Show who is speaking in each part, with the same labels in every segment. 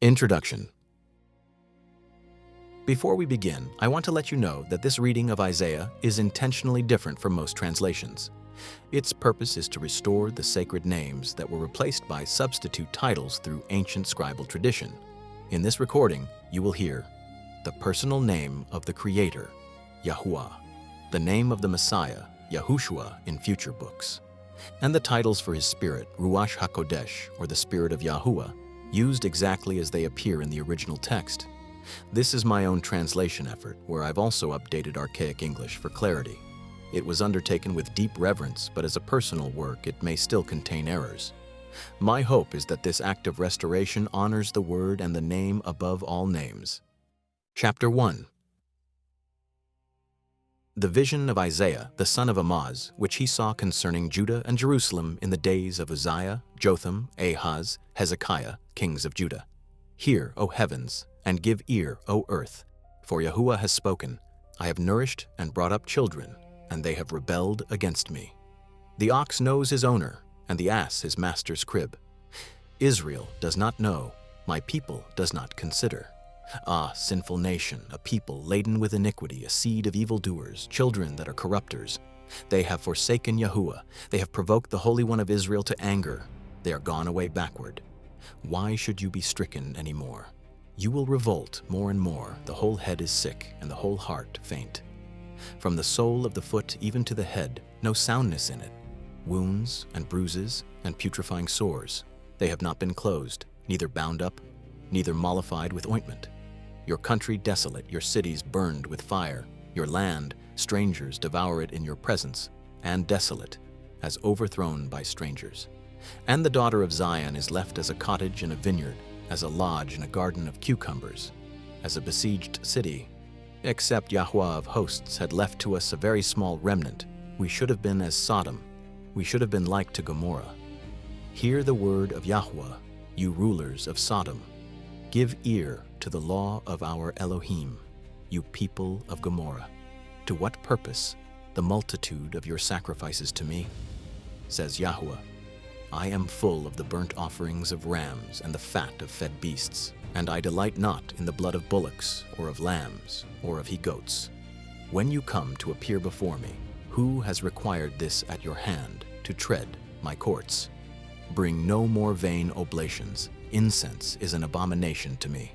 Speaker 1: Introduction. Before we begin, I want to let you know that this reading of Isaiah is intentionally different from most translations. Its purpose is to restore the sacred names that were replaced by substitute titles through ancient scribal tradition. In this recording, you will hear the personal name of the Creator, Yahuah, the name of the Messiah, Yahushua, in future books, and the titles for his spirit, Ruach HaKodesh, or the Spirit of Yahuah, used exactly as they appear in the original text. This is my own translation effort, where I've also updated Archaic English for clarity. It was undertaken with deep reverence, but as a personal work, it may still contain errors. My hope is that this act of restoration honors the word and the name above all names. Chapter 1. The vision of Isaiah, the son of Amoz, which he saw concerning Judah and Jerusalem in the days of Uzziah, Jotham, Ahaz, Hezekiah, kings of Judah. Hear, O heavens, and give ear, O earth, for Yahuah has spoken. I have nourished and brought up children, and they have rebelled against me. The ox knows his owner, and the ass his master's crib. Israel does not know, my people does not consider. Ah, sinful nation, a people laden with iniquity, a seed of evildoers, children that are corrupters. They have forsaken Yahuah, they have provoked the Holy One of Israel to anger. They are gone away backward. Why should you be stricken any more? You will revolt more and more, the whole head is sick, and the whole heart faint. From the sole of the foot even to the head, no soundness in it. Wounds and bruises and putrefying sores. They have not been closed, neither bound up, neither mollified with ointment. Your country desolate, your cities burned with fire, your land, strangers devour it in your presence, and desolate, as overthrown by strangers. And the daughter of Zion is left as a cottage in a vineyard, as a lodge in a garden of cucumbers, as a besieged city. Except Yahuah of hosts had left to us a very small remnant, we should have been as Sodom, we should have been like to Gomorrah. Hear the word of Yahuah, you rulers of Sodom. Give ear to the law of our Elohim, you people of Gomorrah. To what purpose the multitude of your sacrifices to me? Says Yahuah, I am full of the burnt offerings of rams and the fat of fed beasts, and I delight not in the blood of bullocks, or of lambs, or of he-goats. When you come to appear before me, who has required this at your hand, to tread my courts? Bring no more vain oblations. Incense is an abomination to me.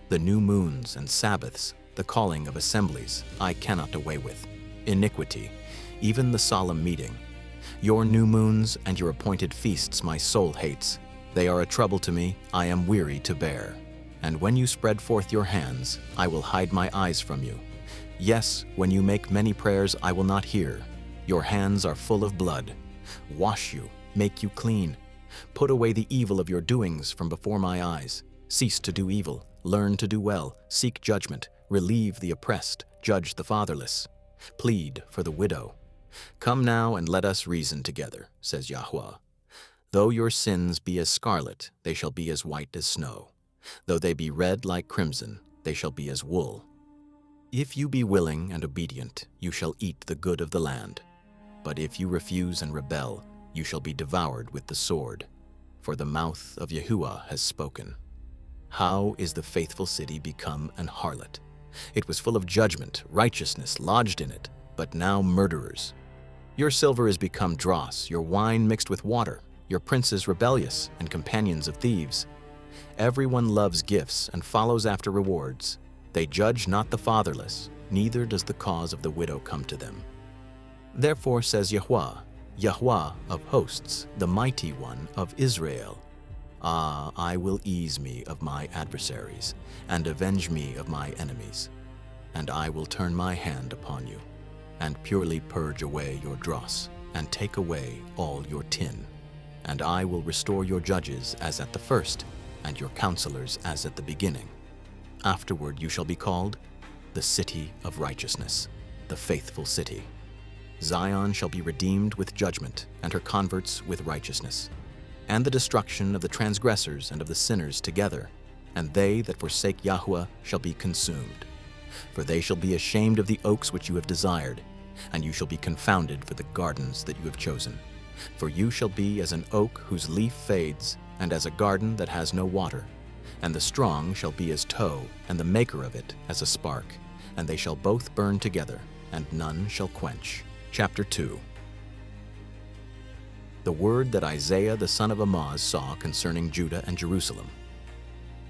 Speaker 1: The new moons and Sabbaths, the calling of assemblies, I cannot away with. Iniquity, even the solemn meeting. Your new moons and your appointed feasts my soul hates. They are a trouble to me, I am weary to bear. And when you spread forth your hands, I will hide my eyes from you. Yes, when you make many prayers, I will not hear. Your hands are full of blood. Wash you, make you clean. Put away the evil of your doings from before my eyes. Cease to do evil, learn to do well, seek judgment, relieve the oppressed, judge the fatherless. Plead for the widow. Come now and let us reason together, says Yahuah. Though your sins be as scarlet, they shall be as white as snow. Though they be red like crimson, they shall be as wool. If you be willing and obedient, you shall eat the good of the land. But if you refuse and rebel, you shall be devoured with the sword, for the mouth of Yahuah has spoken. How is the faithful city become an harlot? It was full of judgment, righteousness lodged in it, but now murderers. Your silver is become dross, your wine mixed with water, your princes rebellious and companions of thieves. Everyone loves gifts and follows after rewards. They judge not the fatherless, neither does the cause of the widow come to them. Therefore says Yahuah, Yahuah of hosts, the mighty one of Israel. Ah, I will ease me of my adversaries, and avenge me of my enemies. And I will turn my hand upon you, and purely purge away your dross, and take away all your tin. And I will restore your judges as at the first, and your counselors as at the beginning. Afterward you shall be called the city of righteousness, the faithful city. Zion shall be redeemed with judgment, and her converts with righteousness, and the destruction of the transgressors and of the sinners together, and they that forsake Yahuah shall be consumed. For they shall be ashamed of the oaks which you have desired, and you shall be confounded for the gardens that you have chosen. For you shall be as an oak whose leaf fades, and as a garden that has no water. And the strong shall be as tow, and the maker of it as a spark, and they shall both burn together, and none shall quench. Chapter 2. The word that Isaiah the son of Amoz saw concerning Judah and Jerusalem.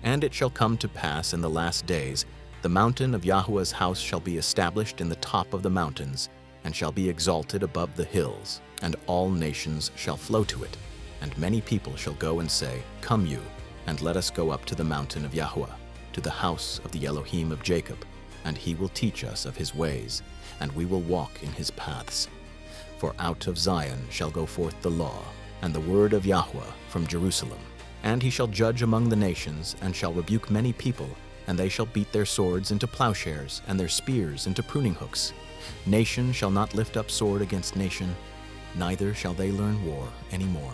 Speaker 1: And it shall come to pass in the last days, the mountain of Yahuwah's house shall be established in the top of the mountains, and shall be exalted above the hills, and all nations shall flow to it. And many people shall go and say, Come you, and let us go up to the mountain of Yahuah, to the house of the Elohim of Jacob, and he will teach us of his ways, and we will walk in his paths. For out of Zion shall go forth the law, and the word of Yahuwah from Jerusalem. And he shall judge among the nations, and shall rebuke many people, and they shall beat their swords into plowshares, and their spears into pruning hooks. Nation shall not lift up sword against nation, neither shall they learn war any more.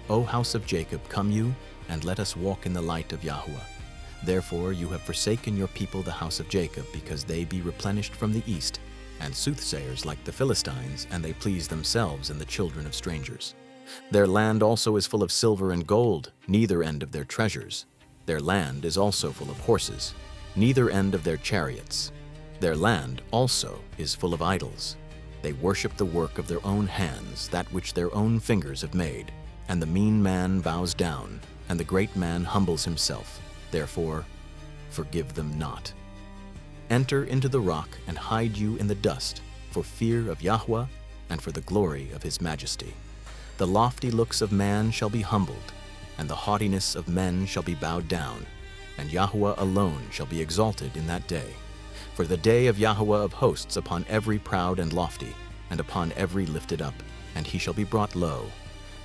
Speaker 1: O house of Jacob, come you, and let us walk in the light of Yahuwah. Therefore you have forsaken your people the house of Jacob, because they be replenished from the east, and soothsayers like the Philistines, and they please themselves and the children of strangers. Their land also is full of silver and gold, neither end of their treasures. Their land is also full of horses, neither end of their chariots. Their land also is full of idols. They worship the work of their own hands, that which their own fingers have made. And the mean man bows down, and the great man humbles himself. Therefore, forgive them not. Enter into the rock and hide you in the dust, for fear of Yahuwah and for the glory of his majesty. The lofty looks of man shall be humbled, and the haughtiness of men shall be bowed down, and Yahuwah alone shall be exalted in that day. For the day of Yahuwah of hosts upon every proud and lofty, and upon every lifted up, and he shall be brought low,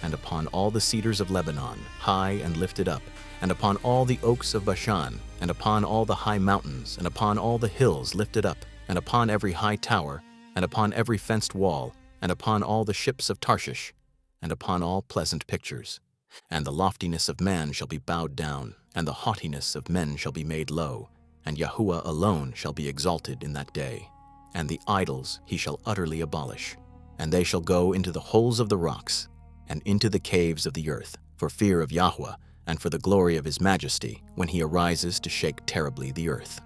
Speaker 1: and upon all the cedars of Lebanon, high and lifted up, and upon all the oaks of Bashan, and upon all the high mountains, and upon all the hills lifted up, and upon every high tower, and upon every fenced wall, and upon all the ships of Tarshish, and upon all pleasant pictures. And the loftiness of man shall be bowed down, and the haughtiness of men shall be made low, and Yahuwah alone shall be exalted in that day. And the idols he shall utterly abolish, and they shall go into the holes of the rocks, and into the caves of the earth, for fear of Yahuwah, and for the glory of his majesty, when he arises to shake terribly the earth.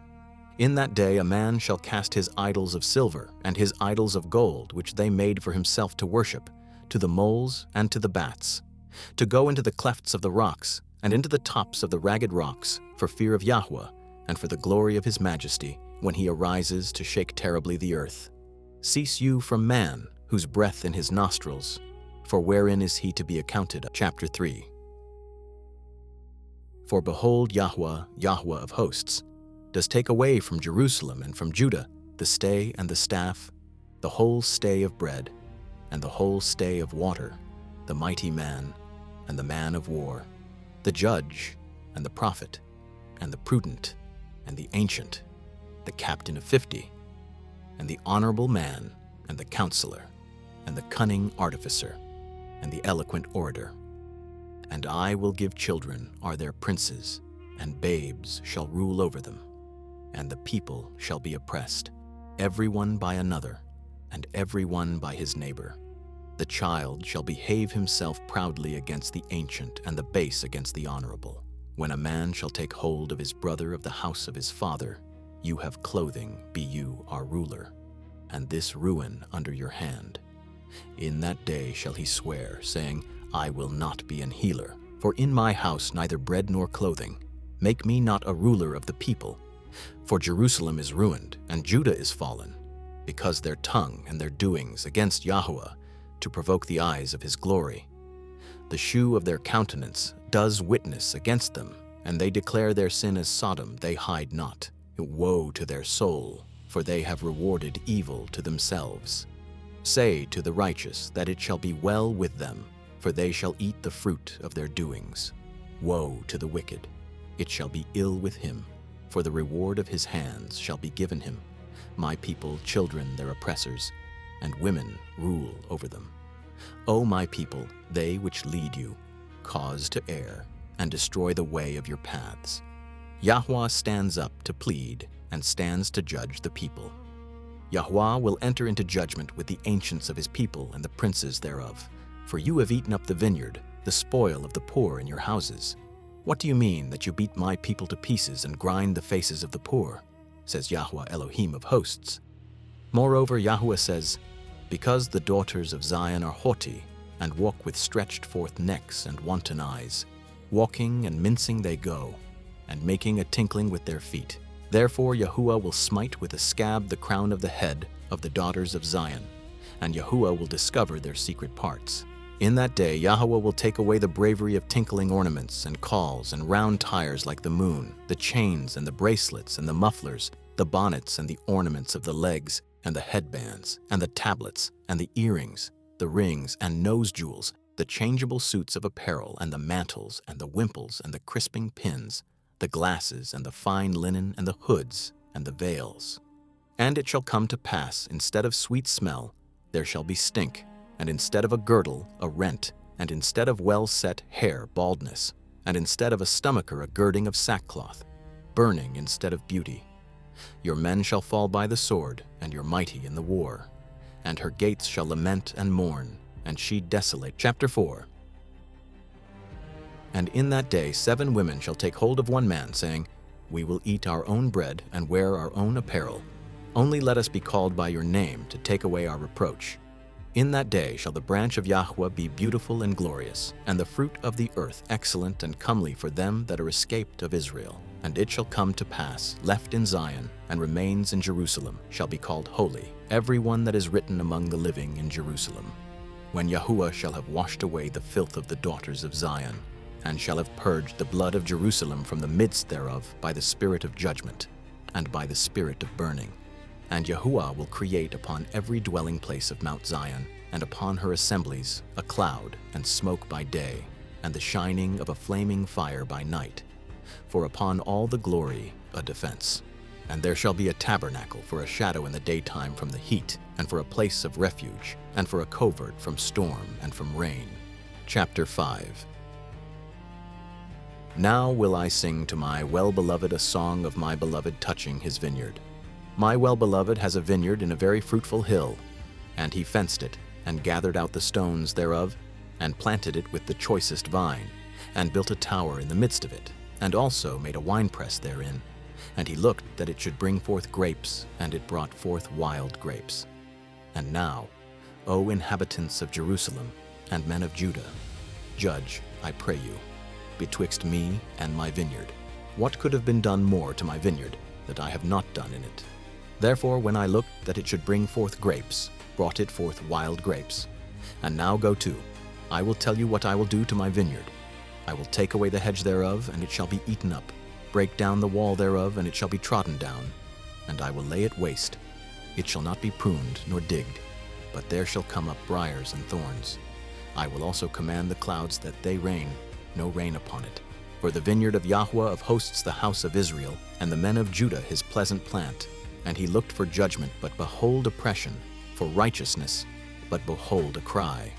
Speaker 1: In that day a man shall cast his idols of silver, and his idols of gold, which they made for himself to worship, to the moles and to the bats, to go into the clefts of the rocks, and into the tops of the ragged rocks, for fear of Yahuwah, and for the glory of his majesty, when he arises to shake terribly the earth. Cease you from man, whose breath in his nostrils, for wherein is he to be accounted? Chapter 3. For behold, Yahuwah, Yahuwah of hosts, does take away from Jerusalem and from Judah the stay and the staff, the whole stay of bread, and the whole stay of water, the mighty man and the man of war, the judge and the prophet, and the prudent and the ancient, the captain of 50, and the honorable man and the counselor, and the cunning artificer, and the eloquent orator. And I will give children are their princes, and babes shall rule over them. And the people shall be oppressed, every one by another, and every one by his neighbor. The child shall behave himself proudly against the ancient, and the base against the honorable. When a man shall take hold of his brother of the house of his father, you have clothing, be you our ruler, and this ruin under your hand. In that day shall he swear, saying, I will not be an healer, for in my house neither bread nor clothing. Make me not a ruler of the people. For Jerusalem is ruined, and Judah is fallen, because their tongue and their doings against Yahuwah, to provoke the eyes of his glory. The shew of their countenance does witness against them, and they declare their sin as Sodom, they hide not. Woe to their soul, for they have rewarded evil to themselves. Say to the righteous that it shall be well with them, for they shall eat the fruit of their doings. Woe to the wicked, it shall be ill with him, for the reward of his hands shall be given him. My people, children their oppressors, and women rule over them. O my people, they which lead you, cause to err, and destroy the way of your paths. Yahuwah stands up to plead, and stands to judge the people. Yahuwah will enter into judgment with the ancients of his people and the princes thereof. For you have eaten up the vineyard, the spoil of the poor in your houses. What do you mean that you beat my people to pieces and grind the faces of the poor? Says Yahuah Elohim of hosts. Moreover, Yahuah says, because the daughters of Zion are haughty, and walk with stretched forth necks and wanton eyes, walking and mincing they go, and making a tinkling with their feet. Therefore Yahuah will smite with a scab the crown of the head of the daughters of Zion, and Yahuah will discover their secret parts. In that day Yahuah will take away the bravery of tinkling ornaments and calls and round tires like the moon, the chains and the bracelets and the mufflers, the bonnets and the ornaments of the legs and the headbands and the tablets and the earrings, the rings and nose jewels, the changeable suits of apparel and the mantles and the wimples and the crisping pins, the glasses and the fine linen and the hoods and the veils. And it shall come to pass, instead of sweet smell, there shall be stink, and instead of a girdle, a rent, and instead of well-set hair, baldness, and instead of a stomacher, a girding of sackcloth, burning instead of beauty. Your men shall fall by the sword, and your mighty in the war. And her gates shall lament and mourn, and she desolate. Chapter 4. And in that day 7 women shall take hold of one man, saying, we will eat our own bread and wear our own apparel. Only let us be called by your name to take away our reproach. In that day shall the branch of Yahuah be beautiful and glorious, and the fruit of the earth excellent and comely for them that are escaped of Israel. And it shall come to pass, left in Zion, and remains in Jerusalem, shall be called holy, every one that is written among the living in Jerusalem. When Yahuah shall have washed away the filth of the daughters of Zion, and shall have purged the blood of Jerusalem from the midst thereof by the spirit of judgment, and by the spirit of burning. And Yahuah will create upon every dwelling place of Mount Zion, and upon her assemblies, a cloud and smoke by day, and the shining of a flaming fire by night. For upon all the glory a defense. And there shall be a tabernacle for a shadow in the daytime from the heat, and for a place of refuge, and for a covert from storm and from rain. Chapter 5. Now will I sing to my well-beloved a song of my beloved touching his vineyard. My well-beloved has a vineyard in a very fruitful hill, and he fenced it, and gathered out the stones thereof, and planted it with the choicest vine, and built a tower in the midst of it, and also made a winepress therein. And he looked that it should bring forth grapes, and it brought forth wild grapes. And now, O inhabitants of Jerusalem, and men of Judah, judge, I pray you, betwixt me and my vineyard. What could have been done more to my vineyard, that I have not done in it? Therefore, when I looked that it should bring forth grapes, brought it forth wild grapes. And now go to, I will tell you what I will do to my vineyard. I will take away the hedge thereof, and it shall be eaten up, break down the wall thereof, and it shall be trodden down, and I will lay it waste. It shall not be pruned nor digged, but there shall come up briars and thorns. I will also command the clouds that they rain, no rain upon it. For the vineyard of Yahuah of hosts, the house of Israel, and the men of Judah his pleasant plant. And he looked for judgment, but behold oppression, for righteousness, but behold a cry.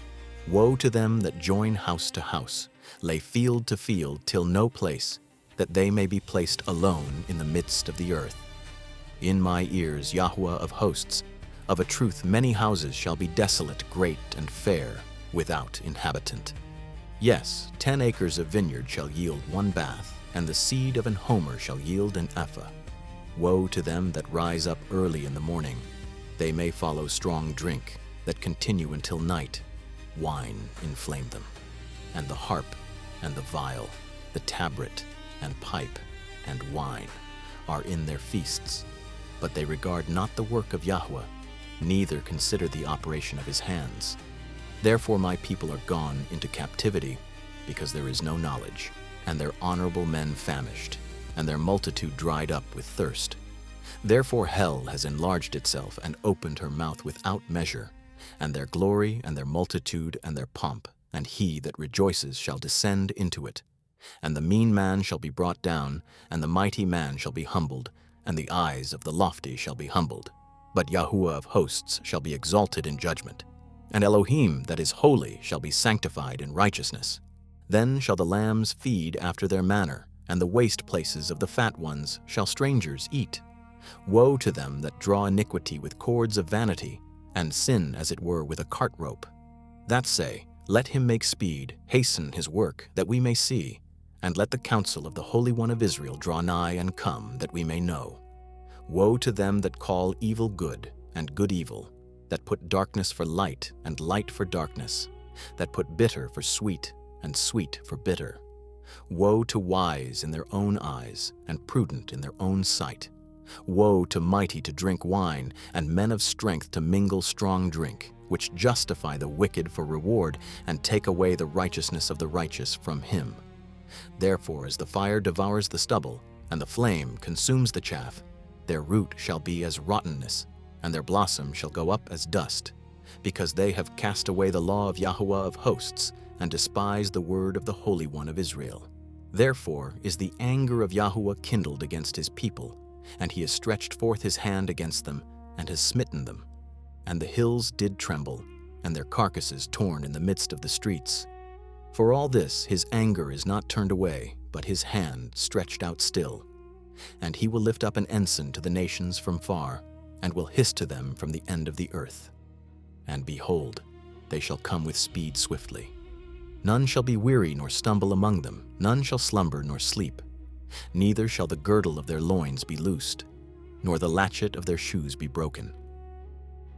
Speaker 1: Woe to them that join house to house, lay field to field, till no place, that they may be placed alone in the midst of the earth. In my ears, Yahuah of hosts, of a truth many houses shall be desolate, great and fair, without inhabitant. Yes, 10 acres of vineyard shall yield 1 bath, and the seed of an homer shall yield an ephah. Woe to them that rise up early in the morning. They may follow strong drink, that continue until night. Wine inflame them, and the harp, and the viol, the tabret, and pipe, and wine are in their feasts. But they regard not the work of Yahuah, neither consider the operation of his hands. Therefore my people are gone into captivity, because there is no knowledge, and their honorable men famished, and their multitude dried up with thirst. Therefore hell has enlarged itself and opened her mouth without measure, and their glory and their multitude and their pomp, and he that rejoices shall descend into it. And the mean man shall be brought down, and the mighty man shall be humbled, and the eyes of the lofty shall be humbled. But Yahuah of hosts shall be exalted in judgment, and Elohim that is holy shall be sanctified in righteousness. Then shall the lambs feed after their manner, and the waste places of the fat ones shall strangers eat. Woe to them that draw iniquity with cords of vanity, and sin as it were with a cart rope. That say, let him make speed, hasten his work, that we may see. and let the counsel of the Holy One of Israel draw nigh and come, that we may know. Woe to them that call evil good, and good evil, that put darkness for light, and light for darkness, that put bitter for sweet, and sweet for bitter. Woe to wise in their own eyes, and prudent in their own sight. Woe to mighty to drink wine, and men of strength to mingle strong drink, which justify the wicked for reward, and take away the righteousness of the righteous from him. Therefore, as the fire devours the stubble, and the flame consumes the chaff, their root shall be as rottenness, and their blossom shall go up as dust, because they have cast away the law of Yahuah of hosts, and despised the word of the Holy One of Israel. Therefore is the anger of Yahuah kindled against his people, and he has stretched forth his hand against them, and has smitten them. And the hills did tremble, and their carcasses torn in the midst of the streets. For all this his anger is not turned away, but his hand stretched out still. And he will lift up an ensign to the nations from far, and will hiss to them from the end of the earth. And behold, they shall come with speed swiftly. None shall be weary nor stumble among them, none shall slumber nor sleep. Neither shall the girdle of their loins be loosed, nor the latchet of their shoes be broken.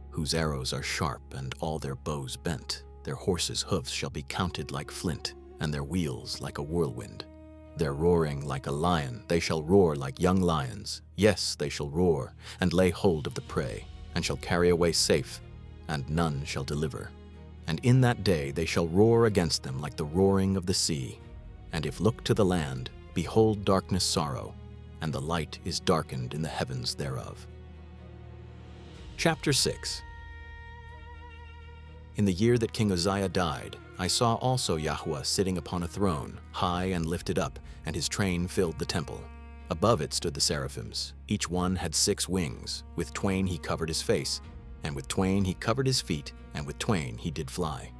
Speaker 1: Whose arrows are sharp, and all their bows bent. Their horses' hoofs shall be counted like flint, and their wheels like a whirlwind. Their roaring like a lion, they shall roar like young lions. Yes, they shall roar, and lay hold of the prey, and shall carry away safe, and none shall deliver. And in that day they shall roar against them like the roaring of the sea. And if look to the land, behold darkness sorrow, and the light is darkened in the heavens thereof. Chapter 6. In the year that King Uzziah died, I saw also Yahuah sitting upon a throne, high and lifted up, and his train filled the temple. Above it stood the seraphims. Each one had 6 wings. With twain he covered his face, and with twain he covered his feet, and with twain he did fly.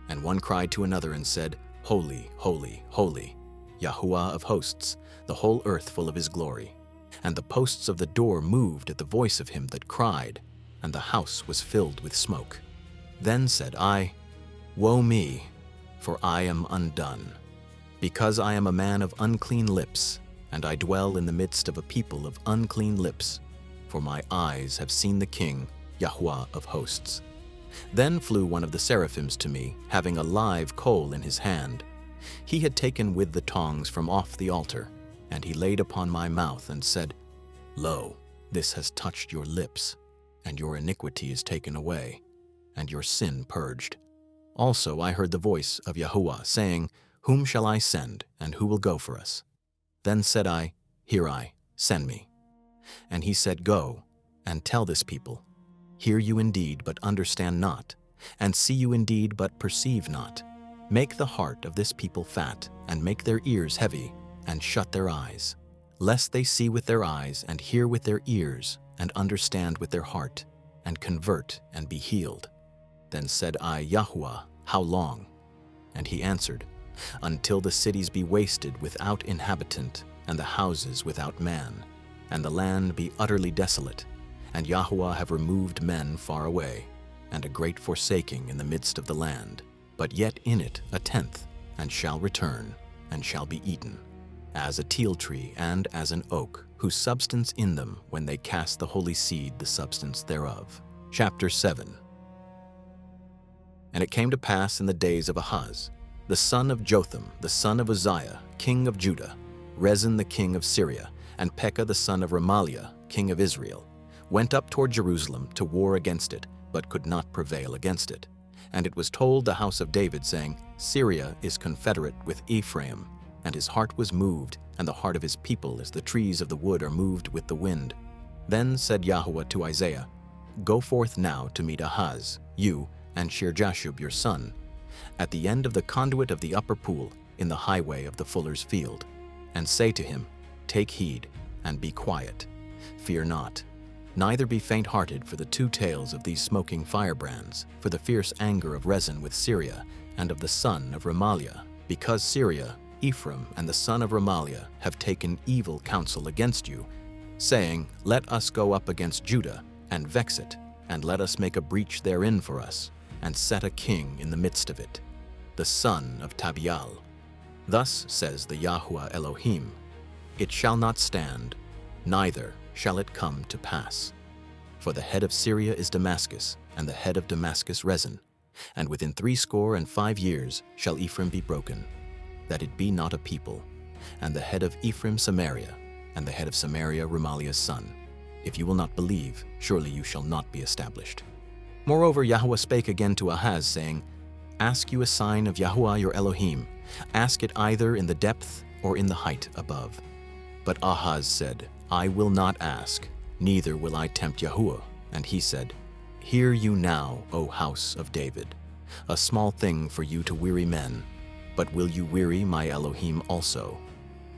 Speaker 1: And one cried to another and said, Holy, holy, holy, Yahuah of hosts, the whole earth full of his glory. And the posts of the door moved at the voice of him that cried, and the house was filled with smoke. Then said I, Woe me, for I am undone, because I am a man of unclean lips, and I dwell in the midst of a people of unclean lips, for my eyes have seen the King, Yahuah of hosts. Then flew one of the seraphims to me, having a live coal in his hand. He had taken with the tongs from off the altar, and he laid upon my mouth and said, Lo, this has touched your lips, and your iniquity is taken away, and your sin purged. Also I heard the voice of Yahuah, saying, Whom shall I send, and who will go for us? Then said I, Here I, send me. And he said, Go, and tell this people, Hear you indeed, but understand not, and see you indeed, but perceive not. Make the heart of this people fat, and make their ears heavy, and shut their eyes, lest they see with their eyes, and hear with their ears, and understand with their heart, and convert, and be healed. Then said I, Yahuah, how long? And he answered, Until the cities be wasted without inhabitant, and the houses without man, and the land be utterly desolate, and Yahuah have removed men far away, and a great forsaking in the midst of the land, but yet in it 1/10, and shall return, and shall be eaten, as a teil tree and as an oak, whose substance in them, when they cast the holy seed, the substance thereof. Chapter 7. And it came to pass in the days of Ahaz, the son of Jotham, the son of Uzziah, king of Judah, Rezin the king of Syria, and Pekah the son of Remaliah, king of Israel, went up toward Jerusalem to war against it, but could not prevail against it. And it was told the house of David, saying, Syria is confederate with Ephraim, and his heart was moved, and the heart of his people as the trees of the wood are moved with the wind. Then said Yahuah to Isaiah, Go forth now to meet Ahaz, you and Shear-Jashub your son, at the end of the conduit of the upper pool, in the highway of the fuller's field, and say to him, Take heed, and be quiet. Fear not, neither be faint-hearted for the 2 tails of these smoking firebrands, for the fierce anger of Rezin with Syria, and of the son of Remaliah, because Syria, Ephraim, and the son of Remaliah have taken evil counsel against you, saying, Let us go up against Judah, and vex it, and let us make a breach therein for us, and set a king in the midst of it, the son of Tabial. Thus says the Yahuah Elohim, it shall not stand, neither shall it come to pass. For the head of Syria is Damascus, and the head of Damascus Rezin, and within 65 years shall Ephraim be broken, that it be not a people, and the head of Ephraim Samaria, and the head of Samaria Remaliah's son. If you will not believe, surely you shall not be established. Moreover, Yahuah spake again to Ahaz, saying, Ask you a sign of Yahuah your Elohim, ask it either in the depth or in the height above. But Ahaz said, I will not ask, neither will I tempt Yahuah. And he said, Hear you now, O house of David, a small thing for you to weary men, but will you weary my Elohim also?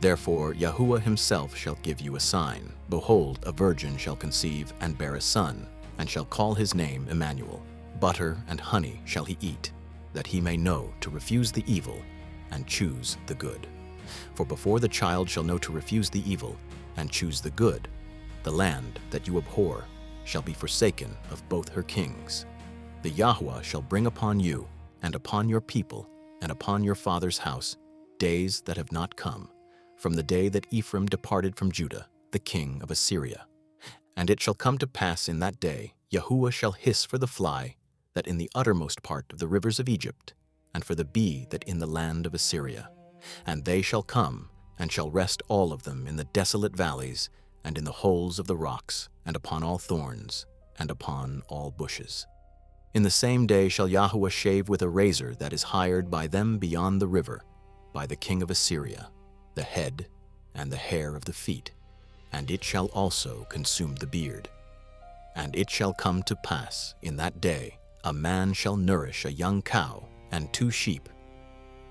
Speaker 1: Therefore Yahuah himself shall give you a sign. Behold, a virgin shall conceive and bear a son, and shall call his name Emmanuel. Butter and honey shall he eat, that he may know to refuse the evil and choose the good. For before the child shall know to refuse the evil and choose the good, the land that you abhor shall be forsaken of both her kings. The Yahuah shall bring upon you, and upon your people, and upon your father's house, days that have not come, from the day that Ephraim departed from Judah, the king of Assyria. And it shall come to pass in that day, Yahuah shall hiss for the fly that in the uttermost part of the rivers of Egypt, and for the bee that in the land of Assyria. And they shall come, and shall rest all of them in the desolate valleys, and in the holes of the rocks, and upon all thorns, and upon all bushes. In the same day shall Yahuah shave with a razor that is hired by them beyond the river, by the king of Assyria, the head and the hair of the feet, and it shall also consume the beard. And it shall come to pass in that day, a man shall nourish a young cow and 2 sheep.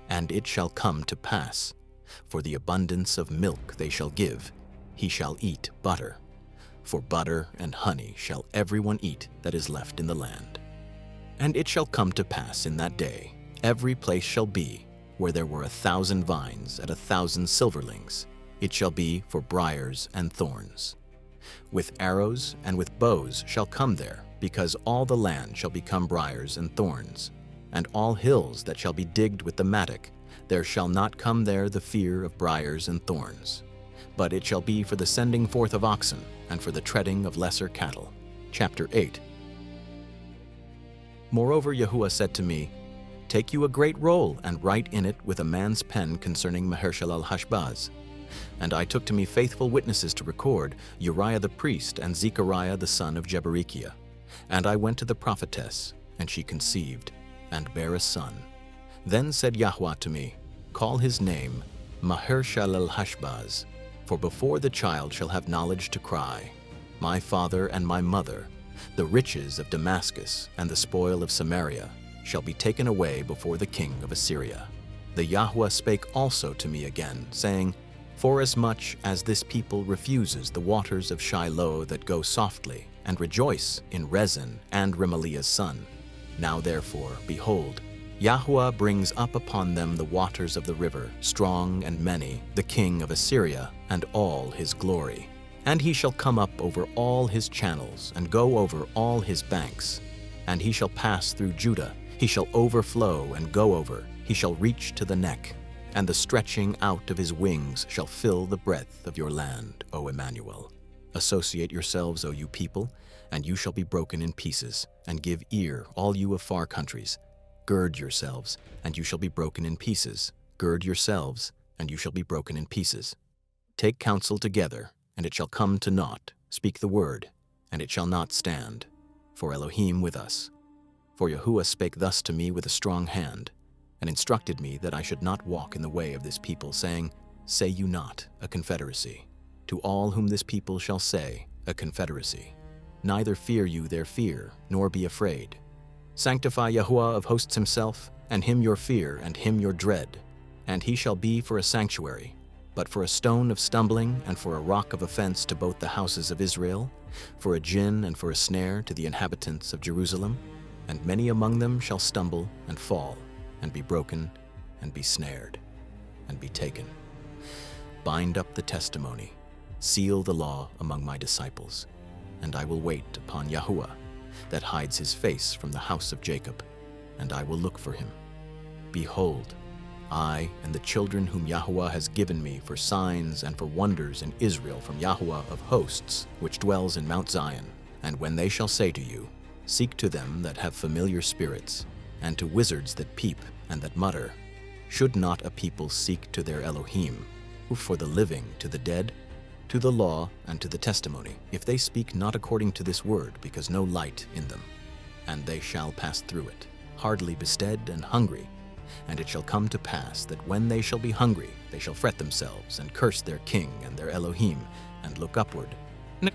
Speaker 1: And it shall come to pass, for the abundance of milk they shall give, he shall eat butter. For butter and honey shall everyone eat that is left in the land. And it shall come to pass in that day, every place shall be, where there were 1,000 vines at 1,000 silverlings, it shall be for briars and thorns. With arrows and with bows shall come there, because all the land shall become briars and thorns. And all hills that shall be digged with the mattock, there shall not come there the fear of briars and thorns. But it shall be for the sending forth of oxen, and for the treading of lesser cattle. Chapter 8. Moreover Yahuah said to me, Take you a great roll, and write in it with a man's pen concerning Maher-shalal-Hashbaz. And I took to me faithful witnesses to record, Uriah the priest and Zechariah the son of Jeberechiah. And I went to the prophetess, and she conceived, and bare a son. Then said Yahuah to me, Call his name Maher-shalal-Hashbaz, for before the child shall have knowledge to cry, My father and my mother, the riches of Damascus and the spoil of Samaria, shall be taken away before the king of Assyria. The Yahuah spake also to me again, saying, Forasmuch as this people refuses the waters of Shiloh that go softly, and rejoice in Rezin and Remaliah's son. Now therefore, behold, Yahuah brings up upon them the waters of the river, strong and many, the king of Assyria, and all his glory. And he shall come up over all his channels, and go over all his banks. And he shall pass through Judah, he shall overflow and go over, he shall reach to the neck, and the stretching out of his wings shall fill the breadth of your land, O Emmanuel. Associate yourselves, O you people, and you shall be broken in pieces, and give ear, all you of far countries. Gird yourselves, and you shall be broken in pieces. Gird yourselves, and you shall be broken in pieces. Take counsel together, and it shall come to naught. Speak the word, and it shall not stand. For Elohim with us. For Yahuah spake thus to me with a strong hand, and instructed me that I should not walk in the way of this people, saying, Say you not, a confederacy. To all whom this people shall say, a confederacy. Neither fear you their fear, nor be afraid. Sanctify Yahuah of hosts himself, and him your fear, and him your dread. And he shall be for a sanctuary, but for a stone of stumbling, and for a rock of offense to both the houses of Israel, for a gin and for a snare to the inhabitants of Jerusalem. And many among them shall stumble and fall, and be broken, and be snared, and be taken. Bind up the testimony, seal the law among my disciples, and I will wait upon Yahuah, that hides his face from the house of Jacob, and I will look for him. Behold, I and the children whom Yahuah has given me for signs and for wonders in Israel from Yahuah of hosts, which dwells in Mount Zion. And when they shall say to you, seek to them that have familiar spirits, and to wizards that peep and that mutter, should not a people seek to their Elohim, who for the living to the dead, to the law and to the testimony, if they speak not according to this word, because no light in them? And they shall pass through it, hardly bestead and hungry. And it shall come to pass that when they shall be hungry, they shall fret themselves, and curse their king and their Elohim, and look upward.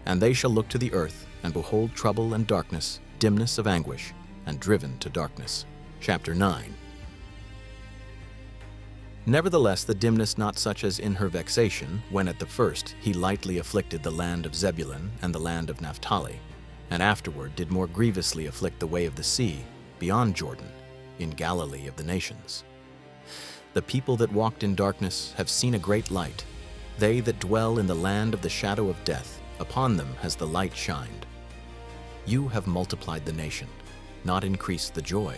Speaker 1: And they shall look to the earth, and behold trouble and darkness, dimness of anguish, and driven to darkness. Chapter 9. Nevertheless, the dimness not such as in her vexation, when at the first he lightly afflicted the land of Zebulun and the land of Naphtali, and afterward did more grievously afflict the way of the sea, beyond Jordan, in Galilee of the nations. The people that walked in darkness have seen a great light. They that dwell in the land of the shadow of death, upon them has the light shined. You have multiplied the nation, not increased the joy.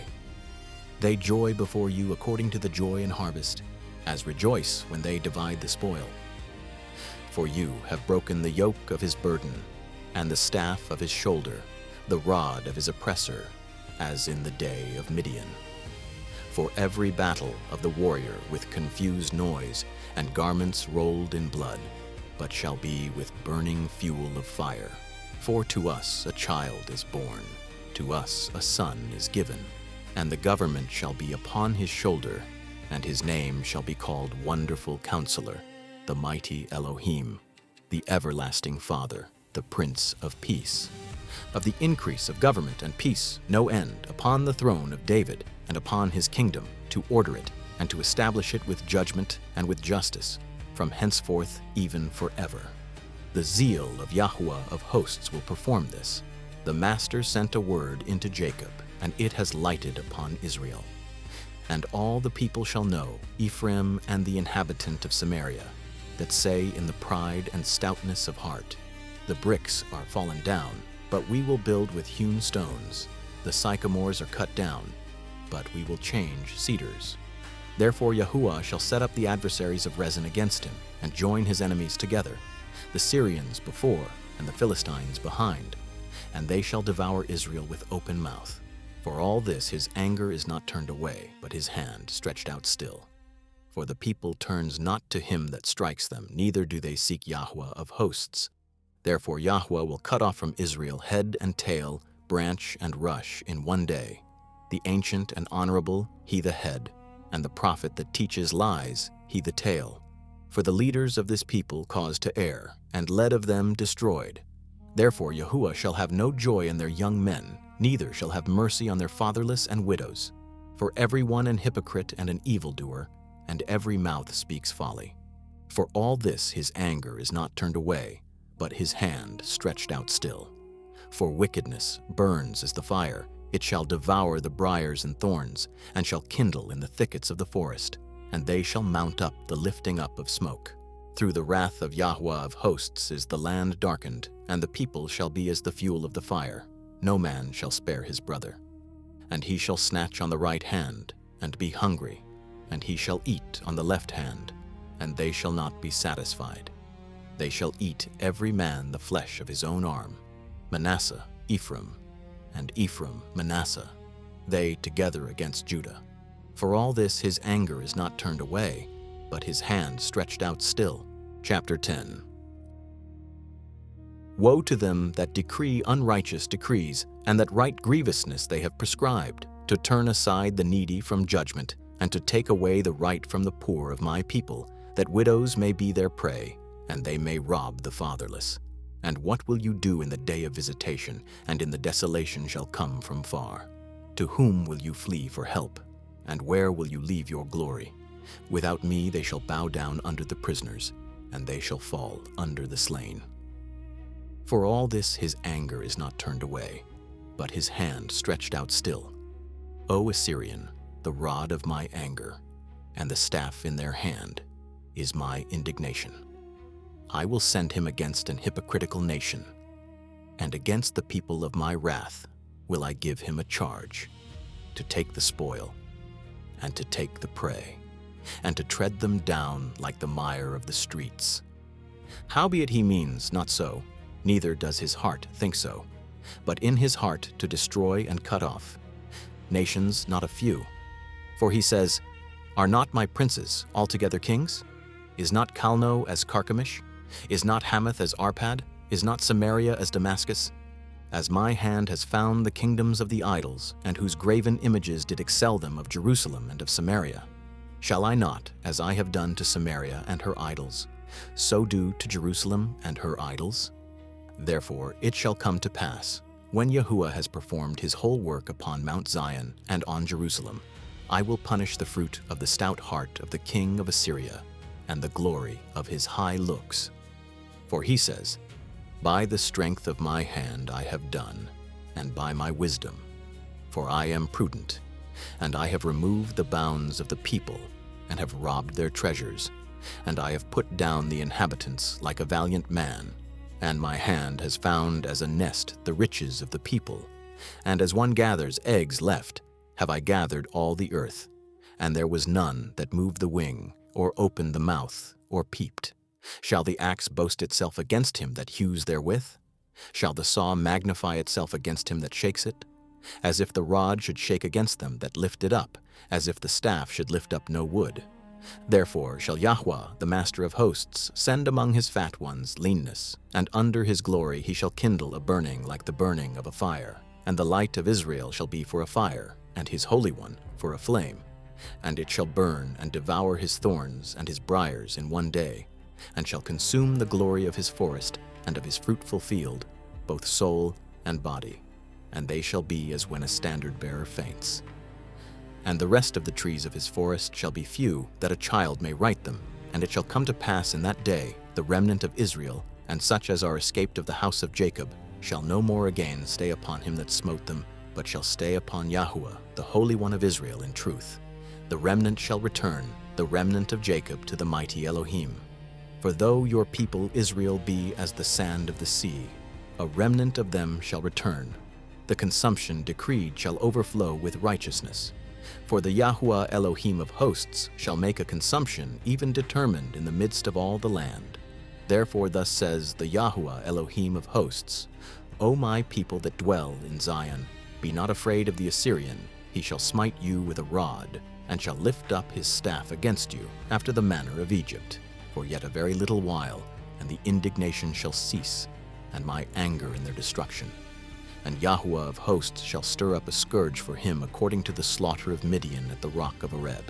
Speaker 1: They joy before you according to the joy in harvest, as rejoice when they divide the spoil. For you have broken the yoke of his burden, and the staff of his shoulder, the rod of his oppressor, as in the day of Midian. For every battle of the warrior with confused noise, and garments rolled in blood, but shall be with burning fuel of fire. For to us a child is born, to us a son is given, and the government shall be upon his shoulder, and his name shall be called Wonderful Counselor, the Mighty Elohim, the Everlasting Father, the Prince of Peace. Of the increase of government and peace no end upon the throne of David and upon his kingdom, to order it and to establish it with judgment and with justice, from henceforth even forever. The zeal of Yahuah of hosts will perform this. The Master sent a word into Jacob, and it has lighted upon Israel. And all the people shall know, Ephraim and the inhabitant of Samaria, that say in the pride and stoutness of heart, the bricks are fallen down, but we will build with hewn stones. The sycamores are cut down, but we will change cedars. Therefore Yahuah shall set up the adversaries of Rezin against him, and join his enemies together, the Syrians before, and the Philistines behind, and they shall devour Israel with open mouth. For all this his anger is not turned away, but his hand stretched out still. For the people turns not to him that strikes them, neither do they seek Yahuah of hosts. Therefore Yahuah will cut off from Israel head and tail, branch and rush in one day. The ancient and honorable, he the head, and the prophet that teaches lies, he the tail. For the leaders of this people caused to err, and led of them destroyed. Therefore Yahuah shall have no joy in their young men, neither shall have mercy on their fatherless and widows. For every one an hypocrite and an evildoer, and every mouth speaks folly. For all this his anger is not turned away, but his hand stretched out still. For wickedness burns as the fire, it shall devour the briars and thorns, and shall kindle in the thickets of the forest, and they shall mount up the lifting up of smoke. Through the wrath of Yahuah of hosts is the land darkened, and the people shall be as the fuel of the fire. No man shall spare his brother. And he shall snatch on the right hand, and be hungry, and he shall eat on the left hand, and they shall not be satisfied. They shall eat every man the flesh of his own arm, Manasseh, Ephraim, and Ephraim, Manasseh, they together against Judah. For all this his anger is not turned away, but his hand stretched out still. Chapter 10. Woe to them that decree unrighteous decrees, and that write grievousness they have prescribed, to turn aside the needy from judgment, and to take away the right from the poor of my people, that widows may be their prey, and they may rob the fatherless. And what will you do in the day of visitation, and in the desolation shall come from far? To whom will you flee for help? And where will you leave your glory? Without me they shall bow down under the prisoners, and they shall fall under the slain. For all this his anger is not turned away, but his hand stretched out still. O Assyrian, the rod of my anger, and the staff in their hand, is my indignation. I will send him against an hypocritical nation, and against the people of my wrath will I give him a charge, to take the spoil, and to take the prey. and to tread them down like the mire of the streets. Howbeit he means not so, neither does his heart think so, but in his heart to destroy and cut off nations not a few. For he says, Are not my princes altogether kings? Is not Calno as Carchemish? Is not Hamath as Arpad? Is not Samaria as Damascus? As my hand has found the kingdoms of the idols, and whose graven images did excel them of Jerusalem and of Samaria, shall I not, as I have done to Samaria and her idols, so do to Jerusalem and her idols? Therefore it shall come to pass, when Yahuah has performed his whole work upon Mount Zion and on Jerusalem, I will punish the fruit of the stout heart of the king of Assyria, and the glory of his high looks. For he says, By the strength of my hand I have done, and by my wisdom, for I am prudent, and I have removed the bounds of the people, and have robbed their treasures, and I have put down the inhabitants like a valiant man, and my hand has found as a nest the riches of the people, and as one gathers eggs left, have I gathered all the earth, and there was none that moved the wing, or opened the mouth, or peeped. Shall the axe boast itself against him that hews therewith? Shall the saw magnify itself against him that shakes it? As if the rod should shake against them that lift it up, as if the staff should lift up no wood. Therefore shall Yahuah, the Master of hosts, send among his fat ones leanness, and under his glory he shall kindle a burning like the burning of a fire. And the light of Israel shall be for a fire, and his Holy One for a flame. And it shall burn and devour his thorns and his briars in one day, and shall consume the glory of his forest and of his fruitful field, both soul and body. And they shall be as when a standard-bearer faints. And the rest of the trees of his forest shall be few, that a child may write them. And it shall come to pass in that day, the remnant of Israel, and such as are escaped of the house of Jacob, shall no more again stay upon him that smote them, but shall stay upon Yahuah, the Holy One of Israel, in truth. The remnant shall return, the remnant of Jacob, to the mighty Elohim. For though your people Israel be as the sand of the sea, a remnant of them shall return. The consumption decreed shall overflow with righteousness. For the Yahuah Elohim of hosts shall make a consumption even determined in the midst of all the land. Therefore thus says the Yahuah Elohim of hosts, O my people that dwell in Zion, be not afraid of the Assyrian. He shall smite you with a rod, and shall lift up his staff against you, after the manner of Egypt. For yet a very little while, and the indignation shall cease, and my anger in their destruction. And Yahuah of hosts shall stir up a scourge for him according to the slaughter of Midian at the rock of Oreb,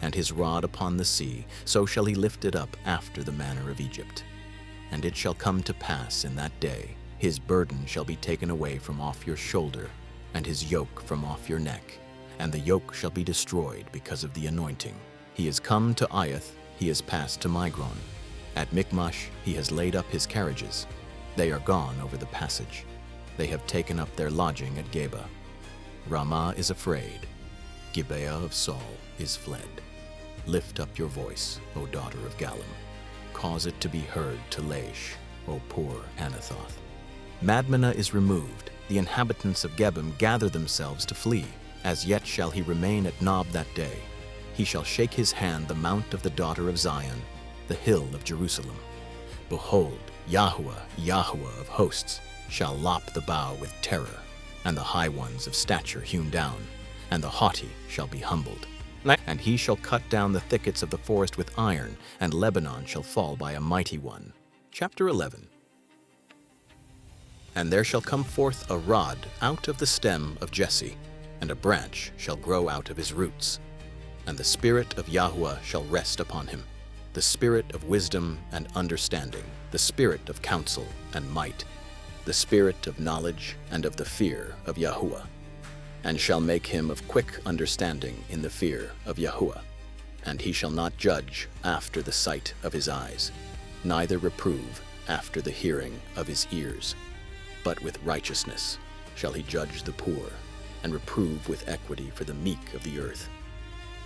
Speaker 1: and his rod upon the sea, so shall he lift it up after the manner of Egypt. And it shall come to pass in that day, his burden shall be taken away from off your shoulder, and his yoke from off your neck, and the yoke shall be destroyed because of the anointing. He is come to Iath, he is passed to Migron. At Michmash he has laid up his carriages. They are gone over the passage. They have taken up their lodging at Geba. Ramah is afraid. Gibeah of Saul is fled. Lift up your voice, O daughter of Gallim. Cause it to be heard to Laish, O poor Anathoth. Madmenah is removed. The inhabitants of Gebim gather themselves to flee. As yet shall he remain at Nob that day. He shall shake his hand the mount of the daughter of Zion, the hill of Jerusalem. Behold, Yahuah, Yahuah of hosts, shall lop the bough with terror, and the high ones of stature hewn down, and the haughty shall be humbled. And he shall cut down the thickets of the forest with iron, and Lebanon shall fall by a mighty one. Chapter 11. And there shall come forth a rod out of the stem of Jesse, and a branch shall grow out of his roots. And the spirit of Yahuah shall rest upon him, the spirit of wisdom and understanding, the spirit of counsel and might, the spirit of knowledge and of the fear of Yahuah, and shall make him of quick understanding in the fear of Yahuah. And he shall not judge after the sight of his eyes, neither reprove after the hearing of his ears. But with righteousness shall he judge the poor, and reprove with equity for the meek of the earth.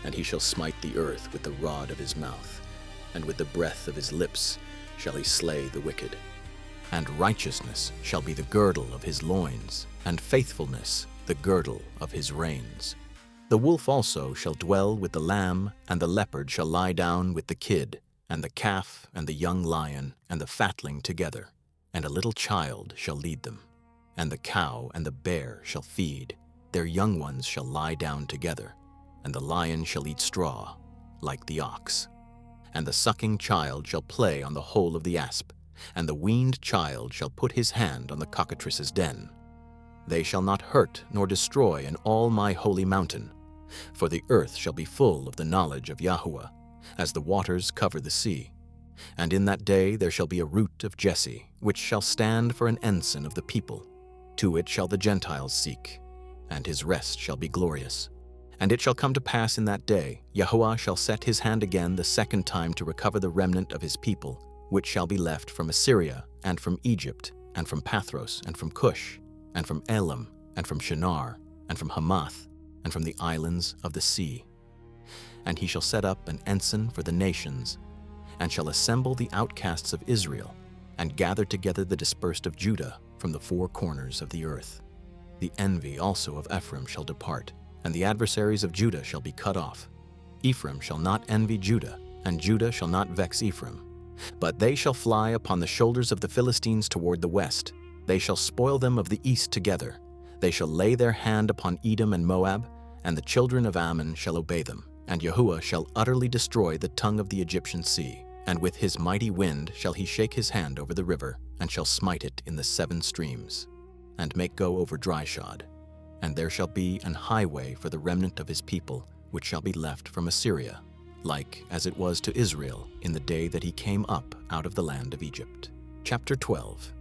Speaker 1: And he shall smite the earth with the rod of his mouth, and with the breath of his lips shall he slay the wicked. And righteousness shall be the girdle of his loins, and faithfulness the girdle of his reins. The wolf also shall dwell with the lamb, and the leopard shall lie down with the kid, and the calf and the young lion and the fatling together, and a little child shall lead them. And the cow and the bear shall feed, their young ones shall lie down together, and the lion shall eat straw, like the ox. And the sucking child shall play on the hole of the asp, and the weaned child shall put his hand on the cockatrice's den. They shall not hurt nor destroy in all my holy mountain, for the earth shall be full of the knowledge of Yahuah, as the waters cover the sea. And in that day there shall be a root of Jesse, which shall stand for an ensign of the people. To it shall the Gentiles seek, and his rest shall be glorious. And it shall come to pass in that day, Yahuah shall set his hand again the second time to recover the remnant of his people, which shall be left from Assyria, and from Egypt, and from Pathros, and from Cush, and from Elam, and from Shinar, and from Hamath, and from the islands of the sea. And he shall set up an ensign for the nations, and shall assemble the outcasts of Israel, and gather together the dispersed of Judah from the four corners of the earth. The envy also of Ephraim shall depart, and the adversaries of Judah shall be cut off. Ephraim shall not envy Judah, and Judah shall not vex Ephraim. But they shall fly upon the shoulders of the Philistines toward the west. They shall spoil them of the east together. They shall lay their hand upon Edom and Moab, and the children of Ammon shall obey them. And Yahuah shall utterly destroy the tongue of the Egyptian sea, and with his mighty wind shall he shake his hand over the river, and shall smite it in the 7 streams, and make go over dry shod. And there shall be an highway for the remnant of his people, which shall be left from Assyria, like as it was to Israel in the day that he came up out of the land of Egypt. Chapter 12.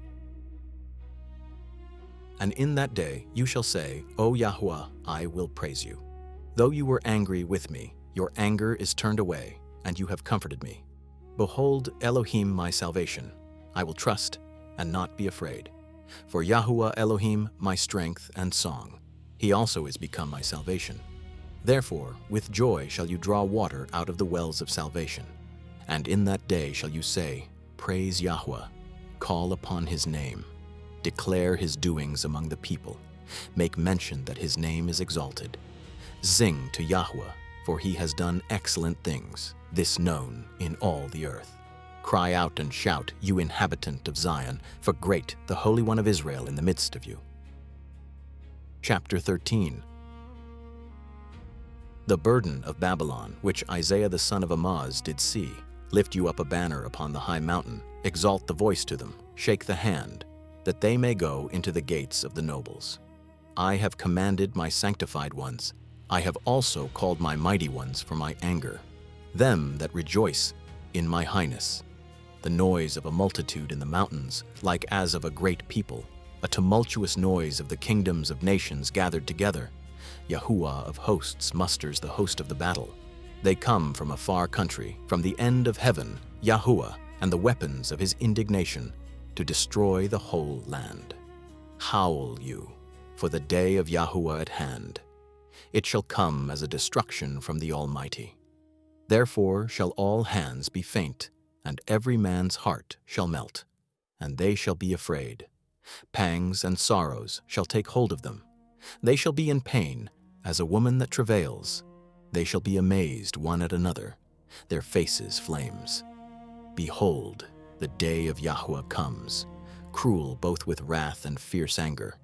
Speaker 1: And in that day you shall say, O Yahuah, I will praise you. Though you were angry with me, your anger is turned away, and you have comforted me. Behold, Elohim my salvation. I will trust and not be afraid. For Yahuah Elohim my strength and song. He also is become my salvation. Therefore, with joy shall you draw water out of the wells of salvation. And in that day shall you say, Praise Yahuah, call upon his name, declare his doings among the people, make mention that his name is exalted. Sing to Yahuah, for he has done excellent things, this known in all the earth. Cry out and shout, you inhabitant of Zion, for great the Holy One of Israel in the midst of you. Chapter 13. The burden of Babylon, which Isaiah the son of Amoz did see, lift you up a banner upon the high mountain, exalt the voice to them, shake the hand, that they may go into the gates of the nobles. I have commanded my sanctified ones, I have also called my mighty ones for my anger, them that rejoice in my highness. The noise of a multitude in the mountains, like as of a great people, a tumultuous noise of the kingdoms of nations gathered together. Yahuah of hosts musters the host of the battle. They come from a far country, from the end of heaven, Yahuah, and the weapons of his indignation, to destroy the whole land. Howl you, for the day of Yahuah at hand. It shall come as a destruction from the Almighty. Therefore shall all hands be faint, and every man's heart shall melt, and they shall be afraid. Pangs and sorrows shall take hold of them. They shall be in pain, as a woman that travails. They shall be amazed one at another, their faces flames. Behold, the day of Yahuah comes, cruel both with wrath and fierce anger,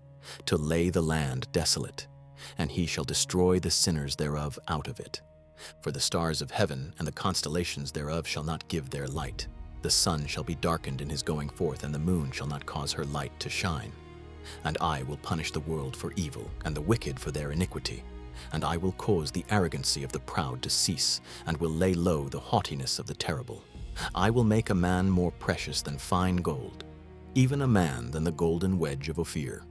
Speaker 1: to lay the land desolate, and he shall destroy the sinners thereof out of it. For the stars of heaven and the constellations thereof shall not give their light. The sun shall be darkened in his going forth, and the moon shall not cause her light to shine. And I will punish the world for evil, and the wicked for their iniquity. And I will cause the arrogancy of the proud to cease, and will lay low the haughtiness of the terrible. I will make a man more precious than fine gold, even a man than the golden wedge of Ophir.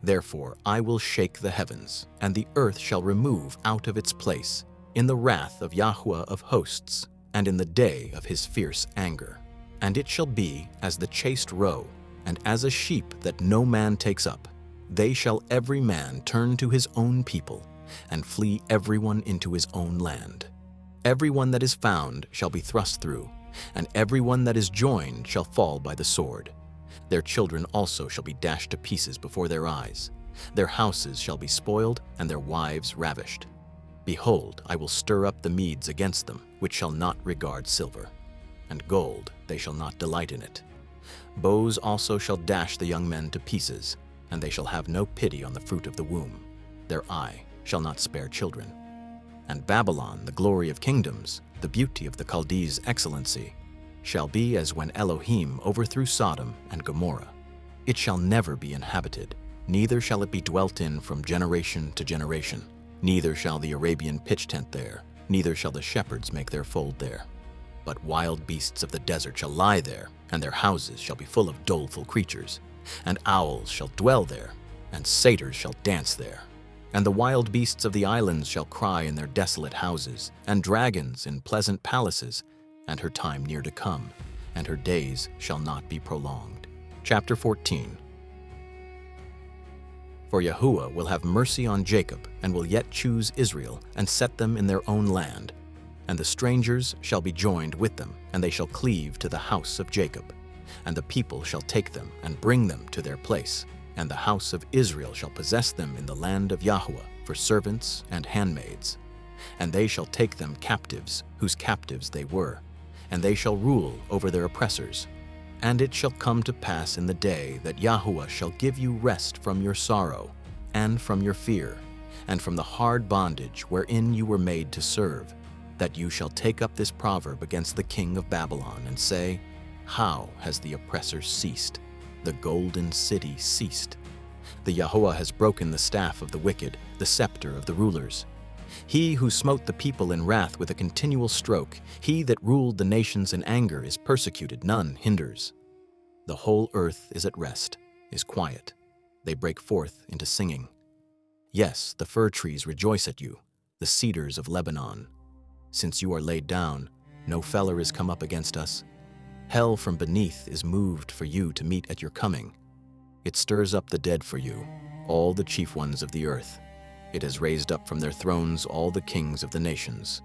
Speaker 1: Therefore I will shake the heavens, and the earth shall remove out of its place, in the wrath of Yahuah of hosts, and in the day of his fierce anger. And it shall be as the chaste roe, and as a sheep that no man takes up. They shall every man turn to his own people, and flee everyone into his own land. Everyone that is found shall be thrust through, and everyone that is joined shall fall by the sword. Their children also shall be dashed to pieces before their eyes. Their houses shall be spoiled, and their wives ravished. Behold, I will stir up the Medes against them, which shall not regard silver. And gold, they shall not delight in it. Bows also shall dash the young men to pieces, and they shall have no pity on the fruit of the womb. Their eye shall not spare children. And Babylon, the glory of kingdoms, the beauty of the Chaldees' excellency, shall be as when Elohim overthrew Sodom and Gomorrah. It shall never be inhabited, neither shall it be dwelt in from generation to generation. Neither shall the Arabian pitch tent there, neither shall the shepherds make their fold there. But wild beasts of the desert shall lie there, and their houses shall be full of doleful creatures. And owls shall dwell there, and satyrs shall dance there. And the wild beasts of the islands shall cry in their desolate houses, and dragons in pleasant palaces, and her time near to come, and her days shall not be prolonged. Chapter 14. For Yahuah will have mercy on Jacob, and will yet choose Israel, and set them in their own land. And the strangers shall be joined with them, and they shall cleave to the house of Jacob. And the people shall take them, and bring them to their place. And the house of Israel shall possess them in the land of Yahuah, for servants and handmaids. And they shall take them captives, whose captives they were, and they shall rule over their oppressors. And it shall come to pass in the day that Yahuah shall give you rest from your sorrow, and from your fear, and from the hard bondage wherein you were made to serve, that you shall take up this proverb against the king of Babylon, and say, How has the oppressor ceased? The golden city ceased. The Yahuah has broken the staff of the wicked, the scepter of the rulers. He who smote the people in wrath with a continual stroke, he that ruled the nations in anger is persecuted, none hinders. The whole earth is at rest, is quiet. They break forth into singing. Yes, the fir trees rejoice at you, the cedars of Lebanon. Since you are laid down, no feller is come up against us. Hell from beneath is moved for you to meet at your coming. It stirs up the dead for you, all the chief ones of the earth. It has raised up from their thrones all the kings of the nations.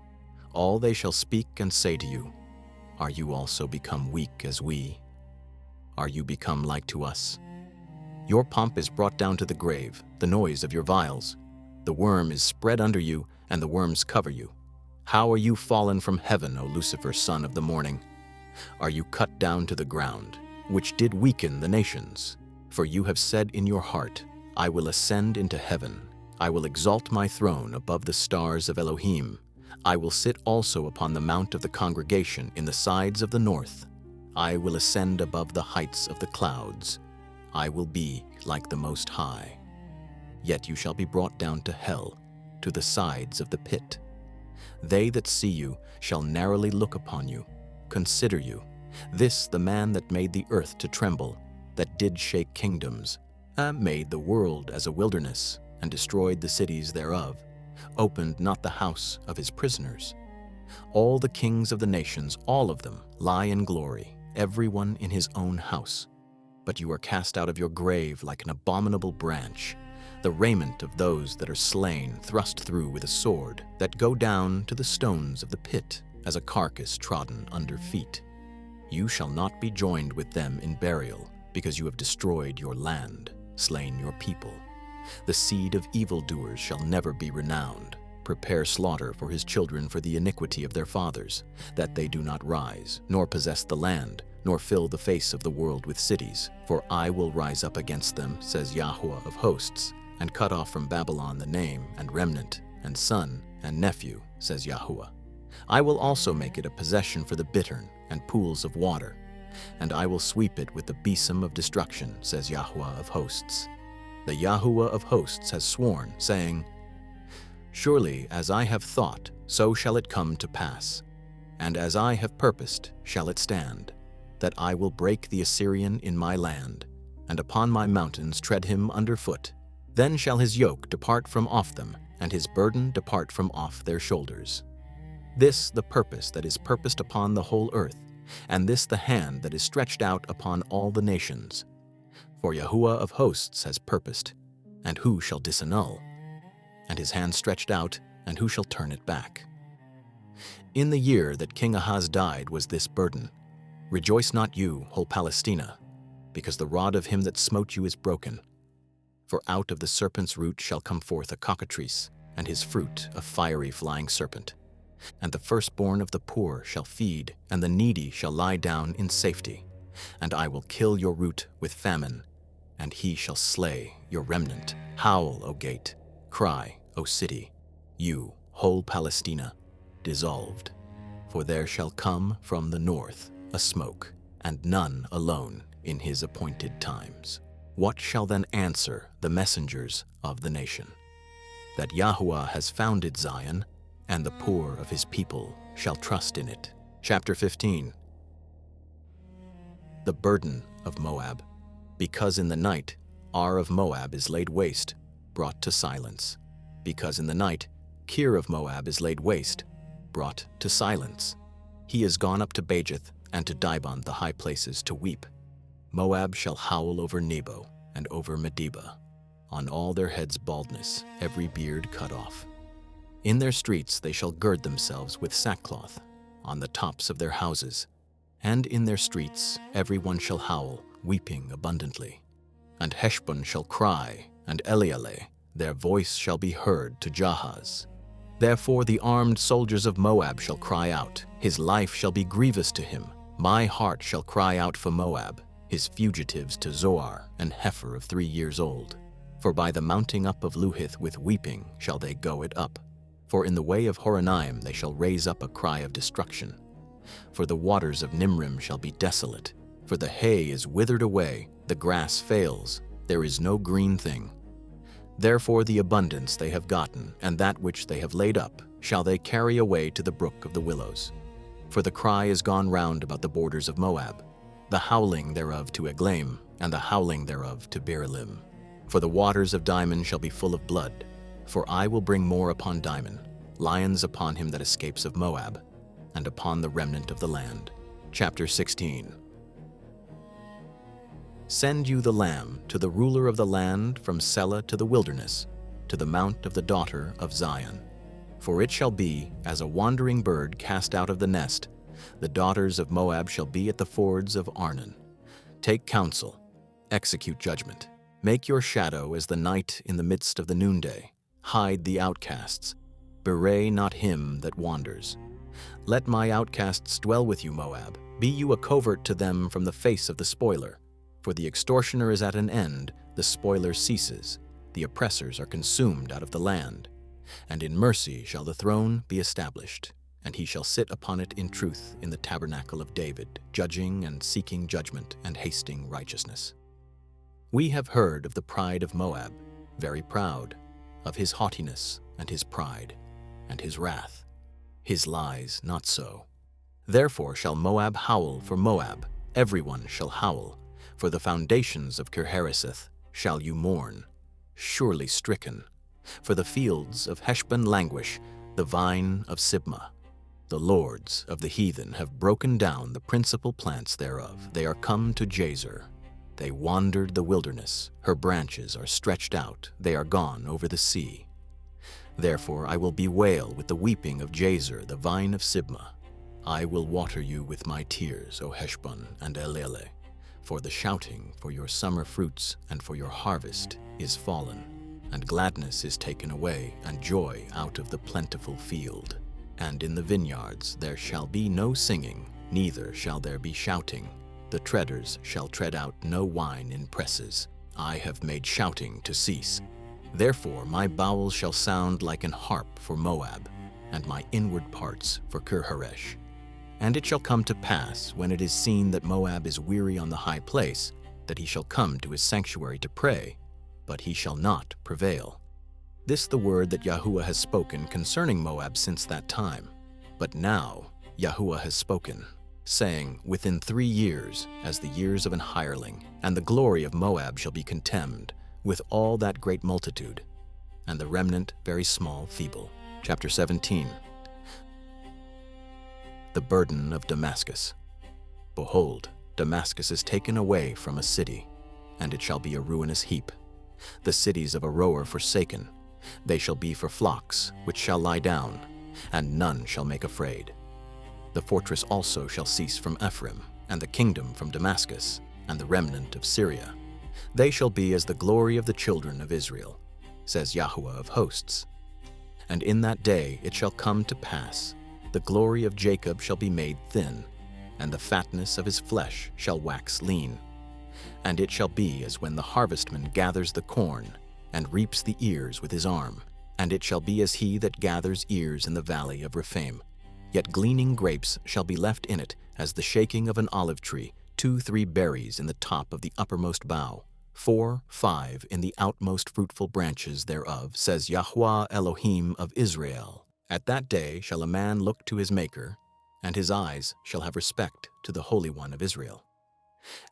Speaker 1: All they shall speak and say to you, Are you also become weak as we? Are you become like to us? Your pomp is brought down to the grave, the noise of your vials. The worm is spread under you, and the worms cover you. How are you fallen from heaven, O Lucifer, son of the morning? Are you cut down to the ground, which did weaken the nations? For you have said in your heart, I will ascend into heaven. I will exalt my throne above the stars of Elohim. I will sit also upon the mount of the congregation in the sides of the north. I will ascend above the heights of the clouds. I will be like the Most High. Yet you shall be brought down to hell, to the sides of the pit. They that see you shall narrowly look upon you, consider you. This the man that made the earth to tremble, that did shake kingdoms, made the world as a wilderness, and destroyed the cities thereof, opened not the house of his prisoners. All the kings of the nations, all of them, lie in glory, every one in his own house. But you are cast out of your grave like an abominable branch, the raiment of those that are slain, thrust through with a sword, that go down to the stones of the pit, as a carcass trodden under feet. You shall not be joined with them in burial, because you have destroyed your land, slain your people. The seed of evildoers shall never be renowned. Prepare slaughter for his children for the iniquity of their fathers, that they do not rise, nor possess the land, nor fill the face of the world with cities. For I will rise up against them, says Yahuah of hosts, and cut off from Babylon the name, and remnant, and son, and nephew, says Yahuah. I will also make it a possession for the bittern, and pools of water, and I will sweep it with the besom of destruction, says Yahuah of hosts. The Yahuah of hosts has sworn, saying, Surely as I have thought, so shall it come to pass, and as I have purposed shall it stand, that I will break the Assyrian in my land, and upon my mountains tread him under foot. Then shall his yoke depart from off them, and his burden depart from off their shoulders. This the purpose that is purposed upon the whole earth, and this the hand that is stretched out upon all the nations. For Yahuah of hosts has purposed, and who shall disannul? And his hand stretched out, and who shall turn it back? In the year that King Ahaz died was this burden. Rejoice not you, whole Palestina, because the rod of him that smote you is broken. For out of the serpent's root shall come forth a cockatrice, and his fruit a fiery flying serpent. And the firstborn of the poor shall feed, and the needy shall lie down in safety. And I will kill your root with famine, and he shall slay your remnant. Howl, O gate, cry, O city, you, whole Palestina, dissolved. For there shall come from the north a smoke, and none alone in his appointed times. What shall then answer the messengers of the nation? That Yahuah has founded Zion, and the poor of his people shall trust in it. Chapter 15. The burden of Moab. Because in the night Ar of Moab is laid waste, brought to silence. Because in the night Kir of Moab is laid waste, brought to silence. He is gone up to Bajith and to Dibon the high places to weep. Moab shall howl over Nebo and over Medeba, on all their heads baldness, every beard cut off. In their streets they shall gird themselves with sackcloth, on the tops of their houses, and in their streets every one shall howl, weeping abundantly. And Heshbon shall cry, and Elealeh, their voice shall be heard to Jahaz. Therefore the armed soldiers of Moab shall cry out, his life shall be grievous to him. My heart shall cry out for Moab, his fugitives to Zoar, an heifer of 3 years old. For by the mounting up of Luhith with weeping shall they go it up. For in the way of Horonaim they shall raise up a cry of destruction. For the waters of Nimrim shall be desolate. For the hay is withered away, the grass fails, there is no green thing. Therefore the abundance they have gotten, and that which they have laid up, shall they carry away to the brook of the willows. For the cry is gone round about the borders of Moab, the howling thereof to Eglaim, and the howling thereof to Beeralim. For the waters of Dimon shall be full of blood, for I will bring more upon Dimon, lions upon him that escapes of Moab, and upon the remnant of the land. Chapter 16. Send you the lamb to the ruler of the land from Selah to the wilderness, to the mount of the daughter of Zion. For it shall be as a wandering bird cast out of the nest. The daughters of Moab shall be at the fords of Arnon. Take counsel, execute judgment. Make your shadow as the night in the midst of the noonday. Hide the outcasts. Bewray not him that wanders. Let my outcasts dwell with you, Moab. Be you a covert to them from the face of the spoiler. For the extortioner is at an end, the spoiler ceases, the oppressors are consumed out of the land. And in mercy shall the throne be established, and he shall sit upon it in truth in the tabernacle of David, judging and seeking judgment and hasting righteousness. We have heard of the pride of Moab, very proud, of his haughtiness and his pride, and his wrath. His lies not so. Therefore shall Moab howl for Moab, everyone shall howl. For the foundations of Kirhareseth shall you mourn, surely stricken. For the fields of Heshbon languish, the vine of Sibmah. The lords of the heathen have broken down the principal plants thereof. They are come to Jazer. They wandered the wilderness. Her branches are stretched out. They are gone over the sea. Therefore I will bewail with the weeping of Jazer, the vine of Sibmah. I will water you with my tears, O Heshbon and Elealeh. For the shouting for your summer fruits and for your harvest is fallen, and gladness is taken away, and joy out of the plentiful field. And in the vineyards there shall be no singing, neither shall there be shouting. The treaders shall tread out no wine in presses. I have made shouting to cease. Therefore my bowels shall sound like an harp for Moab, and my inward parts for Kirharesh. And it shall come to pass, when it is seen that Moab is weary on the high place, that he shall come to his sanctuary to pray, but he shall not prevail. This the word that Yahuah has spoken concerning Moab since that time. But now Yahuah has spoken, saying, within 3 years, as the years of an hireling, and the glory of Moab shall be contemned, with all that great multitude, and the remnant very small, feeble. Chapter 17. The burden of Damascus. Behold, Damascus is taken away from a city, and it shall be a ruinous heap. The cities of Aroer forsaken, they shall be for flocks, which shall lie down, and none shall make afraid. The fortress also shall cease from Ephraim, and the kingdom from Damascus, and the remnant of Syria. They shall be as the glory of the children of Israel, says Yahuah of hosts. And in that day it shall come to pass, the glory of Jacob shall be made thin, and the fatness of his flesh shall wax lean. And it shall be as when the harvestman gathers the corn, and reaps the ears with his arm. And it shall be as he that gathers ears in the valley of Rephaim. Yet gleaning grapes shall be left in it, as the shaking of an olive tree, 2-3 berries in the top of the uppermost bough, 4-5 in the outmost fruitful branches thereof, says Yahuah Elohim of Israel. At that day shall a man look to his Maker, and his eyes shall have respect to the Holy One of Israel.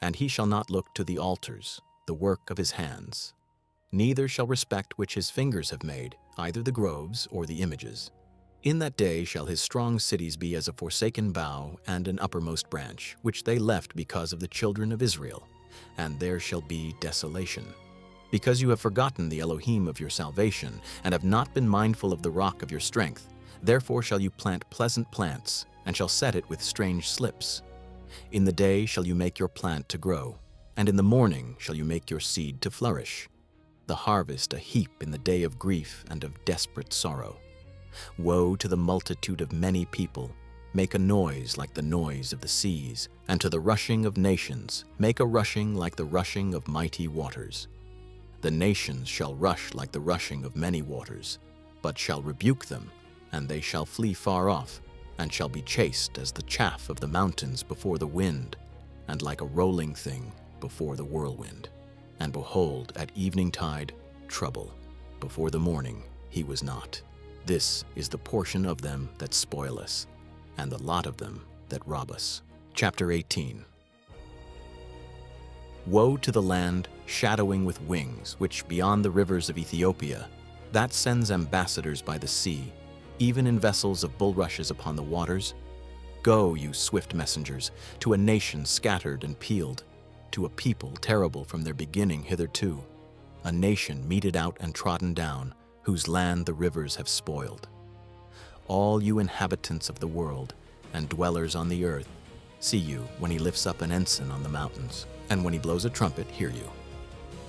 Speaker 1: And he shall not look to the altars, the work of his hands, neither shall respect which his fingers have made, either the groves or the images. In that day shall his strong cities be as a forsaken bough and an uppermost branch, which they left because of the children of Israel, and there shall be desolation. Because you have forgotten the Elohim of your salvation, and have not been mindful of the rock of your strength, therefore shall you plant pleasant plants, and shall set it with strange slips. In the day shall you make your plant to grow, and in the morning shall you make your seed to flourish. The harvest a heap in the day of grief and of desperate sorrow. Woe to the multitude of many people, make a noise like the noise of the seas, and to the rushing of nations, make a rushing like the rushing of mighty waters. The nations shall rush like the rushing of many waters, but shall rebuke them, and they shall flee far off, and shall be chased as the chaff of the mountains before the wind, and like a rolling thing before the whirlwind. And behold, at eveningtide, trouble. Before the morning, he was not. This is the portion of them that spoil us, and the lot of them that rob us. Chapter 18. Woe to the land shadowing with wings, which beyond the rivers of Ethiopia, that sends ambassadors by the sea, even in vessels of bulrushes upon the waters. Go, you swift messengers, to a nation scattered and peeled, to a people terrible from their beginning hitherto, a nation meted out and trodden down, whose land the rivers have spoiled. All you inhabitants of the world and dwellers on the earth, see you when he lifts up an ensign on the mountains, and when he blows a trumpet, hear you.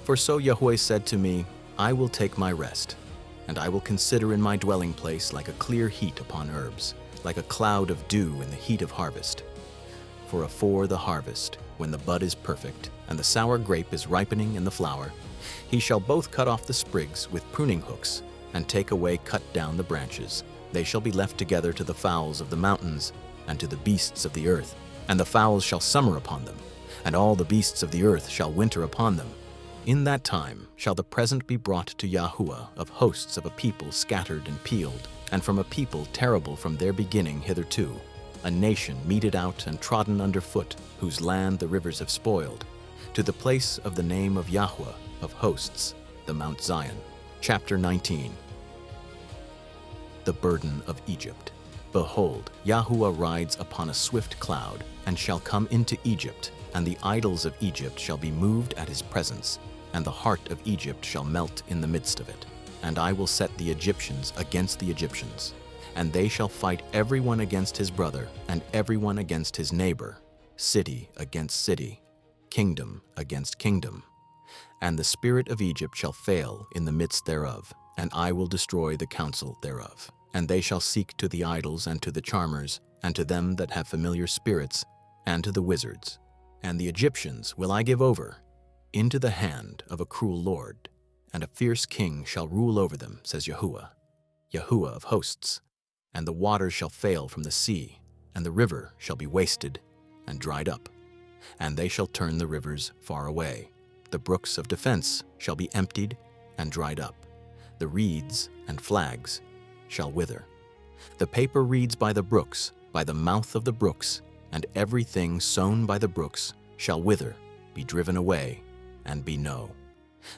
Speaker 1: For so Yahuah said to me, I will take my rest, and I will consider in my dwelling place like a clear heat upon herbs, like a cloud of dew in the heat of harvest. For afore the harvest, when the bud is perfect, and the sour grape is ripening in the flower, he shall both cut off the sprigs with pruning hooks, and take away cut down the branches. They shall be left together to the fowls of the mountains, and to the beasts of the earth. And the fowls shall summer upon them, and all the beasts of the earth shall winter upon them. In that time shall the present be brought to Yahuah of hosts of a people scattered and peeled, and from a people terrible from their beginning hitherto, a nation meted out and trodden under foot, whose land the rivers have spoiled, to the place of the name of Yahuah of hosts, the Mount Zion. Chapter 19. The burden of Egypt. Behold, Yahuah rides upon a swift cloud, and shall come into Egypt, and the idols of Egypt shall be moved at his presence, and the heart of Egypt shall melt in the midst of it. And I will set the Egyptians against the Egyptians, and they shall fight everyone against his brother, and everyone against his neighbor, city against city, kingdom against kingdom. And the spirit of Egypt shall fail in the midst thereof, and I will destroy the counsel thereof. And they shall seek to the idols and to the charmers, and to them that have familiar spirits, and to the wizards. And the Egyptians will I give over into the hand of a cruel lord, and a fierce king shall rule over them, says Yahuah, Yahuah of hosts. And the waters shall fail from the sea, and the river shall be wasted and dried up, and they shall turn the rivers far away. The brooks of defense shall be emptied and dried up. The reeds and flags shall wither. The paper reeds by the brooks, by the mouth of the brooks, and everything sown by the brooks shall wither, be driven away, and be no.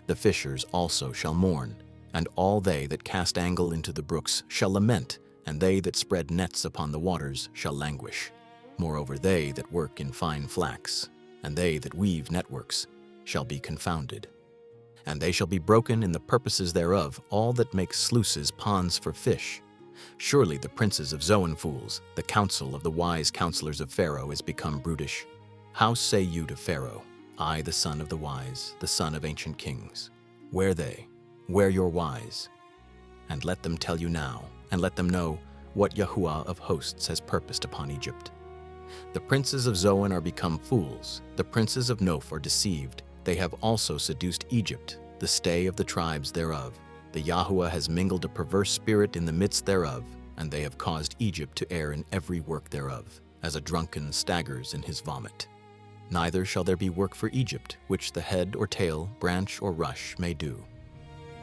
Speaker 1: The fishers also shall mourn, and all they that cast angle into the brooks shall lament, and they that spread nets upon the waters shall languish. Moreover, they that work in fine flax, and they that weave networks, shall be confounded. And they shall be broken in the purposes thereof, all that make sluices ponds for fish. Surely the princes of Zoan fools, the counsel of the wise counselors of Pharaoh is become brutish. How say you to Pharaoh, I, the son of the wise, the son of ancient kings? Where they? Where your wise? And let them tell you now, and let them know what Yahuah of hosts has purposed upon Egypt. The princes of Zoan are become fools, the princes of Noph are deceived. They have also seduced Egypt, the stay of the tribes thereof. The Yahuah has mingled a perverse spirit in the midst thereof, and they have caused Egypt to err in every work thereof, as a drunken staggers in his vomit. Neither shall there be work for Egypt, which the head or tail, branch or rush may do.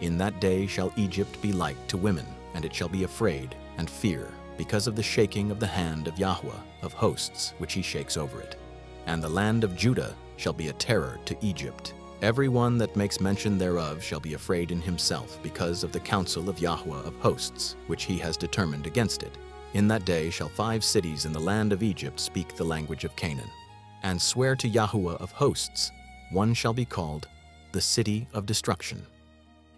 Speaker 1: In that day shall Egypt be like to women, and it shall be afraid and fear, because of the shaking of the hand of Yahuah of hosts, which he shakes over it. And the land of Judah shall be a terror to Egypt. Every one that makes mention thereof shall be afraid in himself, because of the counsel of Yahuah of hosts, which he has determined against it. In that day shall 5 cities in the land of Egypt speak the language of Canaan, and swear to Yahuah of hosts. One shall be called the city of destruction.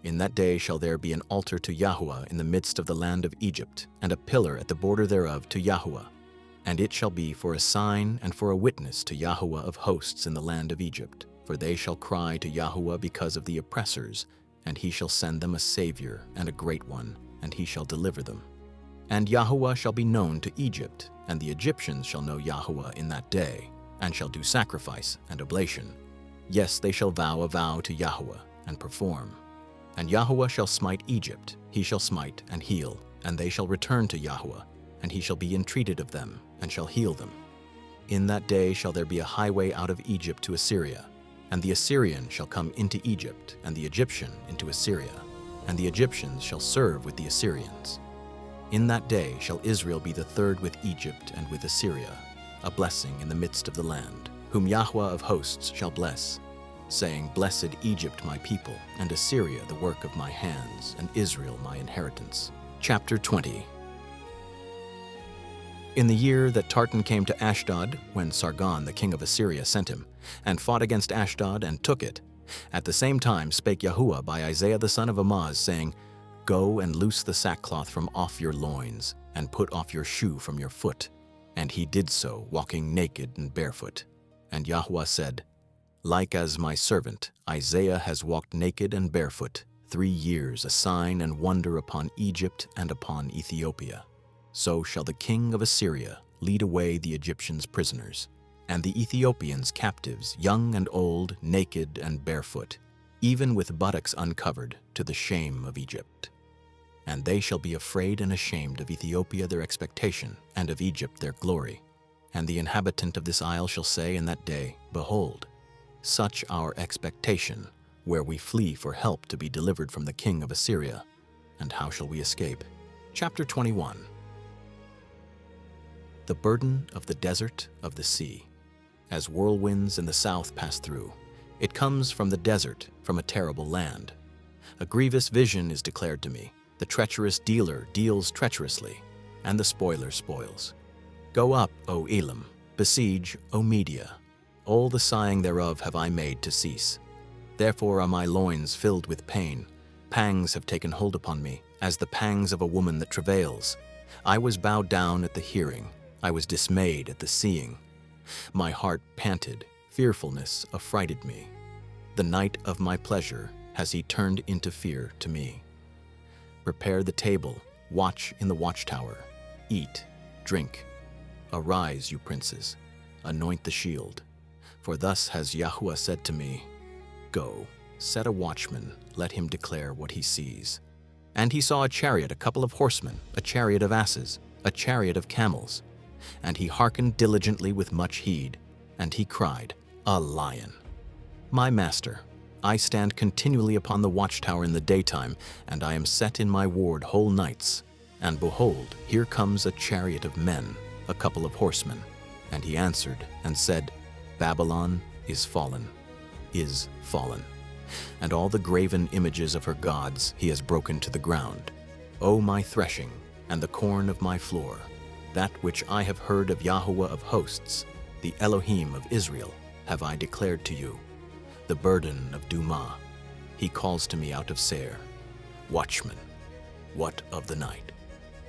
Speaker 1: In that day shall there be an altar to Yahuah in the midst of the land of Egypt, and a pillar at the border thereof to Yahuah. And it shall be for a sign and for a witness to Yahuah of hosts in the land of Egypt. For they shall cry to Yahuah because of the oppressors, and he shall send them a Savior and a great one, and he shall deliver them. And Yahuah shall be known to Egypt, and the Egyptians shall know Yahuah in that day, and shall do sacrifice and oblation. Yes, they shall vow a vow to Yahuah, and perform. And Yahuah shall smite Egypt, he shall smite and heal, and they shall return to Yahuah, and he shall be entreated of them, and shall heal them. In that day shall there be a highway out of Egypt to Assyria, and the Assyrian shall come into Egypt, and the Egyptian into Assyria, and the Egyptians shall serve with the Assyrians. In that day shall Israel be the third with Egypt and with Assyria, a blessing in the midst of the land, whom Yahuah of hosts shall bless, saying, Blessed Egypt my people, and Assyria the work of my hands, and Israel my inheritance. Chapter 20. In the year that Tartan came to Ashdod, when Sargon the king of Assyria sent him, and fought against Ashdod and took it, at the same time spake Yahuah by Isaiah the son of Amoz, saying, Go and loose the sackcloth from off your loins, and put off your shoe from your foot. And he did so, walking naked and barefoot. And Yahuah said, Like as my servant Isaiah has walked naked and barefoot 3 years, a sign and wonder upon Egypt and upon Ethiopia, so shall the king of Assyria lead away the Egyptians prisoners, and the Ethiopians captives, young and old, naked and barefoot, even with buttocks uncovered, to the shame of Egypt. And they shall be afraid and ashamed of Ethiopia their expectation, and of Egypt their glory. And the inhabitant of this isle shall say in that day, Behold, such our expectation, where we flee for help to be delivered from the king of Assyria. And how shall we escape? Chapter 21. The burden of the desert of the sea. As whirlwinds in the south pass through, it comes from the desert, from a terrible land. A grievous vision is declared to me. The treacherous dealer deals treacherously, and the spoiler spoils. Go up, O Elam, besiege, O Media. All the sighing thereof have I made to cease. Therefore are my loins filled with pain. Pangs have taken hold upon me, as the pangs of a woman that travails. I was bowed down at the hearing. I was dismayed at the seeing. My heart panted, fearfulness affrighted me. The night of my pleasure has he turned into fear to me. Prepare the table, watch in the watchtower, eat, drink. Arise, you princes, anoint the shield. For thus has Yahuah said to me, Go, set a watchman, let him declare what he sees. And he saw a chariot, a couple of horsemen, a chariot of asses, a chariot of camels. And he hearkened diligently with much heed, and he cried, A lion! My master, I stand continually upon the watchtower in the daytime, and I am set in my ward whole nights. And behold, here comes a chariot of men, a couple of horsemen. And he answered and said, Babylon is fallen, and all the graven images of her gods he has broken to the ground. O my threshing, and the corn of my floor, that which I have heard of Yahuah of hosts, the Elohim of Israel, have I declared to you. The burden of Dumah, he calls to me out of Seir. Watchman, what of the night?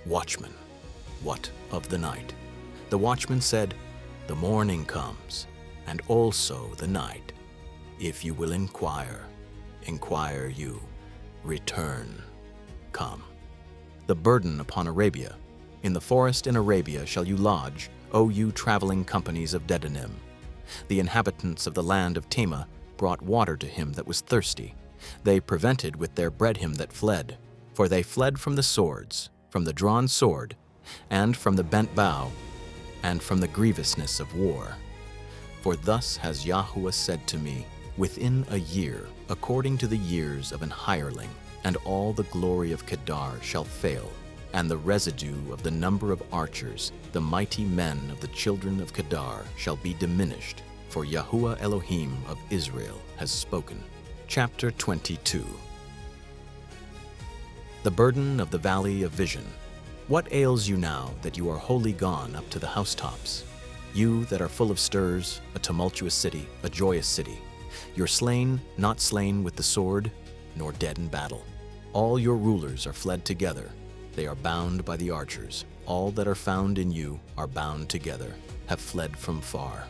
Speaker 1: Watchman, what of the night? The watchman said, The morning comes, and also the night. If you will inquire, inquire you, return, come. the burden upon Arabia. In the forest in Arabia shall you lodge, O you traveling companies of Dedanim. The inhabitants of the land of Tema brought water to him that was thirsty. They prevented with their bread him that fled. For they fled from the swords, from the drawn sword, and from the bent bow, and from the grievousness of war. For thus has Yahuah said to me, within a year, according to the years of an hireling, and all the glory of Kedar shall fail, and the residue of the number of archers, the mighty men of the children of Kedar, shall be diminished, for Yahuah Elohim of Israel has spoken. Chapter 22. The burden of the valley of vision. What ails you now that you are wholly gone up to the housetops? You that are full of stirs, a tumultuous city, a joyous city. You're slain, not slain with the sword, nor dead in battle. All your rulers are fled together. They are bound by the archers. All that are found in you are bound together, have fled from far.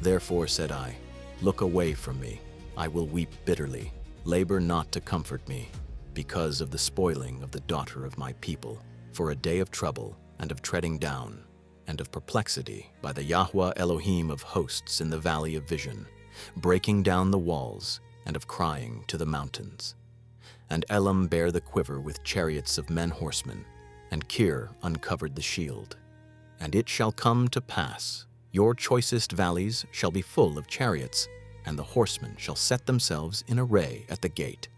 Speaker 1: Therefore said I, look away from me. I will weep bitterly. Labor not to comfort me, because of the spoiling of the daughter of my people, for a day of trouble and of treading down, and of perplexity by the Yahuah Elohim of hosts in the valley of vision, breaking down the walls, and of crying to the mountains. And Elam bare the quiver with chariots of men horsemen, and Kir uncovered the shield. And it shall come to pass, your choicest valleys shall be full of chariots, and the horsemen shall set themselves in array at the gate.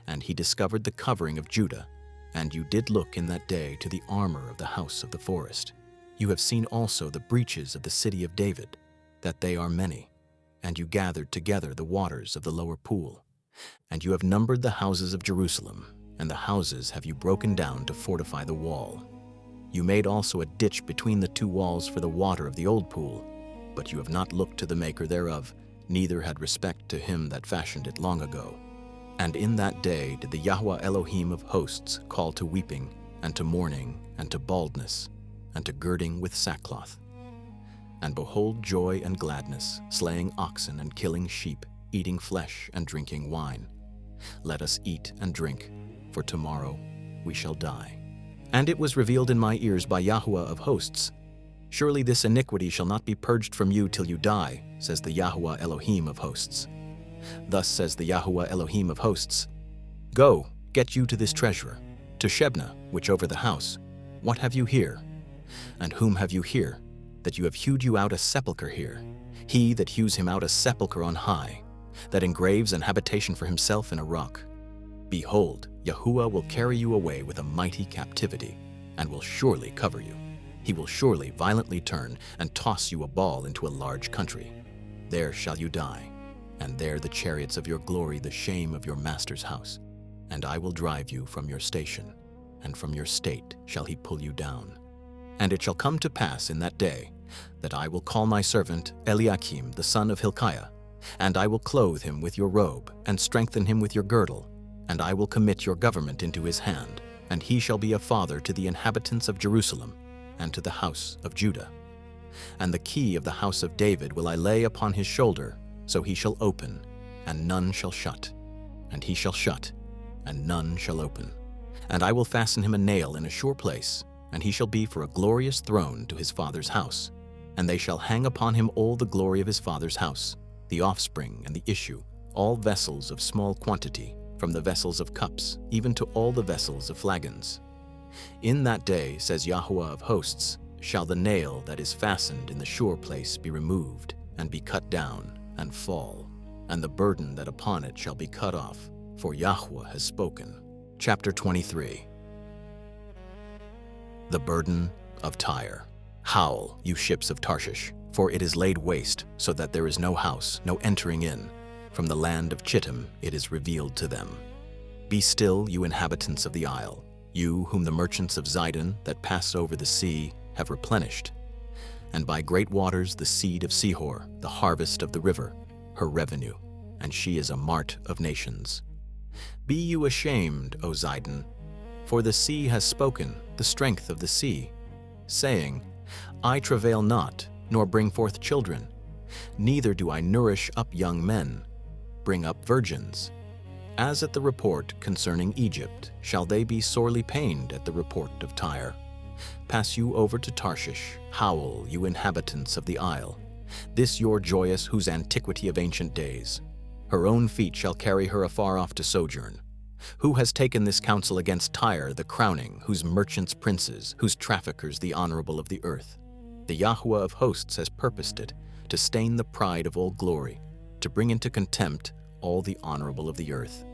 Speaker 1: And he discovered the covering of Judah, and you did look in that day to the armor of the house of the forest. You have seen also the breaches of the city of David, that they are many, and you gathered together the waters of the lower pool. And you have numbered the houses of Jerusalem, and the houses have you broken down to fortify the wall. You made also a ditch between the two walls for the water of the old pool, but you have not looked to the maker thereof, neither had respect to him that fashioned it long ago. And in that day did the Yahuah Elohim of hosts call to weeping, and to mourning, and to baldness, and to girding with sackcloth. And behold joy and gladness, slaying oxen and killing sheep, eating flesh and drinking wine. Let us eat and drink, for tomorrow we shall die. And it was revealed in my ears by Yahuah of hosts, surely this iniquity shall not be purged from you till you die, says the Yahuah Elohim of hosts. Thus says the Yahuah Elohim of hosts, go, get you to this treasurer, to Shebna, which over the house. What have you here? And whom have you here, that you have hewed you out a sepulchre here? He that hews him out a sepulchre on high, that engraves an habitation for himself in a rock. Behold, Yahuah will carry you away with a mighty captivity, and will surely cover you. He will surely violently turn and toss you a ball into a large country. There shall you die, and there the chariots of your glory, the shame of your master's house. And I will drive you from your station, and from your state shall he pull you down. And it shall come to pass in that day, that I will call my servant Eliakim the son of Hilkiah, and I will clothe him with your robe, and strengthen him with your girdle, and I will commit your government into his hand, and he shall be a father to the inhabitants of Jerusalem, and to the house of Judah. And the key of the house of David will I lay upon his shoulder, so he shall open, and none shall shut, and he shall shut, and none shall open. And I will fasten him a nail in a sure place, and he shall be for a glorious throne to his father's house. And they shall hang upon him all the glory of his father's house, the offspring and the issue, all vessels of small quantity, from the vessels of cups, even to all the vessels of flagons. In that day, says Yahuah of hosts, shall the nail that is fastened in the sure place be removed, and be cut down, and fall, and the burden that upon it shall be cut off, for Yahuah has spoken. Chapter 23. The burden of Tyre. Howl, you ships of Tarshish, for it is laid waste, so that there is no house, no entering in. From the land of Chittim it is revealed to them. Be still, you inhabitants of the isle, you whom the merchants of Zidon that pass over the sea have replenished, and by great waters the seed of Sihor, the harvest of the river, her revenue, and she is a mart of nations. Be you ashamed, O Zidon, for the sea has spoken, the strength of the sea, saying, I travail not, nor bring forth children, neither do I nourish up young men, bring up virgins. As at the report concerning Egypt, shall they be sorely pained at the report of Tyre. Pass you over to Tarshish, howl, you inhabitants of the isle. This your joyous whose antiquity of ancient days. Her own feet shall carry her afar off to sojourn. Who has taken this counsel against Tyre, the crowning, whose merchants princes, whose traffickers the honorable of the earth? The Yahuah of hosts has purposed it, to stain the pride of all glory, to bring into contempt all the honorable of the earth.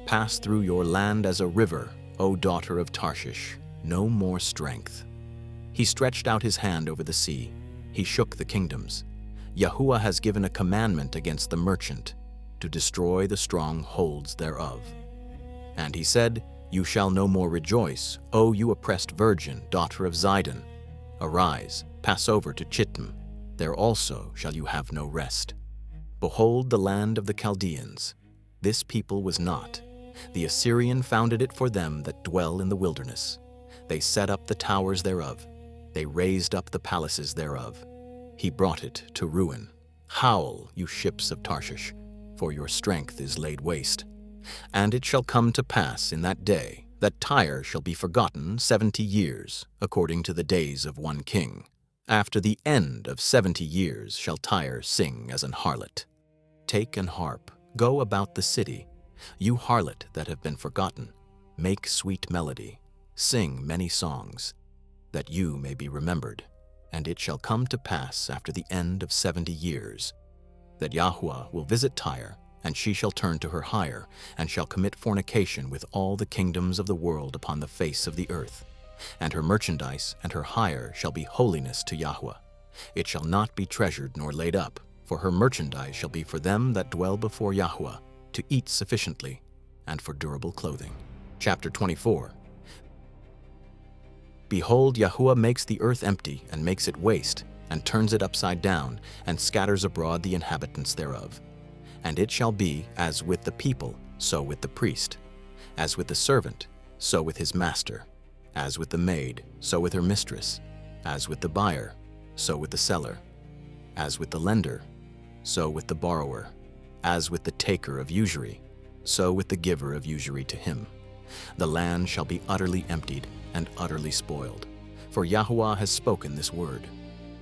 Speaker 1: Pass through your land as a river, O daughter of Tarshish, no more strength. He stretched out his hand over the sea. He shook the kingdoms. Yahuah has given a commandment against the merchant, to destroy the strongholds thereof. And he said, You shall no more rejoice, O you oppressed virgin, daughter of Zidon. Arise, pass over to Chittim. There also shall you have no rest. Behold the land of the Chaldeans. This people was not. The Assyrian founded it for them that dwell in the wilderness. They set up the towers thereof. They raised up the palaces thereof. He brought it to ruin. Howl, you ships of Tarshish, for your strength is laid waste. And it shall come to pass in that day that Tyre shall be forgotten 70 years, according to the days of one king. After the end of 70 years shall Tyre sing as an harlot. Take an harp, go about the city, you harlot that have been forgotten. Make sweet melody, sing many songs, that you may be remembered. And it shall come to pass after the end of 70 years, that Yahuah will visit Tyre, and she shall turn to her hire, and shall commit fornication with all the kingdoms of the world upon the face of the earth. And her merchandise and her hire shall be holiness to Yahuah. It shall not be treasured nor laid up, for her merchandise shall be for them that dwell before Yahuah, to eat sufficiently, and for durable clothing. Chapter 24. Behold, Yahuah makes the earth empty, and makes it waste, and turns it upside down, and scatters abroad the inhabitants thereof. And it shall be, as with the people, so with the priest, as with the servant, so with his master, as with the maid, so with her mistress, as with the buyer, so with the seller, as with the lender, so with the borrower, as with the taker of usury, so with the giver of usury to him. The land shall be utterly emptied and utterly spoiled, for Yahuah has spoken this word.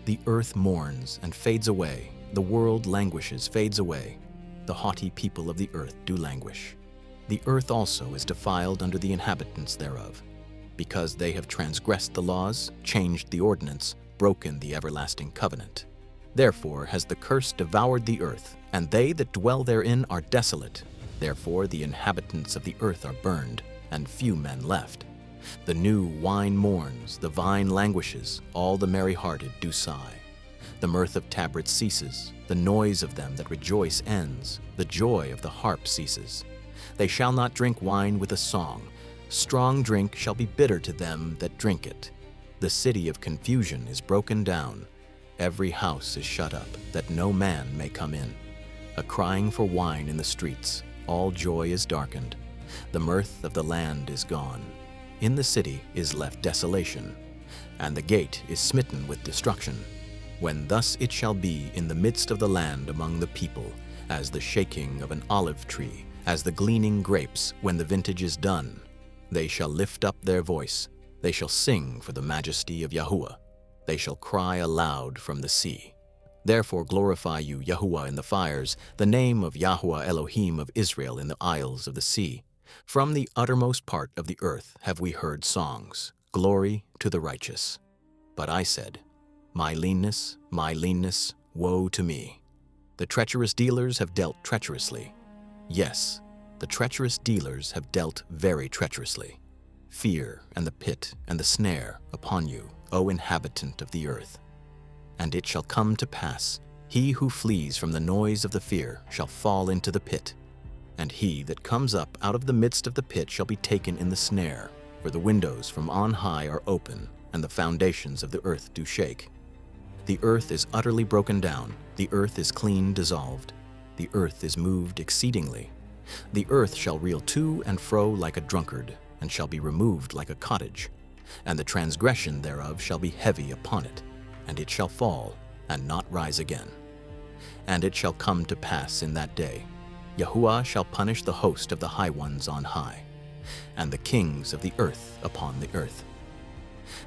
Speaker 1: The earth mourns and fades away, the world languishes, fades away. The haughty people of the earth do languish. The earth also is defiled under the inhabitants thereof, because they have transgressed the laws, changed the ordinance, broken the everlasting covenant. Therefore has the curse devoured the earth, and they that dwell therein are desolate. Therefore the inhabitants of the earth are burned, and few men left. The new wine mourns, the vine languishes, all the merry-hearted do sigh. The mirth of tabrets ceases, the noise of them that rejoice ends, the joy of the harp ceases. They shall not drink wine with a song. Strong drink shall be bitter to them that drink it. The city of confusion is broken down. Every house is shut up, that no man may come in. A crying for wine in the streets, all joy is darkened. The mirth of the land is gone. In the city is left desolation, and the gate is smitten with destruction. When thus it shall be in the midst of the land among the people, as the shaking of an olive tree, as the gleaning grapes when the vintage is done. They shall lift up their voice, they shall sing for the majesty of Yahuah. They shall cry aloud from the sea. Therefore glorify you, Yahuah, in the fires, the name of Yahuah Elohim of Israel in the isles of the sea. From the uttermost part of the earth have we heard songs, glory to the righteous. But I said, my leanness, woe to me. The treacherous dealers have dealt treacherously. Yes, the treacherous dealers have dealt very treacherously. Fear and the pit and the snare upon you, O inhabitant of the earth. And it shall come to pass, he who flees from the noise of the fear shall fall into the pit, and he that comes up out of the midst of the pit shall be taken in the snare, for the windows from on high are open, and the foundations of the earth do shake. The earth is utterly broken down, the earth is clean dissolved, the earth is moved exceedingly. The earth shall reel to and fro like a drunkard, and shall be removed like a cottage, and the transgression thereof shall be heavy upon it, and it shall fall, and not rise again. And it shall come to pass in that day, Yahuah shall punish the host of the high ones on high, and the kings of the earth upon the earth.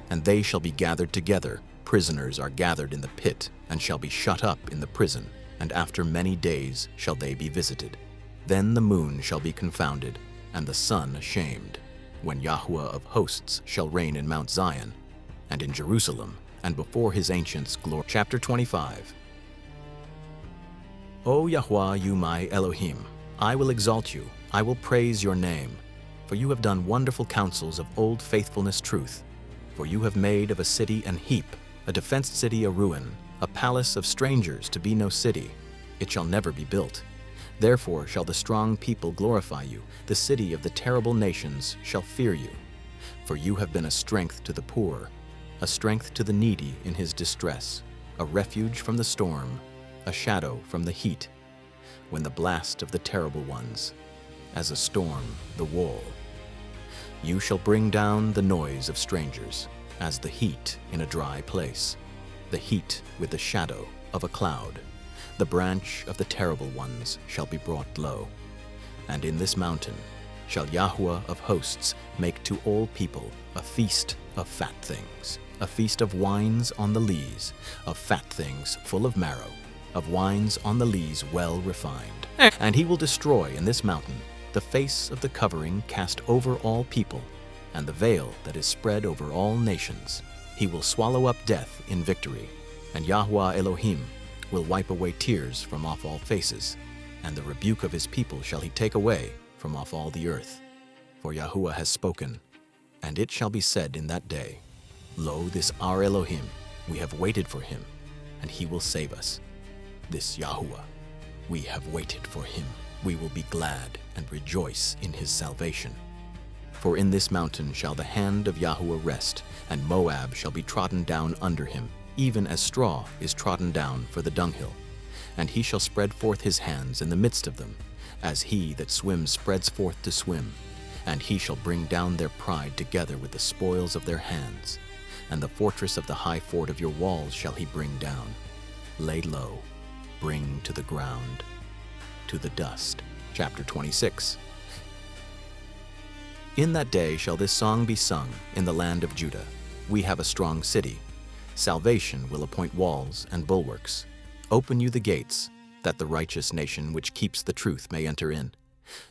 Speaker 1: And they shall be gathered together, prisoners are gathered in the pit, and shall be shut up in the prison, and after many days shall they be visited. Then the moon shall be confounded, and the sun ashamed, when Yahuah of hosts shall reign in Mount Zion, and in Jerusalem, and before his ancients' glory. Chapter 25. O Yahuah, you my Elohim, I will exalt you, I will praise your name, for you have done wonderful counsels of old faithfulness truth. For you have made of a city an heap, a defenced city a ruin, a palace of strangers to be no city. It shall never be built. Therefore shall the strong people glorify you, the city of the terrible nations shall fear you. For you have been a strength to the poor, a strength to the needy in his distress, a refuge from the storm, a shadow from the heat, when the blast of the terrible ones, as a storm the wall. You shall bring down the noise of strangers, as the heat in a dry place, the heat with the shadow of a cloud. The branch of the terrible ones shall be brought low. And in this mountain shall Yahuah of hosts make to all people a feast of fat things, a feast of wines on the lees, of fat things full of marrow, of wines on the lees well refined. And he will destroy in this mountain the face of the covering cast over all people, and the veil that is spread over all nations. He will swallow up death in victory, and Yahuah Elohim will wipe away tears from off all faces, and the rebuke of his people shall he take away from off all the earth. For Yahuah has spoken, and it shall be said in that day, Lo, this our Elohim, we have waited for him, and he will save us. This Yahuah, we have waited for him. We will be glad and rejoice in his salvation. For in this mountain shall the hand of Yahuah rest, and Moab shall be trodden down under him, even as straw is trodden down for the dunghill. And he shall spread forth his hands in the midst of them, as he that swims spreads forth to swim. And he shall bring down their pride together with the spoils of their hands. And the fortress of the high fort of your walls shall he bring down. Lay low, bring to the ground, to the dust. Chapter 26. In that day shall this song be sung in the land of Judah. We have a strong city. Salvation will appoint walls and bulwarks. Open you the gates, that the righteous nation which keeps the truth may enter in.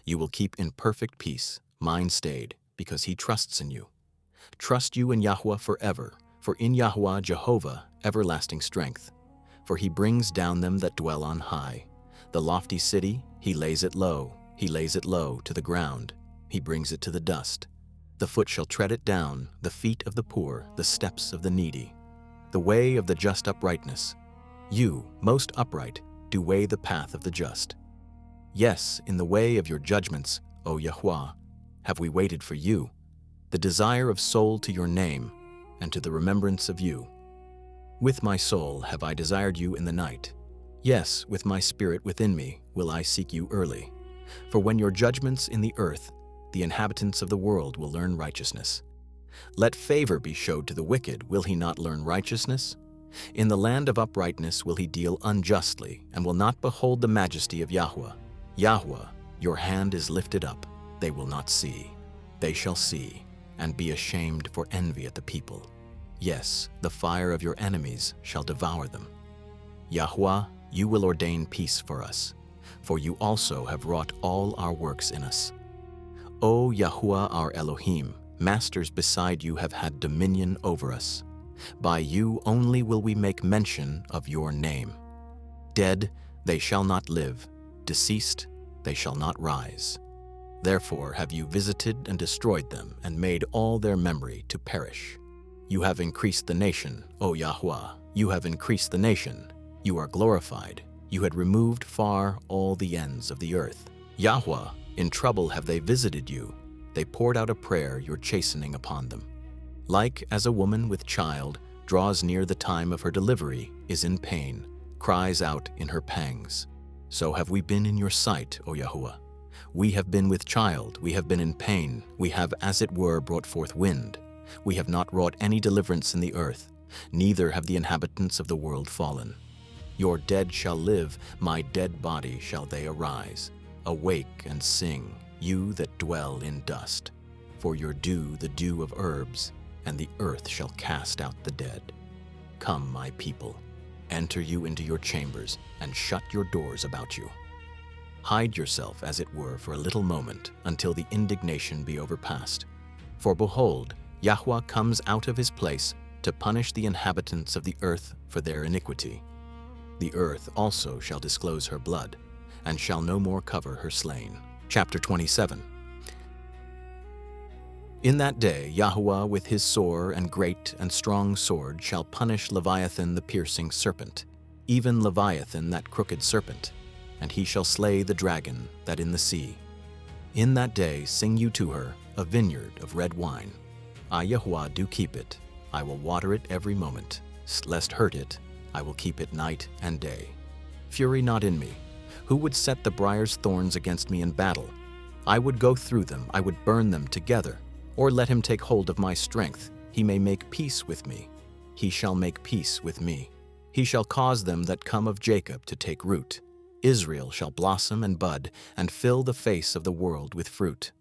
Speaker 1: You will keep in perfect peace, mind stayed, because he trusts in you. Trust you in Yahuah forever, for in Yahuah Jehovah everlasting strength. For he brings down them that dwell on high. The lofty city, he lays it low to the ground. He brings it to the dust. The foot shall tread it down, the feet of the poor, the steps of the needy. The way of the just uprightness. You, most upright, do weigh the path of the just. Yes, in the way of your judgments, O Yahuah, have we waited for you, the desire of soul to your name, and to the remembrance of you. With my soul have I desired you in the night. Yes, with my spirit within me will I seek you early. For when your judgments in the earth, the inhabitants of the world will learn righteousness. Let favor be showed to the wicked, will he not learn righteousness? In the land of uprightness will he deal unjustly, and will not behold the majesty of Yahuah. Yahuah, your hand is lifted up, they will not see. They shall see, and be ashamed for envy at the people. Yes, the fire of your enemies shall devour them. Yahuah, you will ordain peace for us, for you also have wrought all our works in us. O Yahuah our Elohim, masters beside you have had dominion over us. By you only will we make mention of your name. Dead, they shall not live. Deceased, they shall not rise. Therefore have you visited and destroyed them, and made all their memory to perish. You have increased the nation, O Yahuah, you have increased the nation. You are glorified. You had removed far all the ends of the earth. Yahuah, in trouble have they visited you. They poured out a prayer, your chastening upon them. Like as a woman with child draws near the time of her delivery, is in pain, cries out in her pangs. So have we been in your sight, O Yahuah. We have been with child, we have been in pain, we have as it were brought forth wind. We have not wrought any deliverance in the earth, neither have the inhabitants of the world fallen. Your dead shall live, my dead body shall they arise. Awake and sing, you that dwell in dust, for your dew the dew of herbs, and the earth shall cast out the dead. Come, my people, enter you into your chambers, and shut your doors about you. Hide yourself, as it were, for a little moment, until the indignation be overpast. For behold, Yahuah comes out of his place to punish the inhabitants of the earth for their iniquity. The earth also shall disclose her blood, and shall no more cover her slain. Chapter 27. In that day Yahuah with his sore and great and strong sword shall punish Leviathan the piercing serpent, even Leviathan that crooked serpent, and he shall slay the dragon that in the sea. In that day sing you to her a vineyard of red wine. I Yahuah do keep it, I will water it every moment, lest hurt it, I will keep it night and day. Fury not in me. Who would set the briar's thorns against me in battle? I would go through them, I would burn them together. Or let him take hold of my strength, he may make peace with me. He shall make peace with me. He shall cause them that come of Jacob to take root. Israel shall blossom and bud, and fill the face of the world with fruit.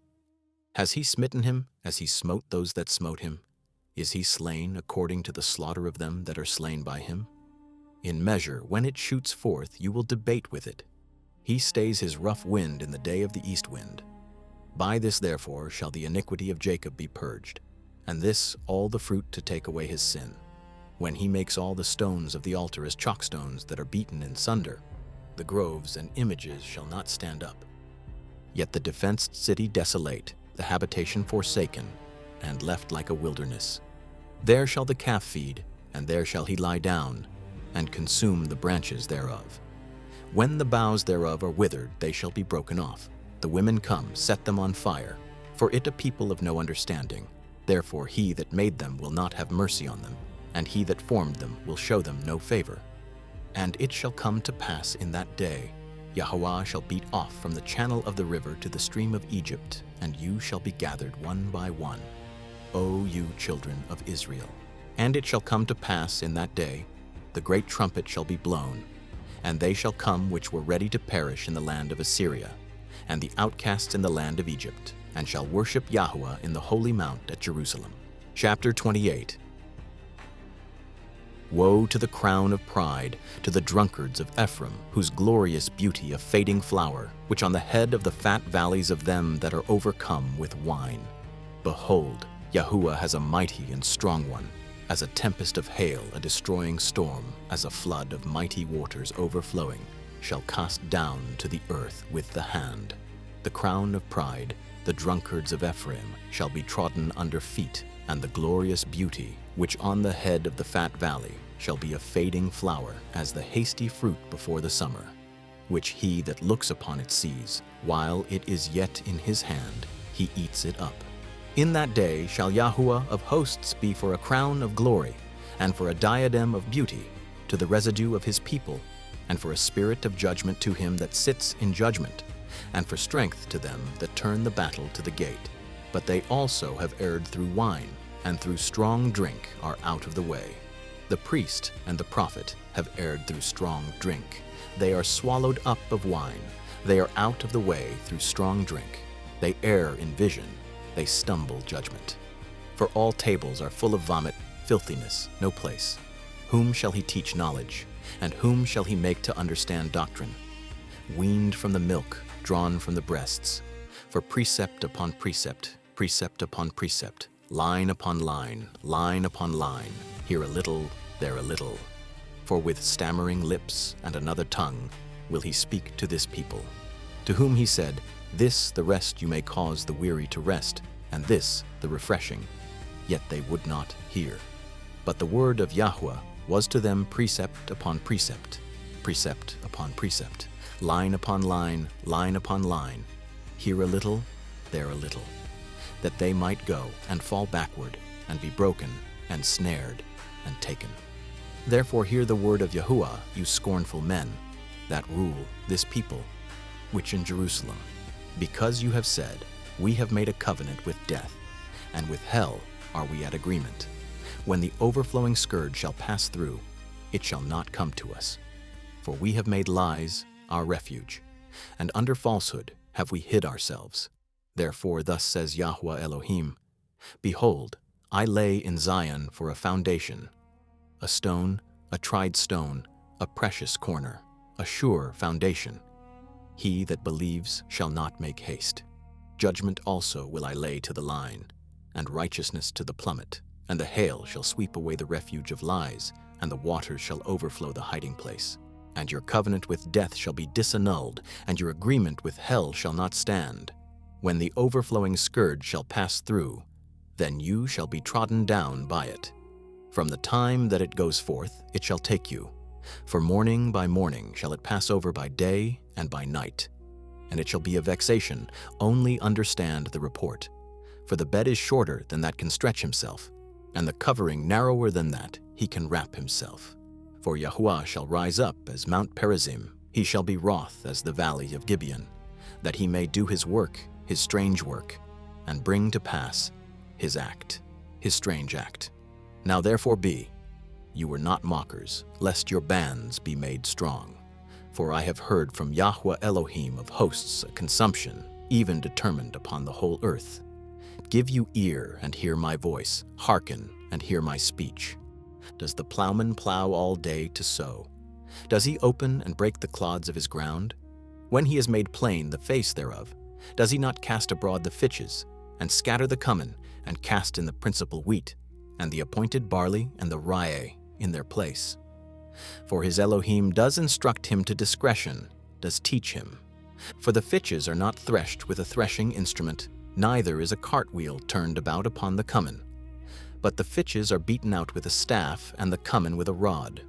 Speaker 1: Has he smitten him as he smote those that smote him? Is he slain according to the slaughter of them that are slain by him? In measure, when it shoots forth, you will debate with it. He stays his rough wind in the day of the east wind. By this therefore shall the iniquity of Jacob be purged, and this all the fruit to take away his sin. When he makes all the stones of the altar as chalkstones that are beaten in sunder, the groves and images shall not stand up. Yet the defenced city desolate, the habitation forsaken, and left like a wilderness. There shall the calf feed, and there shall he lie down, and consume the branches thereof. When the boughs thereof are withered, they shall be broken off. The women come, set them on fire, for it a people of no understanding. Therefore he that made them will not have mercy on them, and he that formed them will show them no favor. And it shall come to pass in that day, Yahuah shall beat off from the channel of the river to the stream of Egypt, and you shall be gathered one by one, O you children of Israel. And it shall come to pass in that day, the great trumpet shall be blown, and they shall come which were ready to perish in the land of Assyria, and the outcasts in the land of Egypt, and shall worship Yahuah in the holy mount at Jerusalem. Chapter 28. Woe to the crown of pride, to the drunkards of Ephraim, whose glorious beauty a fading flower, which on the head of the fat valleys of them that are overcome with wine. Behold, Yahuah has a mighty and strong one, as a tempest of hail, a destroying storm, as a flood of mighty waters overflowing, shall cast down to the earth with the hand. The crown of pride, the drunkards of Ephraim, shall be trodden under feet, and the glorious beauty, which on the head of the fat valley, shall be a fading flower, as the hasty fruit before the summer, which he that looks upon it sees, while it is yet in his hand, he eats it up. In that day shall Yahuah of hosts be for a crown of glory, and for a diadem of beauty, to the residue of his people, and for a spirit of judgment to him that sits in judgment, and for strength to them that turn the battle to the gate. But they also have erred through wine, and through strong drink are out of the way. The priest and the prophet have erred through strong drink. They are swallowed up of wine. They are out of the way through strong drink. They err in vision. They stumble judgment. For all tables are full of vomit, filthiness, no place. Whom shall he teach knowledge? And whom shall he make to understand doctrine? Weaned from the milk, drawn from the breasts. For precept upon precept, precept upon precept, line upon line, line upon line, here a little, there a little. For with stammering lips and another tongue will he speak to this people, to whom he said, This the rest you may cause the weary to rest, and this the refreshing. Yet they would not hear. But the word of Yahuah was to them precept upon precept, precept upon precept, line upon line, line upon line, here a little, there a little, that they might go and fall backward, and be broken, and snared, and taken. Therefore hear the word of Yahuah, you scornful men, that rule this people, which in Jerusalem, because you have said, We have made a covenant with death, and with hell are we at agreement. When the overflowing scourge shall pass through, it shall not come to us. For we have made lies our refuge, and under falsehood have we hid ourselves. Therefore thus says Yahuah Elohim, Behold, I lay in Zion for a foundation, a stone, a tried stone, a precious corner, a sure foundation. He that believes shall not make haste. Judgment also will I lay to the line, and righteousness to the plummet, and the hail shall sweep away the refuge of lies, and the waters shall overflow the hiding place. And your covenant with death shall be disannulled, and your agreement with hell shall not stand. When the overflowing scourge shall pass through, then you shall be trodden down by it. From the time that it goes forth, it shall take you. For morning by morning shall it pass over by day and by night. And it shall be a vexation, only understand the report. For the bed is shorter than that can stretch himself, and the covering narrower than that he can wrap himself. For Yahuah shall rise up as Mount Perazim, he shall be wroth as the valley of Gibeon, that he may do his work, his strange work, and bring to pass his act, his strange act. Now therefore be, you were not mockers, lest your bands be made strong. For I have heard from Yahuah Elohim of hosts a consumption, even determined upon the whole earth. Give you ear and hear my voice, hearken and hear my speech. Does the plowman plow all day to sow? Does he open and break the clods of his ground? When he has made plain the face thereof, does he not cast abroad the fitches, and scatter the cumin, and cast in the principal wheat, and the appointed barley and the rye in their place? For his Elohim does instruct him to discretion, does teach him. For the fitches are not threshed with a threshing instrument, neither is a cartwheel turned about upon the cumin. But the fitches are beaten out with a staff, and the cumin with a rod.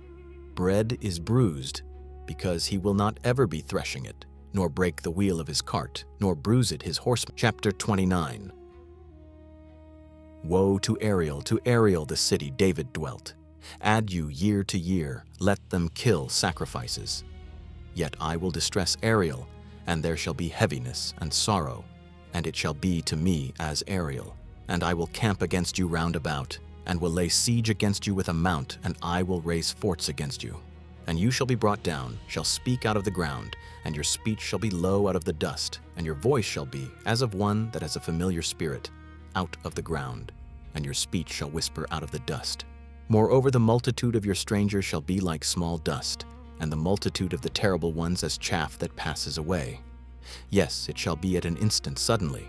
Speaker 1: Bread is bruised, because he will not ever be threshing it, nor break the wheel of his cart, nor bruise it his horseman. Chapter 29. Woe to Ariel the city David dwelt. Add you year to year, let them kill sacrifices. Yet I will distress Ariel, and there shall be heaviness and sorrow, and it shall be to me as Ariel. And I will camp against you round about, and will lay siege against you with a mount, and I will raise forts against you. And you shall be brought down, shall speak out of the ground, and your speech shall be low out of the dust, and your voice shall be as of one that has a familiar spirit, out of the ground, and your speech shall whisper out of the dust. Moreover, the multitude of your strangers shall be like small dust, and the multitude of the terrible ones as chaff that passes away. Yes, it shall be at an instant suddenly.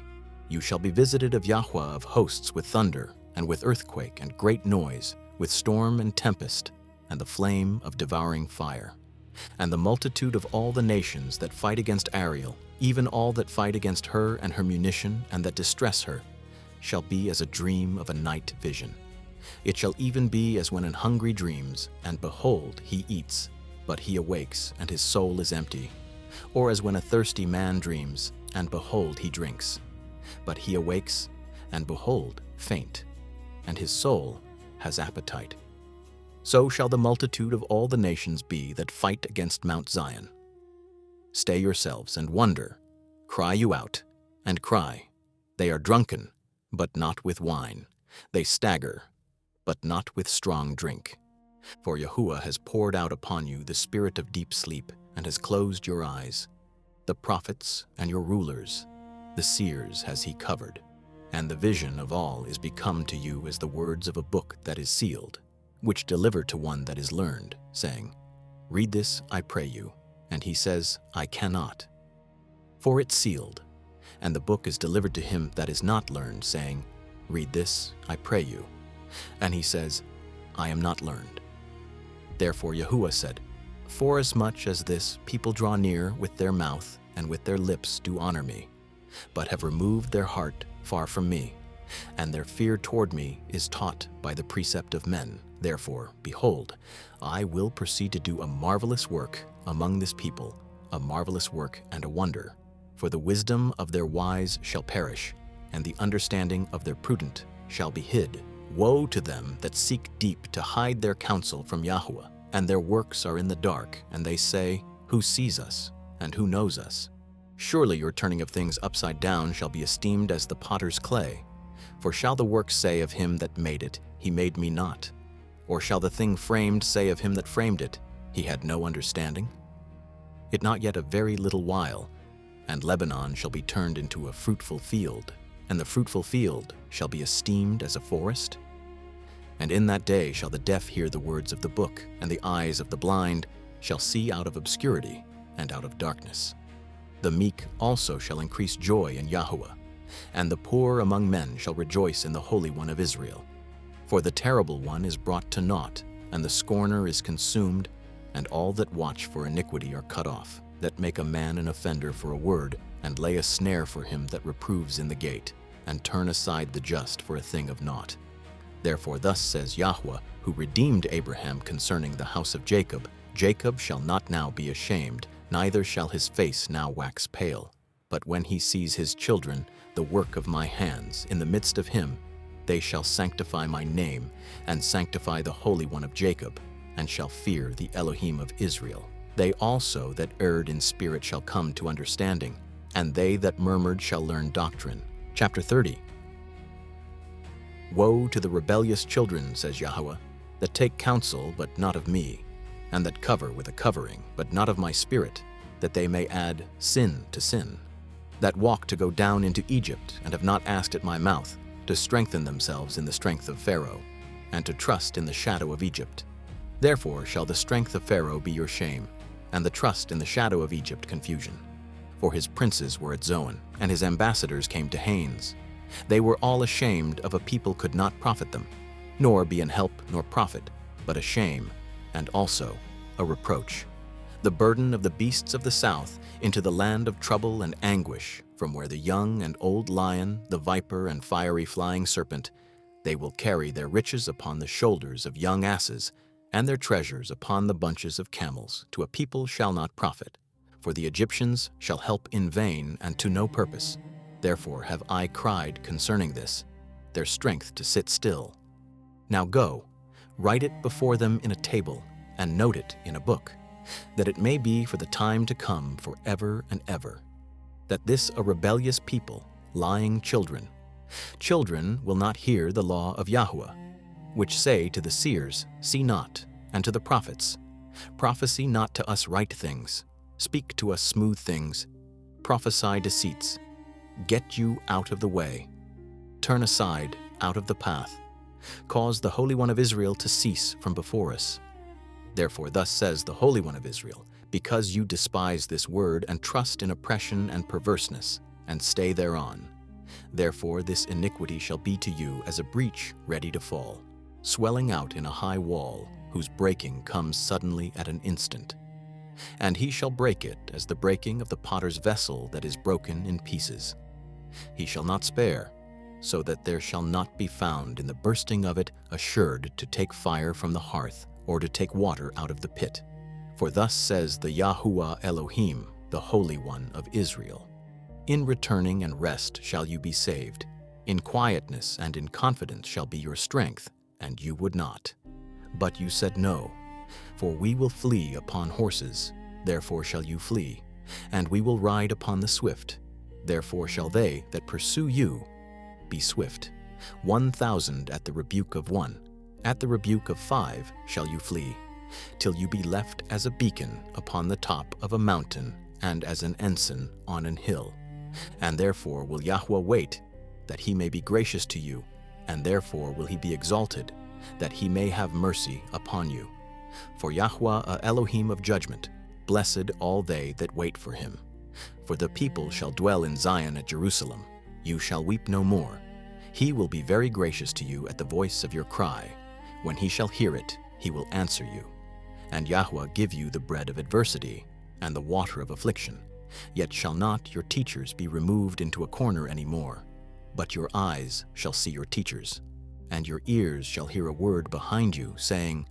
Speaker 1: You shall be visited of Yahuah of hosts with thunder, and with earthquake and great noise, with storm and tempest, and the flame of devouring fire. And the multitude of all the nations that fight against Ariel, even all that fight against her and her munition, and that distress her, shall be as a dream of a night vision. It shall even be as when an hungry dreams, and behold, he eats, but he awakes, and his soul is empty. Or as when a thirsty man dreams, and behold, he drinks, but he awakes, and behold, faint, and his soul has appetite. So shall the multitude of all the nations be that fight against Mount Zion. Stay yourselves and wonder, cry you out, and cry. They are drunken, but not with wine. They stagger, but not with strong drink. For Yahuah has poured out upon you the spirit of deep sleep, and has closed your eyes. The prophets and your rulers, the seers has he covered, and the vision of all is become to you as the words of a book that is sealed, which deliver to one that is learned, saying, Read this, I pray you. And he says, I cannot. For it's sealed, and the book is delivered to him that is not learned, saying, Read this, I pray you. And he says, I am not learned. Therefore Yahuah said, Forasmuch as this people draw near with their mouth, and with their lips do honor me, but have removed their heart far from me, and their fear toward me is taught by the precept of men. Therefore, behold, I will proceed to do a marvelous work among this people, a marvelous work and a wonder. For the wisdom of their wise shall perish, and the understanding of their prudent shall be hid. Woe to them that seek deep to hide their counsel from Yahuah, and their works are in the dark, and they say, Who sees us, and who knows us? Surely your turning of things upside down shall be esteemed as the potter's clay. For shall the work say of him that made it, He made me not? Or shall the thing framed say of him that framed it, He had no understanding? it not yet a very little while, and Lebanon shall be turned into a fruitful field, and the fruitful field shall be esteemed as a forest? And in that day shall the deaf hear the words of the book, and the eyes of the blind shall see out of obscurity and out of darkness. The meek also shall increase joy in Yahuah, and the poor among men shall rejoice in the Holy One of Israel. For the terrible one is brought to naught, and the scorner is consumed, and all that watch for iniquity are cut off, that make a man an offender for a word, and lay a snare for him that reproves in the gate, and turn aside the just for a thing of naught. Therefore thus says Yahuah, who redeemed Abraham concerning the house of Jacob, Jacob shall not now be ashamed, neither shall his face now wax pale. But when he sees his children, the work of my hands, in the midst of him, they shall sanctify my name, and sanctify the Holy One of Jacob, and shall fear the Elohim of Israel. They also that erred in spirit shall come to understanding, and they that murmured shall learn doctrine. Chapter 30. Woe to the rebellious children, says Yahuah, that take counsel, but not of me, and that cover with a covering, but not of my spirit, that they may add sin to sin, that walk to go down into Egypt, and have not asked at my mouth, to strengthen themselves in the strength of Pharaoh, and to trust in the shadow of Egypt. Therefore shall the strength of Pharaoh be your shame, and the trust in the shadow of Egypt confusion. For his princes were at Zoan, and his ambassadors came to Hanes. They were all ashamed of a people could not profit them, nor be an help nor profit, but a shame, and also a reproach. The burden of the beasts of the south into the land of trouble and anguish, from where the young and old lion, the viper and fiery flying serpent, they will carry their riches upon the shoulders of young asses, and their treasures upon the bunches of camels, to a people shall not profit. For the Egyptians shall help in vain and to no purpose. Therefore have I cried concerning this, their strength to sit still. Now go, write it before them in a table, and note it in a book, that it may be for the time to come forever and ever, that this a rebellious people, lying children will not hear the law of Yahuah, which say to the seers, see not, and to the prophets, prophesy not to us right things, speak to us smooth things, prophesy deceits, get you out of the way, turn aside out of the path, cause the Holy One of Israel to cease from before us. Therefore thus says the Holy One of Israel, because you despise this word and trust in oppression and perverseness, and stay thereon. Therefore this iniquity shall be to you as a breach ready to fall, swelling out in a high wall, whose breaking comes suddenly at an instant. And he shall break it as the breaking of the potter's vessel that is broken in pieces. He shall not spare, so that there shall not be found in the bursting of it assured to take fire from the hearth, or to take water out of the pit. For thus says the Yahuah Elohim, the Holy One of Israel, in returning and rest shall you be saved, in quietness and in confidence shall be your strength, and you would not. But you said no, for we will flee upon horses, therefore shall you flee, and we will ride upon the swift, therefore shall they that pursue you be swift. 1,000 at the rebuke of one, at the rebuke of 5 shall you flee, till you be left as a beacon upon the top of a mountain, and as an ensign on an hill. And therefore will Yahuah wait, that he may be gracious to you, and therefore will he be exalted, that he may have mercy upon you. For Yahuah a Elohim of judgment, blessed all they that wait for him. For the people shall dwell in Zion at Jerusalem, you shall weep no more. He will be very gracious to you at the voice of your cry. When he shall hear it, he will answer you. And Yahuah give you the bread of adversity, and the water of affliction. Yet shall not your teachers be removed into a corner any more, but your eyes shall see your teachers, and your ears shall hear a word behind you, saying,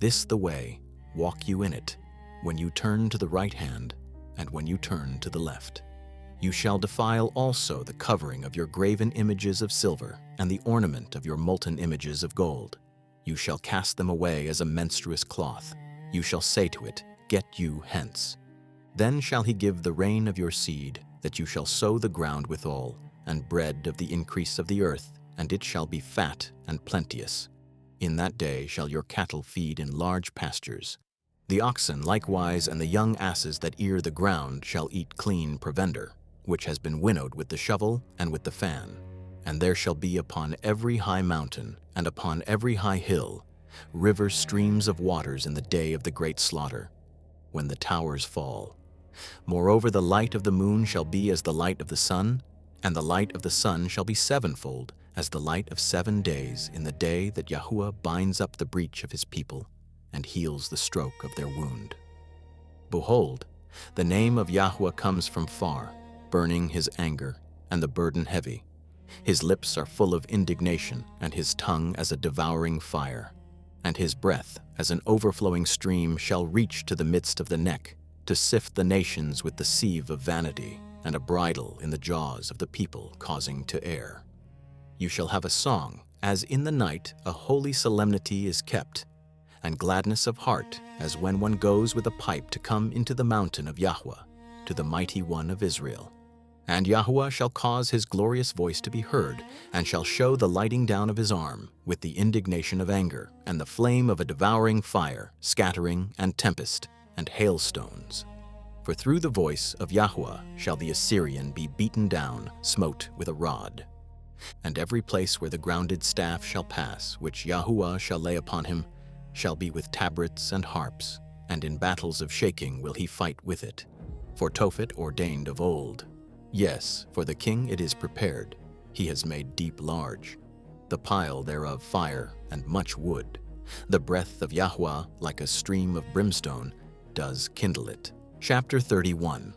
Speaker 1: this the way, walk you in it, when you turn to the right hand, and when you turn to the left. You shall defile also the covering of your graven images of silver, and the ornament of your molten images of gold. You shall cast them away as a menstruous cloth. You shall say to it, get you hence. Then shall he give the rain of your seed, that you shall sow the ground withal, and bread of the increase of the earth, and it shall be fat and plenteous. In that day shall your cattle feed in large pastures. The oxen likewise and the young asses that ear the ground shall eat clean provender, which has been winnowed with the shovel and with the fan. And there shall be upon every high mountain and upon every high hill rivers, streams of waters in the day of the great slaughter, when the towers fall. Moreover, the light of the moon shall be as the light of the sun, and the light of the sun shall be sevenfold as the light of 7 days in the day that Yahuah binds up the breach of his people and heals the stroke of their wound. Behold, the name of Yahuah comes from far, burning his anger, and the burden heavy. His lips are full of indignation, and his tongue as a devouring fire. And his breath, as an overflowing stream, shall reach to the midst of the neck, to sift the nations with the sieve of vanity, and a bridle in the jaws of the people causing to err. You shall have a song, as in the night a holy solemnity is kept, and gladness of heart, as when one goes with a pipe to come into the mountain of Yahuah, to the mighty one of Israel. And Yahuah shall cause his glorious voice to be heard, and shall show the lighting down of his arm, with the indignation of anger, and the flame of a devouring fire, scattering, and tempest, and hailstones. For through the voice of Yahuah shall the Assyrian be beaten down, smote with a rod. And every place where the grounded staff shall pass, which Yahuah shall lay upon him, shall be with tabrets and harps, and in battles of shaking will he fight with it. For Tophet ordained of old. Yes, for the king it is prepared. He has made deep large. The pile thereof fire and much wood. The breath of Yahuah, like a stream of brimstone, does kindle it. Chapter 31.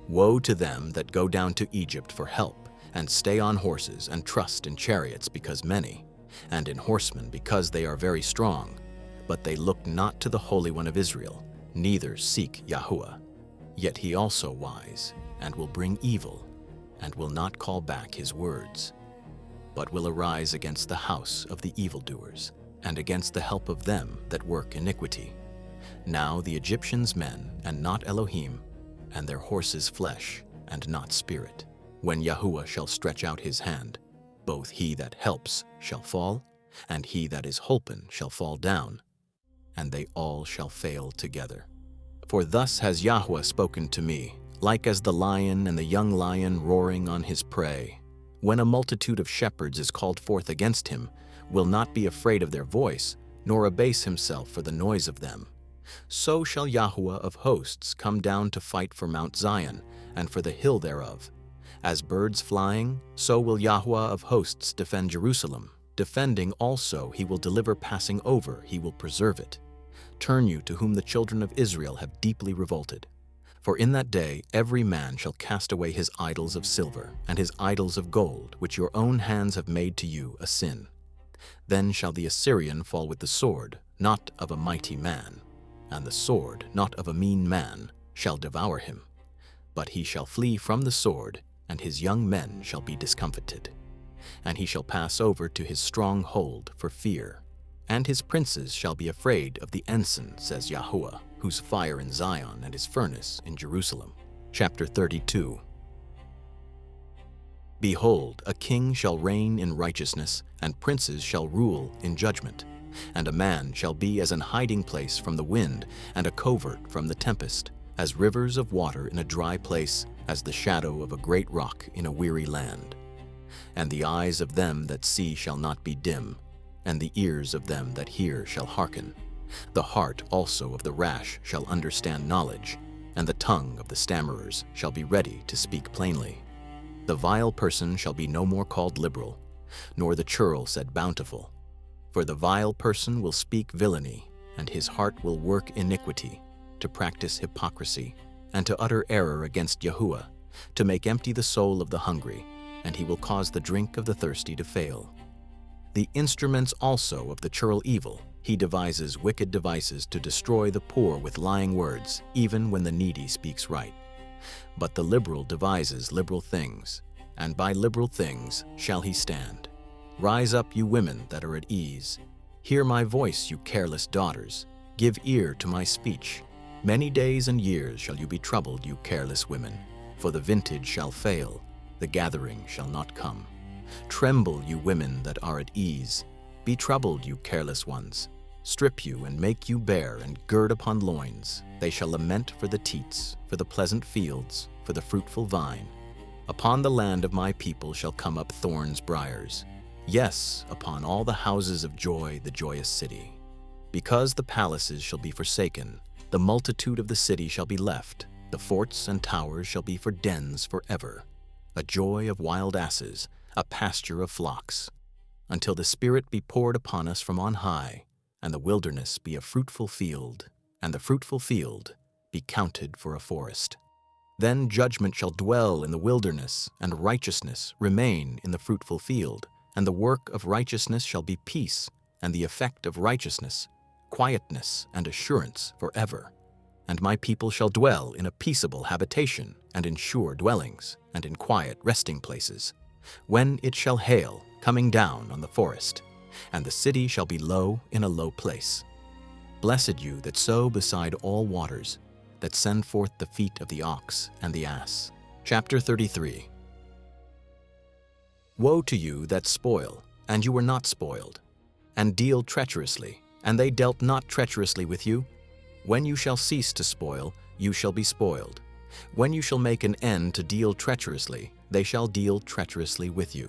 Speaker 1: Woe to them that go down to Egypt for help, and stay on horses, and trust in chariots because many, and in horsemen because they are very strong. But they look not to the Holy One of Israel, neither seek Yahuah. Yet he also wise, and will bring evil, and will not call back his words, but will arise against the house of the evildoers, and against the help of them that work iniquity. Now the Egyptians men, and not Elohim, and their horses flesh, and not spirit. When Yahuah shall stretch out his hand, both he that helps shall fall, and he that is holpen shall fall down, and they all shall fail together. For thus has Yahuah spoken to me, like as the lion and the young lion roaring on his prey. When a multitude of shepherds is called forth against him, will not be afraid of their voice, nor abase himself for the noise of them. So shall Yahuah of hosts come down to fight for Mount Zion, and for the hill thereof. As birds flying, so will Yahuah of hosts defend Jerusalem. Defending also he will deliver, passing over he will preserve it. Turn you to whom the children of Israel have deeply revolted. For in that day every man shall cast away his idols of silver, and his idols of gold, which your own hands have made to you a sin. Then shall the Assyrian fall with the sword, not of a mighty man, and the sword, not of a mean man, shall devour him. But he shall flee from the sword, and his young men shall be discomfited. And he shall pass over to his strong hold for fear. And his princes shall be afraid of the ensign, says Yahuah, whose fire in Zion and his furnace in Jerusalem. Chapter 32. Behold, a king shall reign in righteousness, and princes shall rule in judgment. And a man shall be as an hiding place from the wind, and a covert from the tempest, as rivers of water in a dry place, as the shadow of a great rock in a weary land. And the eyes of them that see shall not be dim, and the ears of them that hear shall hearken. The heart also of the rash shall understand knowledge, and the tongue of the stammerers shall be ready to speak plainly. The vile person shall be no more called liberal, nor the churl said bountiful. For the vile person will speak villainy, and his heart will work iniquity, to practice hypocrisy, and to utter error against Yahuah, to make empty the soul of the hungry, and he will cause the drink of the thirsty to fail. The instruments also of the churl evil, he devises wicked devices to destroy the poor with lying words, even when the needy speaks right. But the liberal devises liberal things, and by liberal things shall he stand. Rise up, you women that are at ease. Hear my voice, you careless daughters. Give ear to my speech. Many days and years shall you be troubled, you careless women, for the vintage shall fail, the gathering shall not come. Tremble, you women that are at ease. Be troubled, you careless ones. strip you and make you bare and gird upon loins. They shall lament for the teats, for the pleasant fields, for the fruitful vine. Upon the land of my people shall come up thorns, briars. Yes, upon all the houses of joy, the joyous city. Because the palaces shall be forsaken, the multitude of the city shall be left, the forts and towers shall be for dens forever, a joy of wild asses, a pasture of flocks, until the Spirit be poured upon us from on high, and the wilderness be a fruitful field, and the fruitful field be counted for a forest. Then judgment shall dwell in the wilderness, and righteousness remain in the fruitful field, and the work of righteousness shall be peace, and the effect of righteousness, quietness and assurance forever. And my people shall dwell in a peaceable habitation, and in sure dwellings, and in quiet resting places, when it shall hail, coming down on the forest, and the city shall be low in a low place. Blessed you that sow beside all waters, that send forth the feet of the ox and the ass. Chapter 33. Woe to you that spoil, and you were not spoiled, and deal treacherously, and they dealt not treacherously with you. When you shall cease to spoil, you shall be spoiled. When you shall make an end to deal treacherously, they shall deal treacherously with you.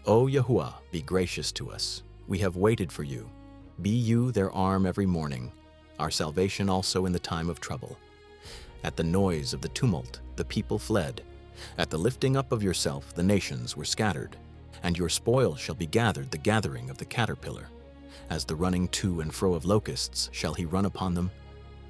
Speaker 1: O Yahuah, be gracious to us. We have waited for you. Be you their arm every morning, our salvation also in the time of trouble. At the noise of the tumult, the people fled. At the lifting up of yourself, the nations were scattered. And your spoil shall be gathered, the gathering of the caterpillar. As the running to and fro of locusts shall he run upon them.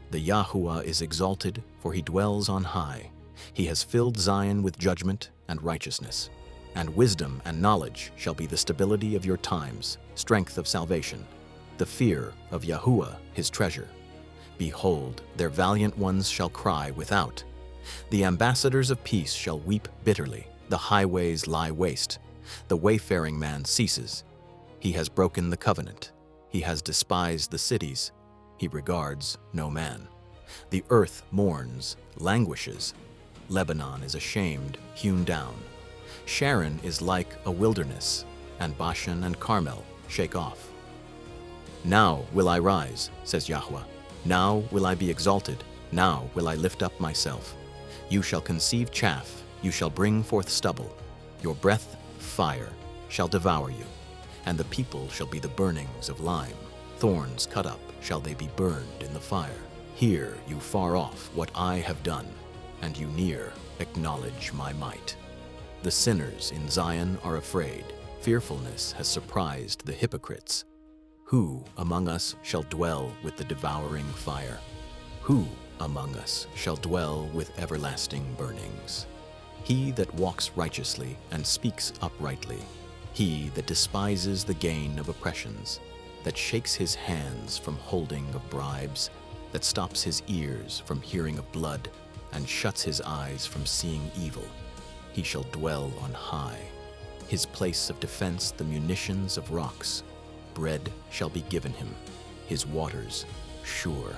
Speaker 1: The Yahuah is exalted, for he dwells on high. He has filled Zion with judgment and righteousness. And wisdom and knowledge shall be the stability of your times, strength of salvation, the fear of Yahuah his treasure. Behold, their valiant ones shall cry without. The ambassadors of peace shall weep bitterly. The highways lie waste. The wayfaring man ceases. He has broken the covenant. He has despised the cities. He regards no man. The earth mourns, languishes. Lebanon is ashamed, hewn down. Sharon is like a wilderness, and Bashan and Carmel shake off. Now will I rise, says Yahuah. Now will I be exalted. Now will I lift up myself. You shall conceive chaff. You shall bring forth stubble. Your breath, fire, shall devour you. And the people shall be the burnings of lime. Thorns cut up shall they be burned in the fire. Hear, you far off, what I have done, and you near acknowledge my might. The sinners in Zion are afraid. Fearfulness has surprised the hypocrites. Who among us shall dwell with the devouring fire? Who among us shall dwell with everlasting burnings? He that walks righteously and speaks uprightly. He that despises the gain of oppressions, that shakes his hands from holding of bribes, that stops his ears from hearing of blood, and shuts his eyes from seeing evil. He shall dwell on high. His place of defense the munitions of rocks. Bread shall be given him, his waters sure.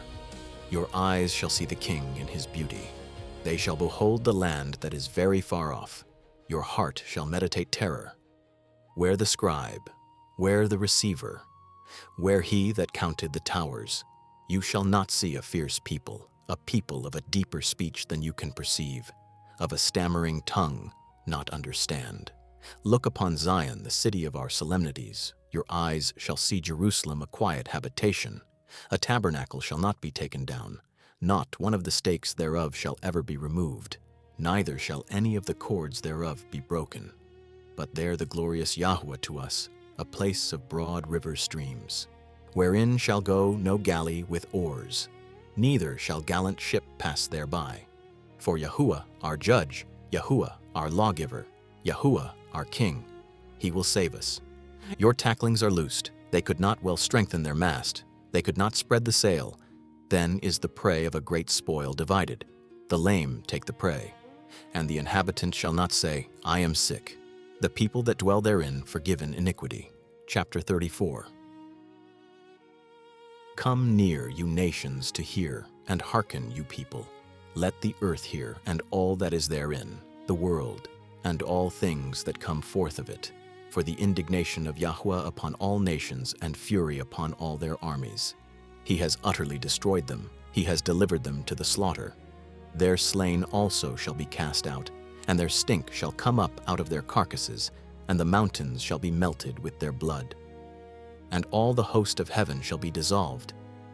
Speaker 1: Your eyes shall see the king in his beauty. They shall behold the land that is very far off. Your heart shall meditate terror. Where the scribe, where the receiver, where he that counted the towers, you shall not see a fierce people, a people of a deeper speech than you can perceive, of a stammering tongue not understand. Look upon Zion, the city of our solemnities. Your eyes shall see Jerusalem, a quiet habitation. A tabernacle shall not be taken down. Not one of the stakes thereof shall ever be removed. Neither shall any of the cords thereof be broken. But there the glorious Yahuah to us, a place of broad river streams, wherein shall go no galley with oars, neither shall gallant ship pass thereby. For Yahuah our judge, Yahuah our lawgiver, Yahuah our king, he will save us. Your tacklings are loosed. They could not well strengthen their mast. They could not spread the sail. Then is the prey of a great spoil divided. The lame take the prey. And the inhabitant shall not say, I am sick. The people that dwell therein forgiven iniquity. Chapter 34. Come near, you nations, to hear, and hearken, you people. Let the earth hear, and all that is therein, the world, and all things that come forth of it. for the indignation of Yahuah upon all nations and fury upon all their armies. He has utterly destroyed them. He has delivered them to the slaughter. Their slain also shall be cast out, and their stink shall come up out of their carcasses, and the mountains shall be melted with their blood. And all the host of heaven shall be dissolved,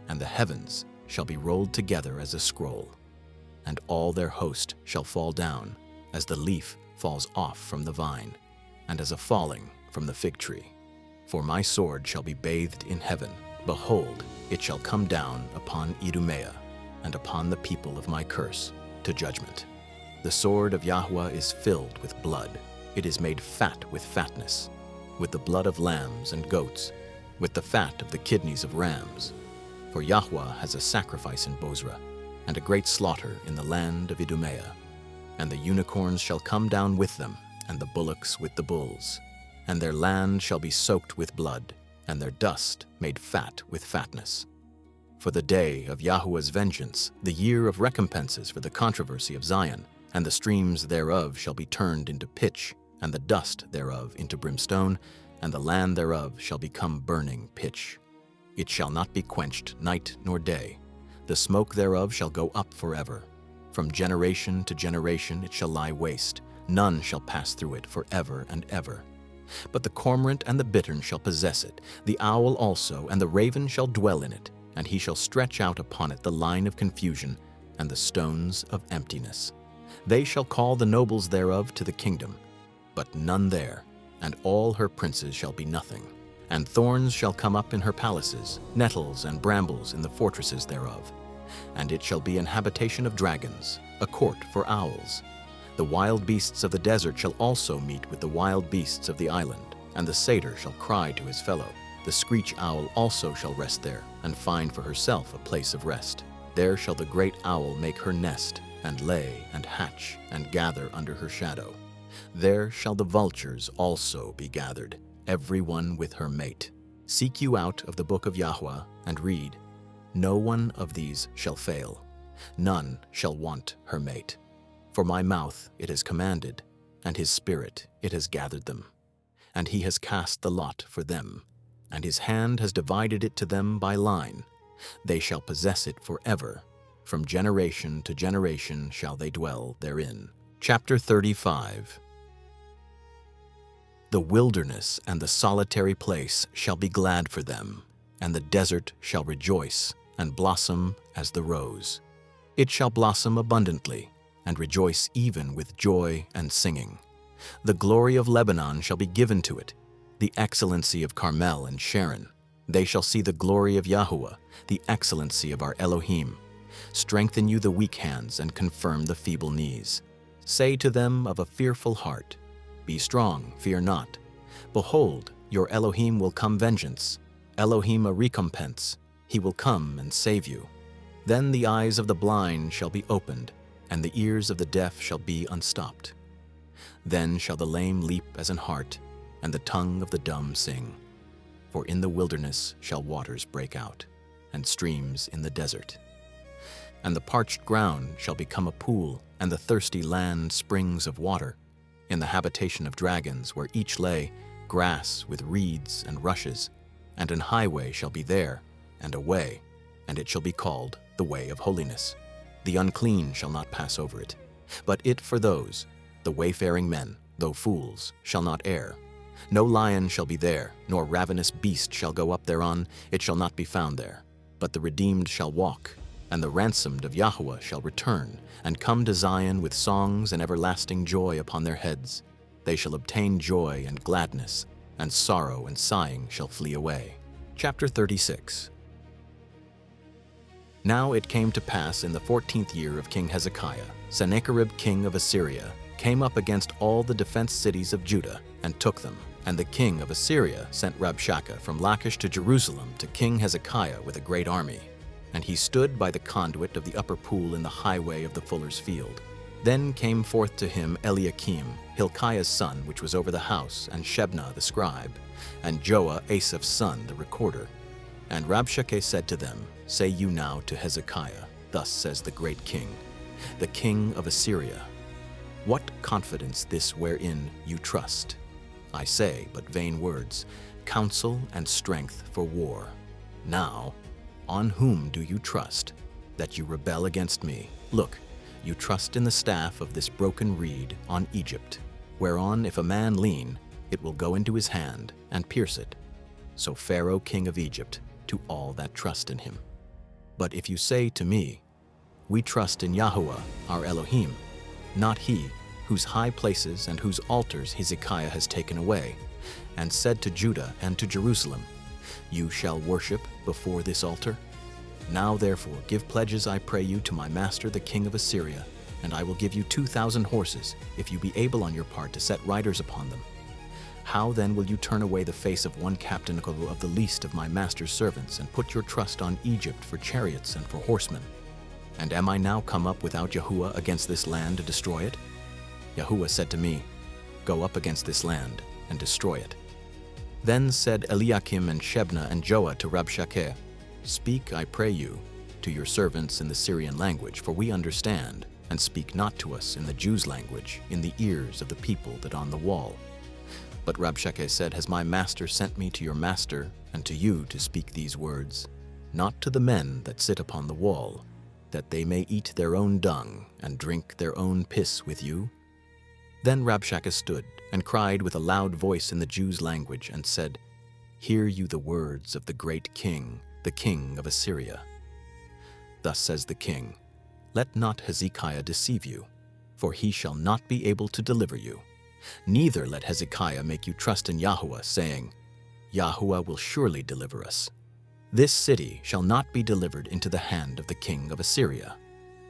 Speaker 1: and the heavens shall be rolled together as a scroll. And all their host shall fall down, as the leaf falls off from the vine, and as a falling from the fig tree. For my sword shall be bathed in heaven. Behold, it shall come down upon Idumea, and upon the people of my curse, to judgment. The sword of Yahuah is filled with blood. It is made fat with fatness, with the blood of lambs and goats, with the fat of the kidneys of rams. For Yahuah has a sacrifice in Bozrah, and a great slaughter in the land of Idumea. And the unicorns shall come down with them, and the bullocks with the bulls. And their land shall be soaked with blood, and their dust made fat with fatness. For the day of Yahuah's vengeance, the year of recompenses for the controversy of Zion, and the streams thereof shall be turned into pitch, and the dust thereof into brimstone, and the land thereof shall become burning pitch. It shall not be quenched night nor day. The smoke thereof shall go up forever. From generation to generation it shall lie waste. None shall pass through it forever and ever. But the cormorant and the bittern shall possess it, the owl also, and the raven shall dwell in it, and he shall stretch out upon it the line of confusion and the stones of emptiness. They shall call the nobles thereof to the kingdom, but none there, and all her princes shall be nothing. And thorns shall come up in her palaces, nettles and brambles in the fortresses thereof. And it shall be an habitation of dragons, a court for owls. The wild beasts of the desert shall also meet with the wild beasts of the island, and the satyr shall cry to his fellow. The screech owl also shall rest there, and find for herself a place of rest. There shall the great owl make her nest, and lay, and hatch, and gather under her shadow. There shall the vultures also be gathered, every one with her mate. Seek you out of the book of Yahuah, and read. No one of these shall fail. None shall want her mate. For my mouth it has commanded, and his spirit it has gathered them. And he has cast the lot for them, and his hand has divided it to them by line. They shall possess it forever. From generation to generation shall they dwell therein. Chapter 35. The wilderness and the solitary place shall be glad for them, and the desert shall rejoice and blossom as the rose. It shall blossom abundantly, and rejoice even with joy and singing. The glory of Lebanon shall be given to it, the excellency of Carmel and Sharon. They shall see the glory of Yahuah, the excellency of our Elohim. Strengthen you the weak hands and confirm the feeble knees. Say to them of a fearful heart, Be strong, fear not. Behold, your Elohim will come vengeance, Elohim a recompense. He will come and save you. Then the eyes of the blind shall be opened, and the ears of the deaf shall be unstopped. Then shall the lame leap as an hart, and the tongue of the dumb sing. For in the wilderness shall waters break out, and streams in the desert. And the parched ground shall become a pool, and the thirsty land springs of water. In the habitation of dragons, where each lay, grass with reeds and rushes. And an highway shall be there, and a way, and it shall be called the way of holiness. The unclean shall not pass over it, but it for those, the wayfaring men, though fools, shall not err. No lion shall be there, nor ravenous beast shall go up thereon, it shall not be found there. But the redeemed shall walk, and the ransomed of Yahuah shall return, and come to Zion with songs and everlasting joy upon their heads. They shall obtain joy and gladness, and sorrow and sighing shall flee away. Chapter 36. Now it came to pass in the 14th year of King Hezekiah, Sennacherib king of Assyria came up against all the defense cities of Judah and took them. And the king of Assyria sent Rabshakeh from Lachish to Jerusalem to King Hezekiah with a great army. And he stood by the conduit of the upper pool in the highway of the fuller's field. Then came forth to him Eliakim, Hilkiah's son, which was over the house, and Shebna the scribe, and Joah, Asaph's son, the recorder. And Rabshakeh said to them, Say you now to Hezekiah, Thus says the great king, the king of Assyria, What confidence this wherein you trust? I say but vain words, counsel and strength for war. Now, on whom do you trust, that you rebel against me? Look, you trust in the staff of this broken reed on Egypt, whereon if a man lean, it will go into his hand and pierce it. So Pharaoh king of Egypt, to all that trust in him. But if you say to me, we trust in Yahuah, our Elohim, not he, whose high places and whose altars Hezekiah has taken away, and said to Judah and to Jerusalem, you shall worship before this altar? Now therefore give pledges, I pray you, to my master the king of Assyria, and I will give you 2,000 horses, if you be able on your part to set riders upon them. How then will you turn away the face of one captain of the least of my master's servants, and put your trust on Egypt for chariots and for horsemen? And am I now come up without Yahuah against this land to destroy it? Yahuah said to me, go up against this land and destroy it. Then said Eliakim and Shebna and Joah to Rabshakeh, speak, I pray you, to your servants in the Syrian language, for we understand, and speak not to us in the Jews' language, in the ears of the people that on the wall. But Rabshakeh said, has my master sent me to your master and to you to speak these words, not to the men that sit upon the wall, that they may eat their own dung and drink their own piss with you? Then Rabshakeh stood and cried with a loud voice in the Jews' language and said, hear you the words of the great king, the king of Assyria. Thus says the king, let not Hezekiah deceive you, for he shall not be able to deliver you. Neither let Hezekiah make you trust in Yahuah, saying, Yahuah will surely deliver us. This city shall not be delivered into the hand of the king of Assyria.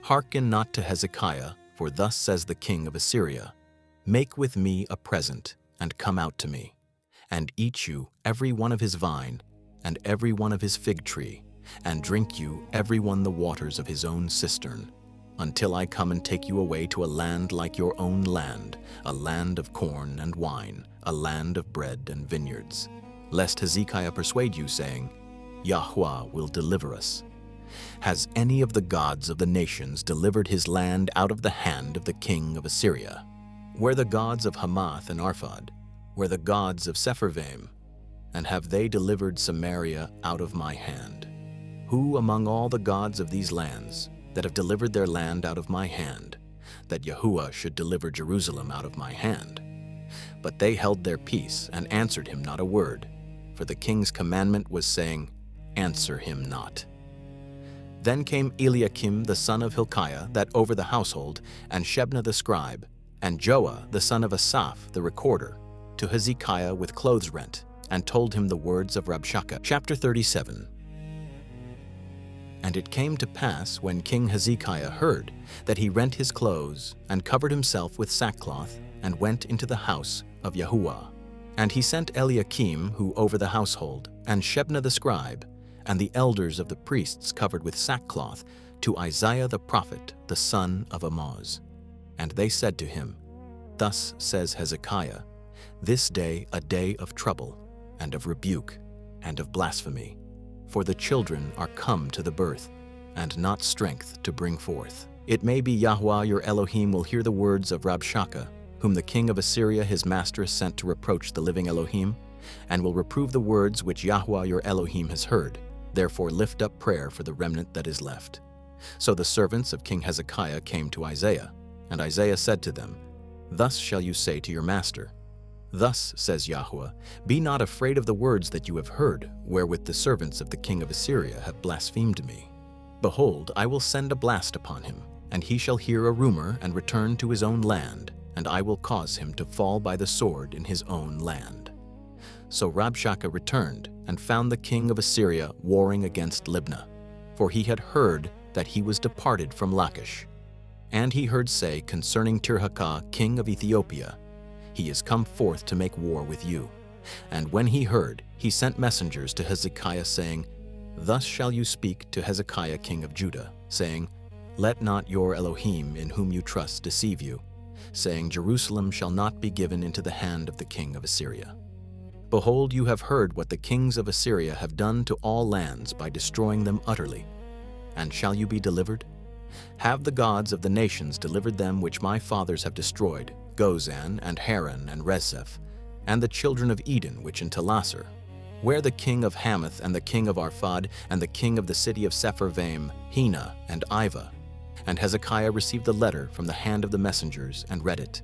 Speaker 1: Hearken not to Hezekiah, for thus says the king of Assyria, make with me a present, and come out to me, and eat you every one of his vine, and every one of his fig tree, and drink you every one the waters of his own cistern, until I come and take you away to a land like your own land, a land of corn and wine, a land of bread and vineyards. Lest Hezekiah persuade you, saying, Yahuah will deliver us. Has any of the gods of the nations delivered his land out of the hand of the king of Assyria? Were the gods of Hamath and Arphad, were the gods of Sepharvaim, and have they delivered Samaria out of my hand? Who among all the gods of these lands that have delivered their land out of my hand, that Yahuah should deliver Jerusalem out of my hand? But they held their peace and answered him not a word, for the king's commandment was saying, answer him not. Then came Eliakim the son of Hilkiah, that over the household, and Shebna the scribe, and Joah the son of Asaph the recorder, to Hezekiah with clothes rent, and told him the words of Rabshakeh. Chapter 37. And it came to pass, when King Hezekiah heard, that he rent his clothes, and covered himself with sackcloth, and went into the house of Yahuah. And he sent Eliakim, who over the household, and Shebna the scribe, and the elders of the priests covered with sackcloth, to Isaiah the prophet, the son of Amoz. And they said to him, thus says Hezekiah, this day a day of trouble, and of rebuke, and of blasphemy, for the children are come to the birth, and not strength to bring forth. It may be Yahuah your Elohim will hear the words of Rabshakeh, whom the king of Assyria his master sent to reproach the living Elohim, and will reprove the words which Yahuah your Elohim has heard. Therefore lift up prayer for the remnant that is left. So the servants of King Hezekiah came to Isaiah, and Isaiah said to them, thus shall you say to your master, thus says Yahuah, be not afraid of the words that you have heard, wherewith the servants of the king of Assyria have blasphemed me. Behold, I will send a blast upon him, and he shall hear a rumor and return to his own land, and I will cause him to fall by the sword in his own land. So Rabshakeh returned and found the king of Assyria warring against Libnah, for he had heard that he was departed from Lachish. And he heard say concerning Tirhakah, king of Ethiopia, he is come forth to make war with you. And when he heard, he sent messengers to Hezekiah, saying, thus shall you speak to Hezekiah king of Judah, saying, let not your Elohim in whom you trust deceive you, saying, Jerusalem shall not be given into the hand of the king of Assyria. Behold, you have heard what the kings of Assyria have done to all lands by destroying them utterly. And shall you be delivered? Have the gods of the nations delivered them which my fathers have destroyed, Gozan and Haran and Rezeph, and the children of Eden which in Telasar, where the king of Hamath and the king of Arphad and the king of the city of Sepharvaim, Hena and Iva. And Hezekiah received the letter from the hand of the messengers and read it.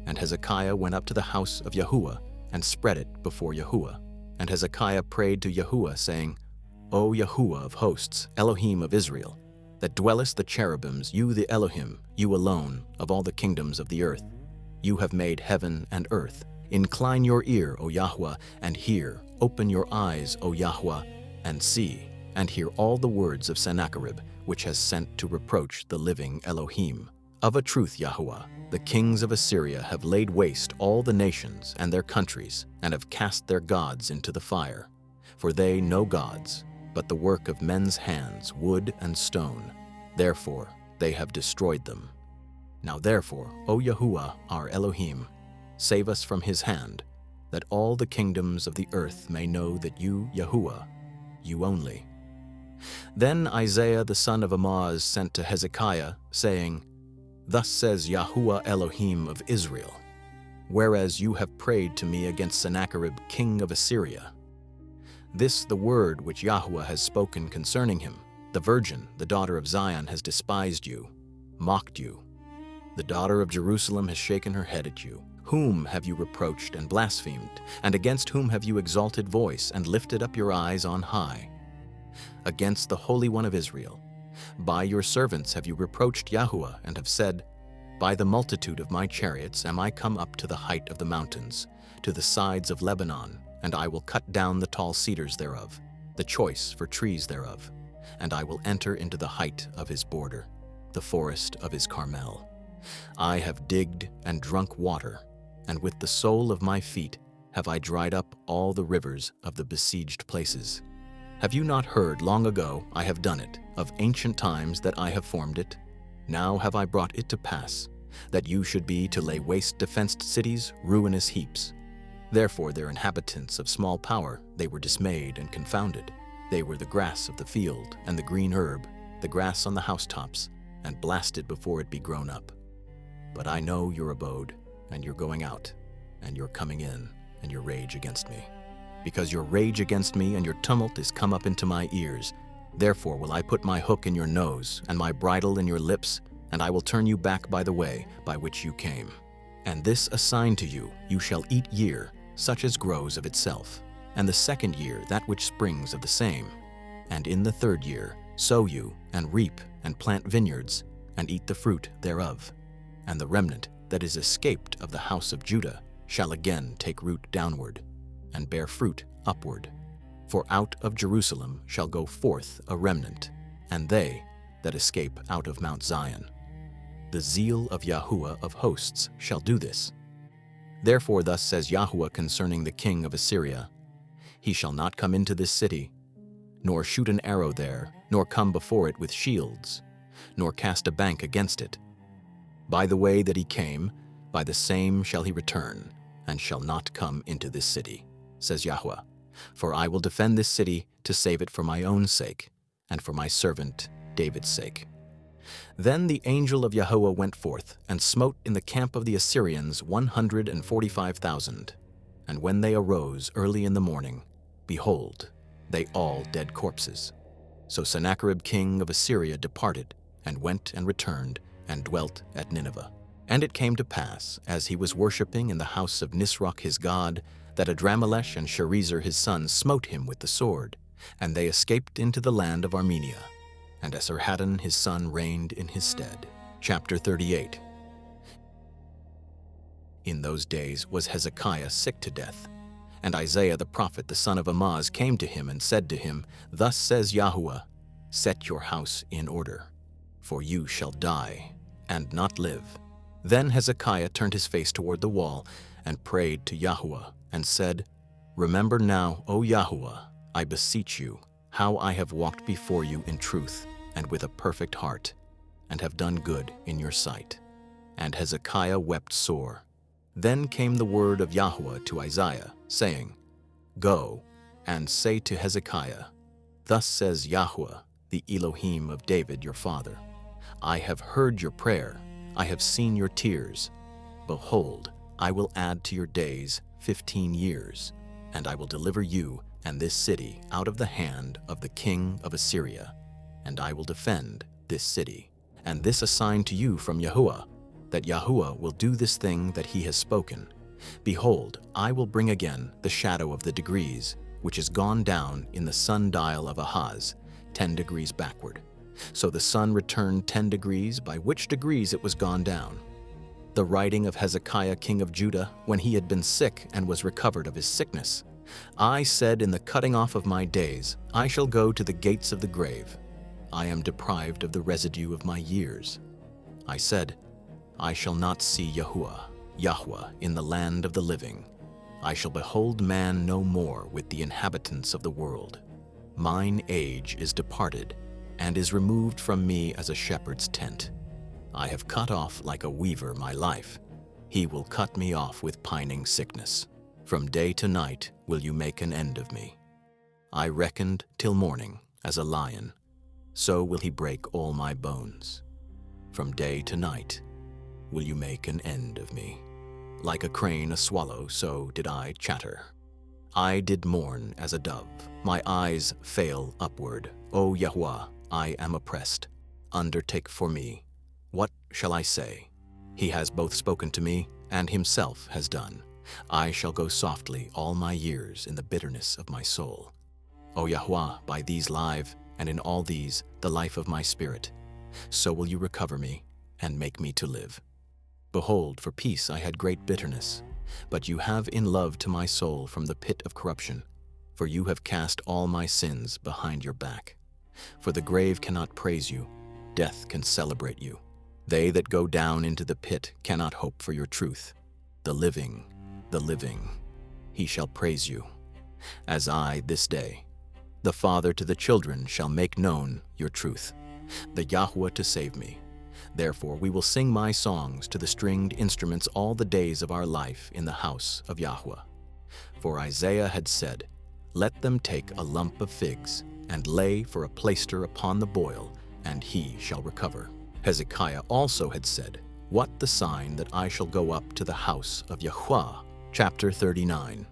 Speaker 1: And Hezekiah went up to the house of Yahuah and spread it before Yahuah. And Hezekiah prayed to Yahuah, saying, O Yahuah of hosts, Elohim of Israel, that dwellest the cherubims, you the Elohim, you alone, of all the kingdoms of the earth. You have made heaven and earth. Incline your ear, O Yahuah, and hear. Open your eyes, O Yahuah, and see, and hear all the words of Sennacherib, which has sent to reproach the living Elohim. Of a truth, Yahuah, the kings of Assyria have laid waste all the nations and their countries, and have cast their gods into the fire. For they know gods, but the work of men's hands, wood and stone. Therefore they have destroyed them. Now therefore, O Yahuah, our Elohim, save us from his hand, that all the kingdoms of the earth may know that you, Yahuah, you only. Then Isaiah the son of Amoz sent to Hezekiah, saying, Thus says Yahuah Elohim of Israel, whereas you have prayed to me against Sennacherib king of Assyria. This the word which Yahuah has spoken concerning him. The virgin, the daughter of Zion, has despised you, mocked you. The daughter of Jerusalem has shaken her head at you. Whom have you reproached and blasphemed, and against whom have you exalted voice and lifted up your eyes on high? Against the Holy One of Israel. By your servants have you reproached Yahuah, and have said, By the multitude of my chariots am I come up to the height of the mountains, to the sides of Lebanon, and I will cut down the tall cedars thereof, the choice for trees thereof, and I will enter into the height of his border, the forest of his Carmel. I have digged and drunk water, and with the sole of my feet have I dried up all the rivers of the besieged places. Have you not heard long ago I have done it, of ancient times that I have formed it? Now have I brought it to pass, that you should be to lay waste defenced cities, ruinous heaps. Therefore their inhabitants of small power, they were dismayed and confounded. They were the grass of the field and the green herb, the grass on the housetops, and blasted before it be grown up. But I know your abode, and your going out, and your coming in, and your rage against me. Because your rage against me and your tumult is come up into my ears, therefore will I put my hook in your nose, and my bridle in your lips, and I will turn you back by the way by which you came. And this a sign to you, you shall eat year, such as grows of itself, and the second year that which springs of the same. And in the third year sow you, and reap, and plant vineyards, and eat the fruit thereof. And the remnant that is escaped of the house of Judah shall again take root downward, and bear fruit upward. For out of Jerusalem shall go forth a remnant, and they that escape out of Mount Zion. The zeal of Yahuah of hosts shall do this. Therefore thus says Yahuah concerning the king of Assyria, He shall not come into this city, nor shoot an arrow there, nor come before it with shields, nor cast a bank against it. By the way that he came, by the same shall he return, and shall not come into this city, says Yahuah. For I will defend this city to save it for my own sake, and for my servant David's sake. Then the angel of Yahuah went forth, and smote in the camp of the Assyrians 145,000. And when they arose early in the morning, behold, they all dead corpses. So Sennacherib king of Assyria departed, and went and returned, and dwelt at Nineveh. And it came to pass, as he was worshipping in the house of Nisroch his god, that Adrammelech and Sharezer his son smote him with the sword, and they escaped into the land of Armenia. And Esarhaddon his son reigned in his stead. Chapter 38. In those days was Hezekiah sick to death. And Isaiah the prophet the son of Amoz came to him and said to him, Thus says Yahuah, Set your house in order, for you shall die, and not live. Then Hezekiah turned his face toward the wall, and prayed to Yahuah, and said, Remember now, O Yahuah, I beseech you, how I have walked before you in truth, and with a perfect heart, and have done good in your sight. And Hezekiah wept sore. Then came the word of Yahuah to Isaiah, saying, Go, and say to Hezekiah, Thus says Yahuah, the Elohim of David your father, I have heard your prayer, I have seen your tears. Behold, I will add to your days 15 years, and I will deliver you and this city out of the hand of the king of Assyria, and I will defend this city. And this a sign to you from Yahuah, that Yahuah will do this thing that he has spoken. Behold, I will bring again the shadow of the degrees, which is gone down in the sundial of Ahaz, 10 degrees backward. So the sun returned 10 degrees, by which degrees it was gone down. The writing of Hezekiah king of Judah, when he had been sick and was recovered of his sickness. I said in the cutting off of my days, I shall go to the gates of the grave. I am deprived of the residue of my years. I said, I shall not see Yahuah in the land of the living. I shall behold man no more with the inhabitants of the world. Mine age is departed, and is removed from me as a shepherd's tent. I have cut off like a weaver my life. He will cut me off with pining sickness. From day to night will you make an end of me. I reckoned till morning as a lion, so will he break all my bones. From day to night will you make an end of me. Like a crane a swallow, so did I chatter. I did mourn as a dove, my eyes fail upward. O Yahuah, I am oppressed. Undertake for me. What shall I say? He has both spoken to me, and himself has done. I shall go softly all my years in the bitterness of my soul. O Yahuah, by these live, and in all these the life of my spirit. So will you recover me, and make me to live. Behold, for peace I had great bitterness, but you have in love to my soul from the pit of corruption, for you have cast all my sins behind your back. For the grave cannot praise you, death can celebrate you. They that go down into the pit cannot hope for your truth. The living, he shall praise you. As I this day, the Father to the children shall make known your truth, the Yahuah to save me. Therefore we will sing my songs to the stringed instruments all the days of our life in the house of Yahuah. For Isaiah had said, let them take a lump of figs, and lay for a plaister upon the boil, and he shall recover. Hezekiah also had said, what the sign that I shall go up to the house of Yahuah? Chapter 39.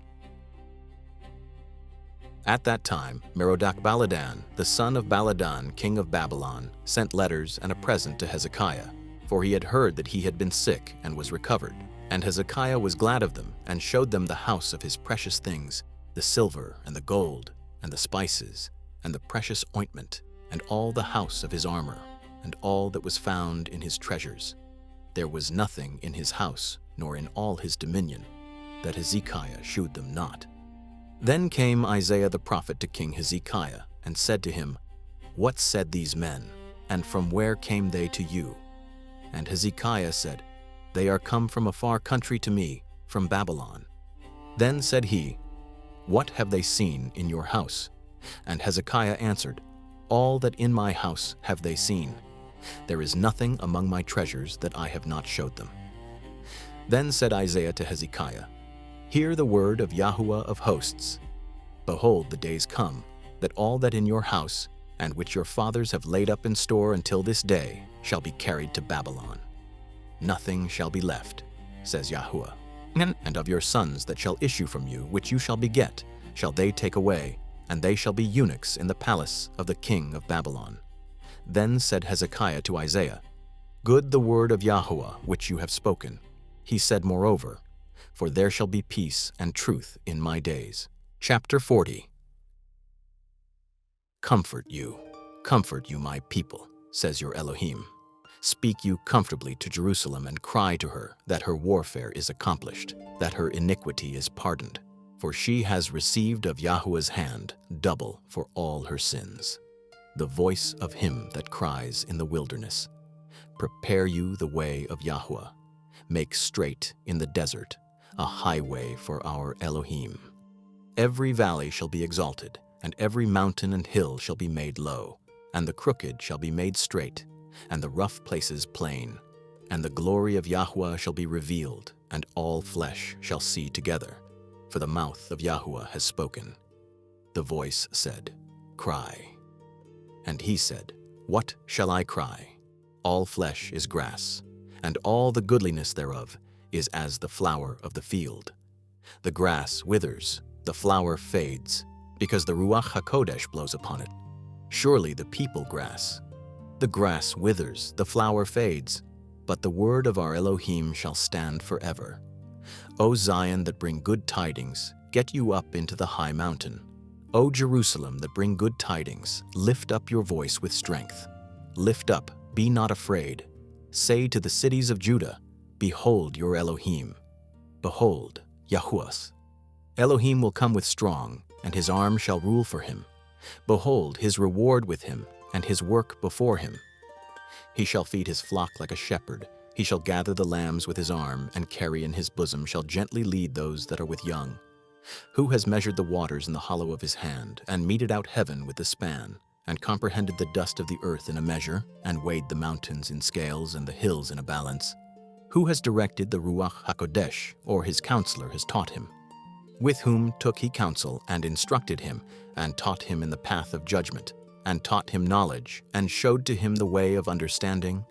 Speaker 1: At that time, Merodach-Baladan, the son of Baladan, king of Babylon, sent letters and a present to Hezekiah, for he had heard that he had been sick and was recovered. And Hezekiah was glad of them, and showed them the house of his precious things, the silver and the gold, and the spices, and the precious ointment, and all the house of his armor, and all that was found in his treasures. There was nothing in his house, nor in all his dominion, that Hezekiah shewed them not. Then came Isaiah the prophet to King Hezekiah, and said to him, what said these men, and from where came they to you? And Hezekiah said, they are come from a far country to me, from Babylon. Then said he, what have they seen in your house? And Hezekiah answered, all that in my house have they seen. There is nothing among my treasures that I have not showed them. Then said Isaiah to Hezekiah, hear the word of Yahuah of hosts. Behold, the days come, that all that in your house, and which your fathers have laid up in store until this day, shall be carried to Babylon. Nothing shall be left, says Yahuah. And of your sons that shall issue from you, which you shall beget, shall they take away, and they shall be eunuchs in the palace of the king of Babylon. Then said Hezekiah to Isaiah, good the word of Yahuah which you have spoken. He said moreover, for there shall be peace and truth in my days. Chapter 40. Comfort you, my people, says your Elohim. Speak you comfortably to Jerusalem, and cry to her that her warfare is accomplished, that her iniquity is pardoned. For she has received of Yahuah's hand double for all her sins. The voice of him that cries in the wilderness, prepare you the way of Yahuah. Make straight in the desert a highway for our Elohim. Every valley shall be exalted, and every mountain and hill shall be made low, and the crooked shall be made straight, and the rough places plain. And the glory of Yahuah shall be revealed, and all flesh shall see together. For the mouth of Yahuah has spoken. The voice said, cry. And he said, what shall I cry? All flesh is grass, and all the goodliness thereof is as the flower of the field. The grass withers, the flower fades, because the Ruach HaKodesh blows upon it. Surely the people grass. The grass withers, the flower fades, but the word of our Elohim shall stand forever. O Zion that bring good tidings, get you up into the high mountain. O Jerusalem that bring good tidings, lift up your voice with strength. Lift up, be not afraid. Say to the cities of Judah, behold your Elohim. Behold, Yahuah. Elohim will come with strong, and his arm shall rule for him. Behold, his reward with him, and his work before him. He shall feed his flock like a shepherd. He shall gather the lambs with his arm, and carry in his bosom shall gently lead those that are with young. Who has measured the waters in the hollow of his hand, and meted out heaven with the span, and comprehended the dust of the earth in a measure, and weighed the mountains in scales and the hills in a balance? Who has directed the Ruach HaKodesh, or his counselor has taught him? With whom took he counsel, and instructed him, and taught him in the path of judgment, and taught him knowledge, and showed to him the way of understanding?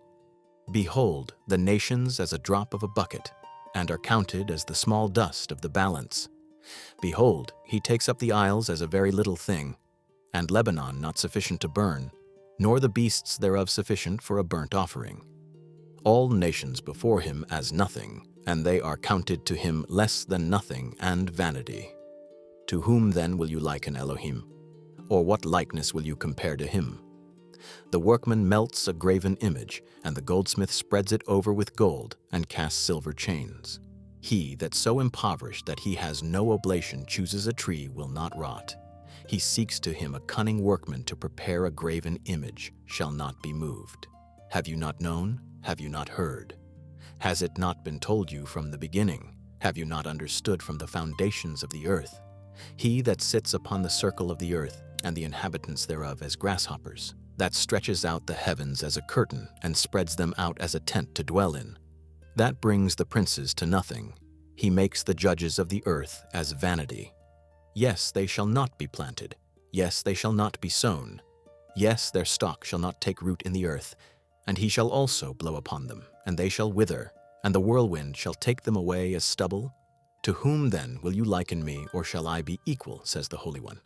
Speaker 1: Behold, the nations as a drop of a bucket, and are counted as the small dust of the balance. Behold, he takes up the isles as a very little thing, and Lebanon not sufficient to burn, nor the beasts thereof sufficient for a burnt offering. All nations before him as nothing, and they are counted to him less than nothing and vanity. To whom then will you liken Elohim? Or what likeness will you compare to him? The workman melts a graven image, and the goldsmith spreads it over with gold, and casts silver chains. He that so impoverished that he has no oblation chooses a tree will not rot. He seeks to him a cunning workman to prepare a graven image, shall not be moved. Have you not known? Have you not heard? Has it not been told you from the beginning? Have you not understood from the foundations of the earth? He that sits upon the circle of the earth, and the inhabitants thereof as grasshoppers, that stretches out the heavens as a curtain, and spreads them out as a tent to dwell in, that brings the princes to nothing. He makes the judges of the earth as vanity. Yes, they shall not be planted. Yes, they shall not be sown. Yes, their stock shall not take root in the earth. And he shall also blow upon them, and they shall wither, and the whirlwind shall take them away as stubble. To whom then will you liken me, or shall I be equal, says the Holy One?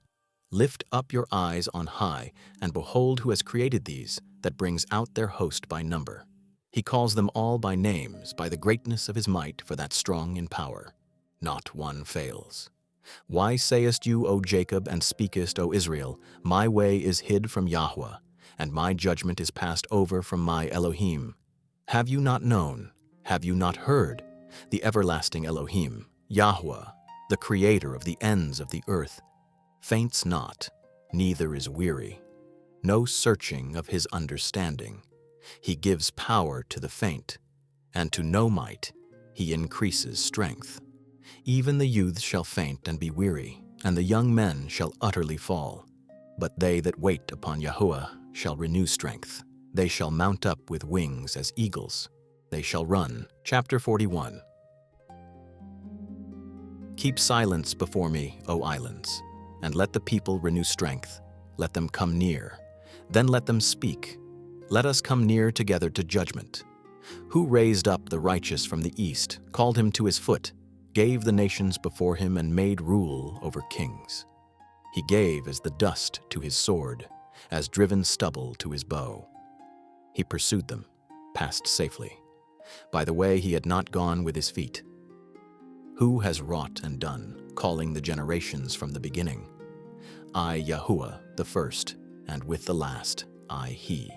Speaker 1: Lift up your eyes on high, and behold who has created these, that brings out their host by number. He calls them all by names, by the greatness of his might, for that strong in power. Not one fails. Why sayest you, O Jacob, and speakest, O Israel, my way is hid from Yahuah, and my judgment is passed over from my Elohim? Have you not known? Have you not heard? The everlasting Elohim, Yahuah, the creator of the ends of the earth, faints not, neither is weary. No searching of his understanding. He gives power to the faint, and to no might he increases strength. Even the youths shall faint and be weary, and the young men shall utterly fall. But they that wait upon Yahuah shall renew strength. They shall mount up with wings as eagles. They shall run. Chapter 41. Keep silence before me, O islands, and let the people renew strength. Let them come near. Then let them speak. Let us come near together to judgment. Who raised up the righteous from the east, called him to his foot, gave the nations before him, and made rule over kings? He gave as the dust to his sword, as driven stubble to his bow. He pursued them, passed safely. By the way he had not gone with his feet. Who has wrought and done, calling the generations from the beginning? I, Yahuah, the first, and with the last, I, He.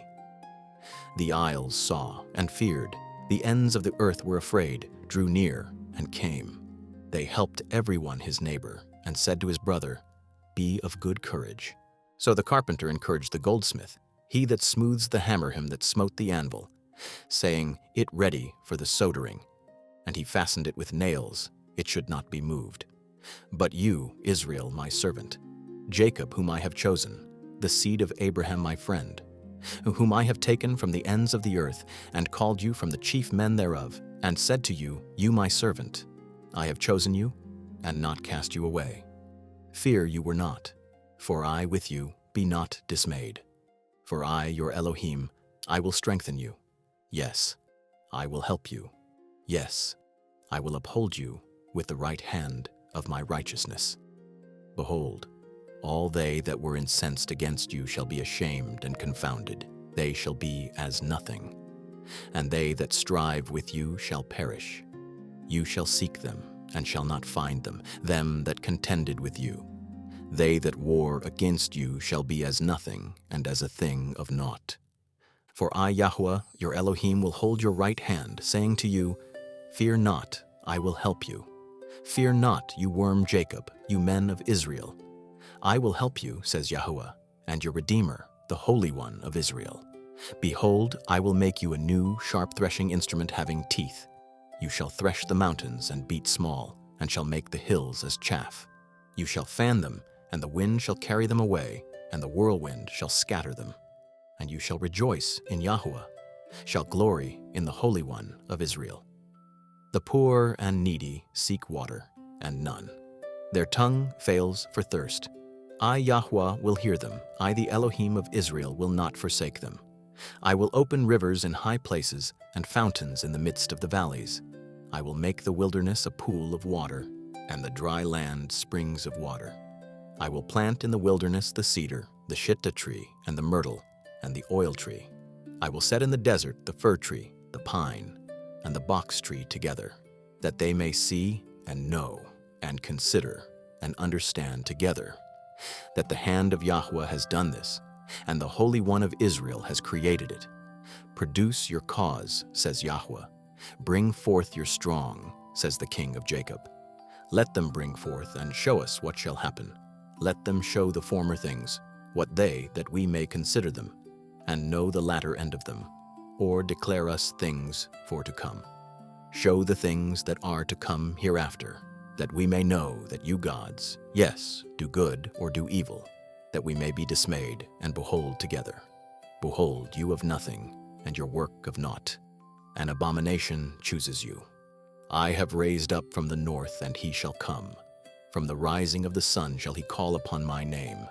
Speaker 1: The isles saw and feared. The ends of the earth were afraid, drew near, and came. They helped everyone his neighbor, and said to his brother, Be of good courage. So the carpenter encouraged the goldsmith, he that smooths the hammer him that smote the anvil, saying, It ready for the soldering. And he fastened it with nails, it should not be moved. But you, Israel, my servant, Jacob, whom I have chosen, the seed of Abraham my friend, whom I have taken from the ends of the earth, and called you from the chief men thereof, and said to you, You my servant, I have chosen you, and not cast you away. Fear you were not, for I with you, be not dismayed. For I, your Elohim, I will strengthen you. Yes, I will help you. Yes, I will uphold you with the right hand of my righteousness. Behold, all they that were incensed against you shall be ashamed and confounded. They shall be as nothing. And they that strive with you shall perish. You shall seek them, and shall not find them that contended with you. They that war against you shall be as nothing, and as a thing of naught. For I, Yahuah, your Elohim, will hold your right hand, saying to you, Fear not, I will help you. Fear not, you worm Jacob, you men of Israel. I will help you, says Yahuah, and your Redeemer, the Holy One of Israel. Behold, I will make you a new, sharp threshing instrument having teeth. You shall thresh the mountains and beat small, and shall make the hills as chaff. You shall fan them, and the wind shall carry them away, and the whirlwind shall scatter them. And you shall rejoice in Yahuah, shall glory in the Holy One of Israel. The poor and needy seek water, and none. Their tongue fails for thirst. I, Yahuah, will hear them. I, the Elohim of Israel, will not forsake them. I will open rivers in high places and fountains in the midst of the valleys. I will make the wilderness a pool of water, and the dry land springs of water. I will plant in the wilderness the cedar, the shittah tree, and the myrtle, and the oil tree. I will set in the desert the fir tree, the pine, and the box tree together, that they may see and know and consider and understand together that the hand of Yahuah has done this, and the Holy One of Israel has created it. Produce your cause, says Yahuah. Bring forth your strong, says the King of Jacob. Let them bring forth and show us what shall happen. Let them show the former things, what they, that we may consider them, and know the latter end of them, or declare us things for to come. Show the things that are to come hereafter, that we may know that you gods, yes, do good or do evil, that we may be dismayed and behold together. Behold, you of nothing, and your work of naught. An abomination chooses you. I have raised up from the north, and he shall come. From the rising of the sun shall he call upon my name,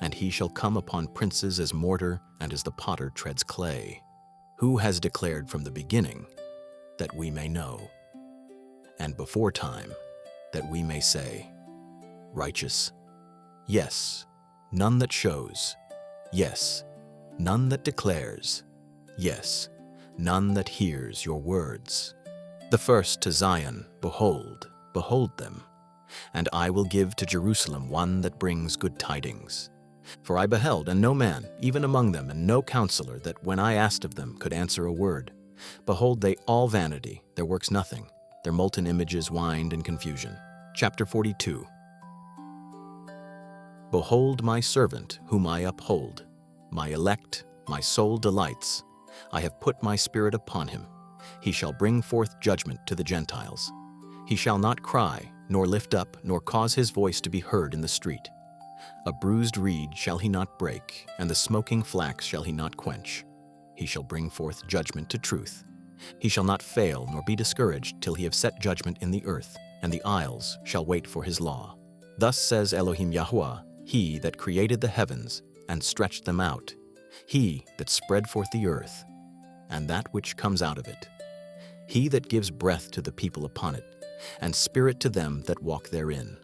Speaker 1: and he shall come upon princes as mortar and as the potter treads clay. Who has declared from the beginning, that we may know, and before time, that we may say, Righteous? Yes, none that shows. Yes, none that declares. Yes, none that hears your words. The first to Zion, behold, behold them. And I will give to Jerusalem one that brings good tidings. For I beheld, and no man, even among them, and no counselor, that when I asked of them could answer a word. Behold, they all vanity, their works nothing, their molten images wind in confusion. Chapter 42. Behold my servant, whom I uphold, my elect, my soul delights. I have put my spirit upon him. He shall bring forth judgment to the Gentiles. He shall not cry, nor lift up, nor cause his voice to be heard in the street. A bruised reed shall he not break, and the smoking flax shall he not quench. He shall bring forth judgment to truth. He shall not fail nor be discouraged till he have set judgment in the earth, and the isles shall wait for his law. Thus says Elohim Yahuah, he that created the heavens and stretched them out, he that spread forth the earth, and that which comes out of it, he that gives breath to the people upon it, and spirit to them that walk therein.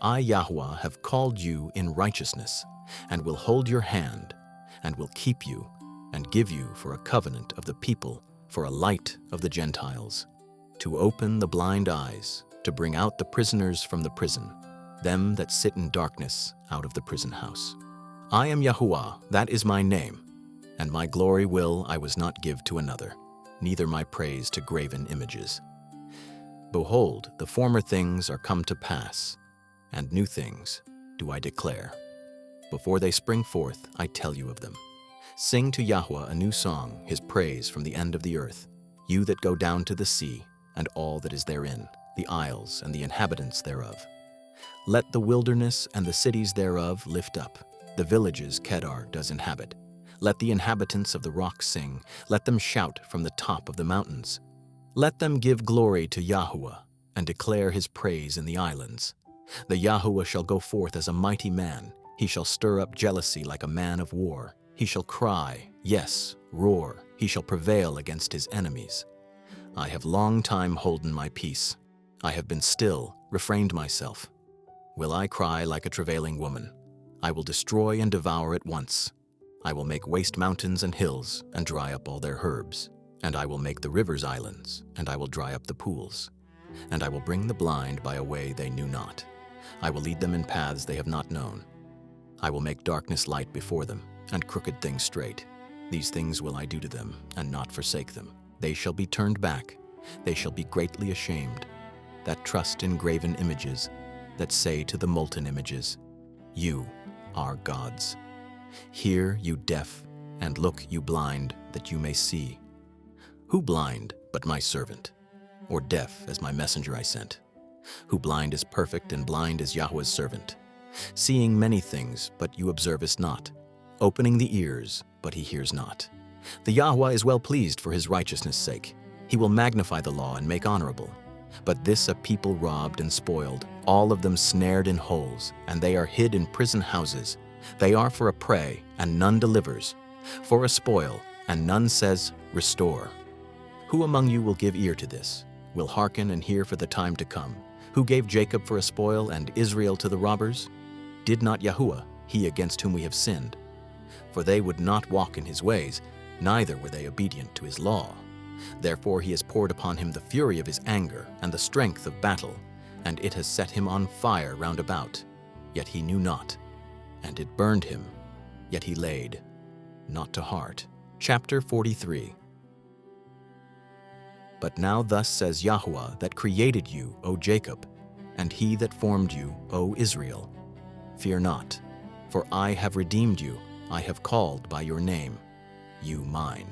Speaker 1: I, Yahuah, have called you in righteousness, and will hold your hand, and will keep you, and give you for a covenant of the people, for a light of the Gentiles, to open the blind eyes, to bring out the prisoners from the prison, them that sit in darkness out of the prison house. I am Yahuah, that is my name, and my glory will I was not give to another, neither my praise to graven images. Behold, the former things are come to pass, and new things do I declare. Before they spring forth, I tell you of them. Sing to Yahuah a new song, his praise from the end of the earth, you that go down to the sea, and all that is therein, the isles and the inhabitants thereof. Let the wilderness and the cities thereof lift up, the villages Kedar does inhabit. Let the inhabitants of the rocks sing, let them shout from the top of the mountains. Let them give glory to Yahuah, and declare his praise in the islands. The Yahuah shall go forth as a mighty man, he shall stir up jealousy like a man of war. He shall cry, yes, roar, he shall prevail against his enemies. I have long time holden my peace. I have been still, refrained myself. Will I cry like a travailing woman? I will destroy and devour at once. I will make waste mountains and hills, and dry up all their herbs. And I will make the rivers islands, and I will dry up the pools. And I will bring the blind by a way they knew not. I will lead them in paths they have not known. I will make darkness light before them, and crooked things straight. These things will I do to them, and not forsake them. They shall be turned back. They shall be greatly ashamed, that trust in graven images, that say to the molten images, You are gods. Hear, you deaf, and look, you blind, that you may see. Who blind but my servant? Or deaf as my messenger I sent? Who blind is perfect, and blind is Yahuah's servant, seeing many things, but you observest not, opening the ears, but he hears not. The Yahuah is well pleased for his righteousness' sake. He will magnify the law and make honorable. But this a people robbed and spoiled, all of them snared in holes, and they are hid in prison houses. They are for a prey, and none delivers, for a spoil, and none says, Restore. Who among you will give ear to this, will hearken and hear for the time to come? Who gave Jacob for a spoil and Israel to the robbers? Did not Yahuah, he against whom we have sinned? For they would not walk in his ways, neither were they obedient to his law. Therefore he has poured upon him the fury of his anger and the strength of battle, and it has set him on fire round about. Yet he knew not, and it burned him, yet he laid not to heart. Chapter 43. But now thus says Yahuah that created you, O Jacob, and he that formed you, O Israel. Fear not, for I have redeemed you, I have called by your name, you mine.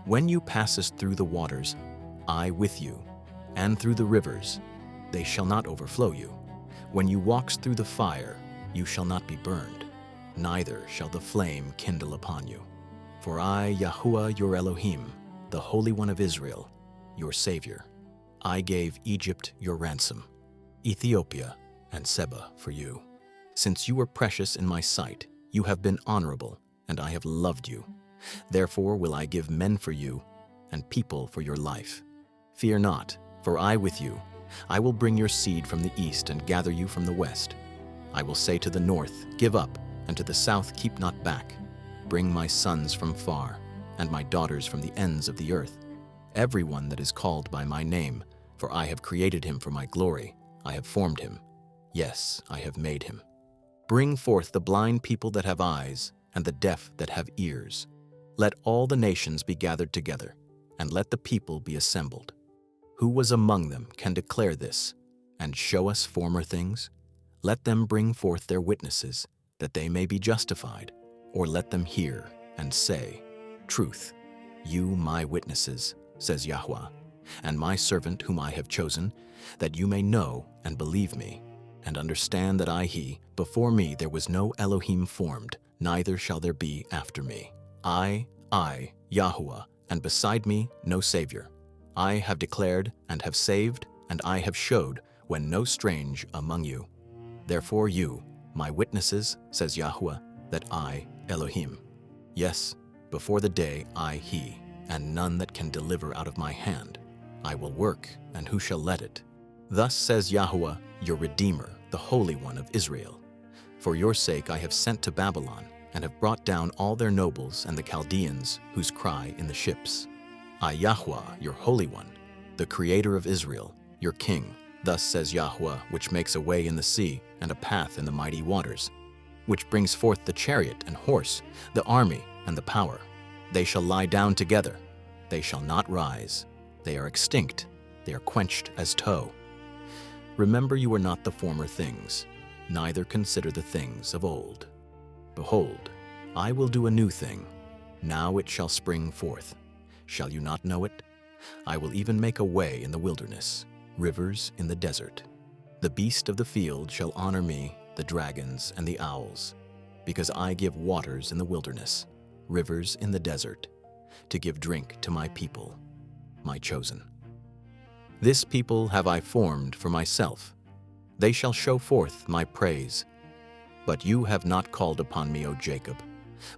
Speaker 1: When you passest through the waters, I with you, and through the rivers, they shall not overflow you. When you walkest through the fire, you shall not be burned, neither shall the flame kindle upon you. For I, Yahuah your Elohim, the Holy One of Israel, your Savior, I gave Egypt your ransom, Ethiopia and Seba for you. Since you were precious in my sight, you have been honorable, and I have loved you. Therefore will I give men for you, and people for your life. Fear not, for I with you. I will bring your seed from the east and gather you from the west. I will say to the north, Give up, and to the south, Keep not back. Bring my sons from far, and my daughters from the ends of the earth. Every one that is called by my name, for I have created him for my glory. I have formed him. Yes, I have made him. Bring forth the blind people that have eyes, and the deaf that have ears. Let all the nations be gathered together, and let the people be assembled. Who was among them can declare this, and show us former things? Let them bring forth their witnesses, that they may be justified, or let them hear and say, Truth, you my witnesses, says Yahuah, and my servant whom I have chosen, that you may know and believe me, and understand that He, before me there was no Elohim formed, neither shall there be after me. I, Yahuah, and beside me no Savior. I have declared and have saved, and I have showed, when no strange among you. Therefore you, my witnesses, says Yahuah, that I, Elohim. Yes, before the day He, and none that can deliver out of my hand. I will work, and who shall let it? Thus says Yahuah, your Redeemer, the Holy One of Israel. For your sake I have sent to Babylon, and have brought down all their nobles and the Chaldeans, whose cry in the ships. I, Yahuah, your Holy One, the Creator of Israel, your King. Thus says Yahuah, which makes a way in the sea, and a path in the mighty waters, which brings forth the chariot and horse, the army and the power. They shall lie down together, they shall not rise. They are extinct, they are quenched as tow. Remember you are not the former things, neither consider the things of old. Behold, I will do a new thing, now it shall spring forth. Shall you not know it? I will even make a way in the wilderness, rivers in the desert. The beast of the field shall honor me, the dragons and the owls, because I give waters in the wilderness, rivers in the desert, to give drink to my people, my chosen. This people have I formed for myself. They shall show forth my praise. But you have not called upon me, O Jacob,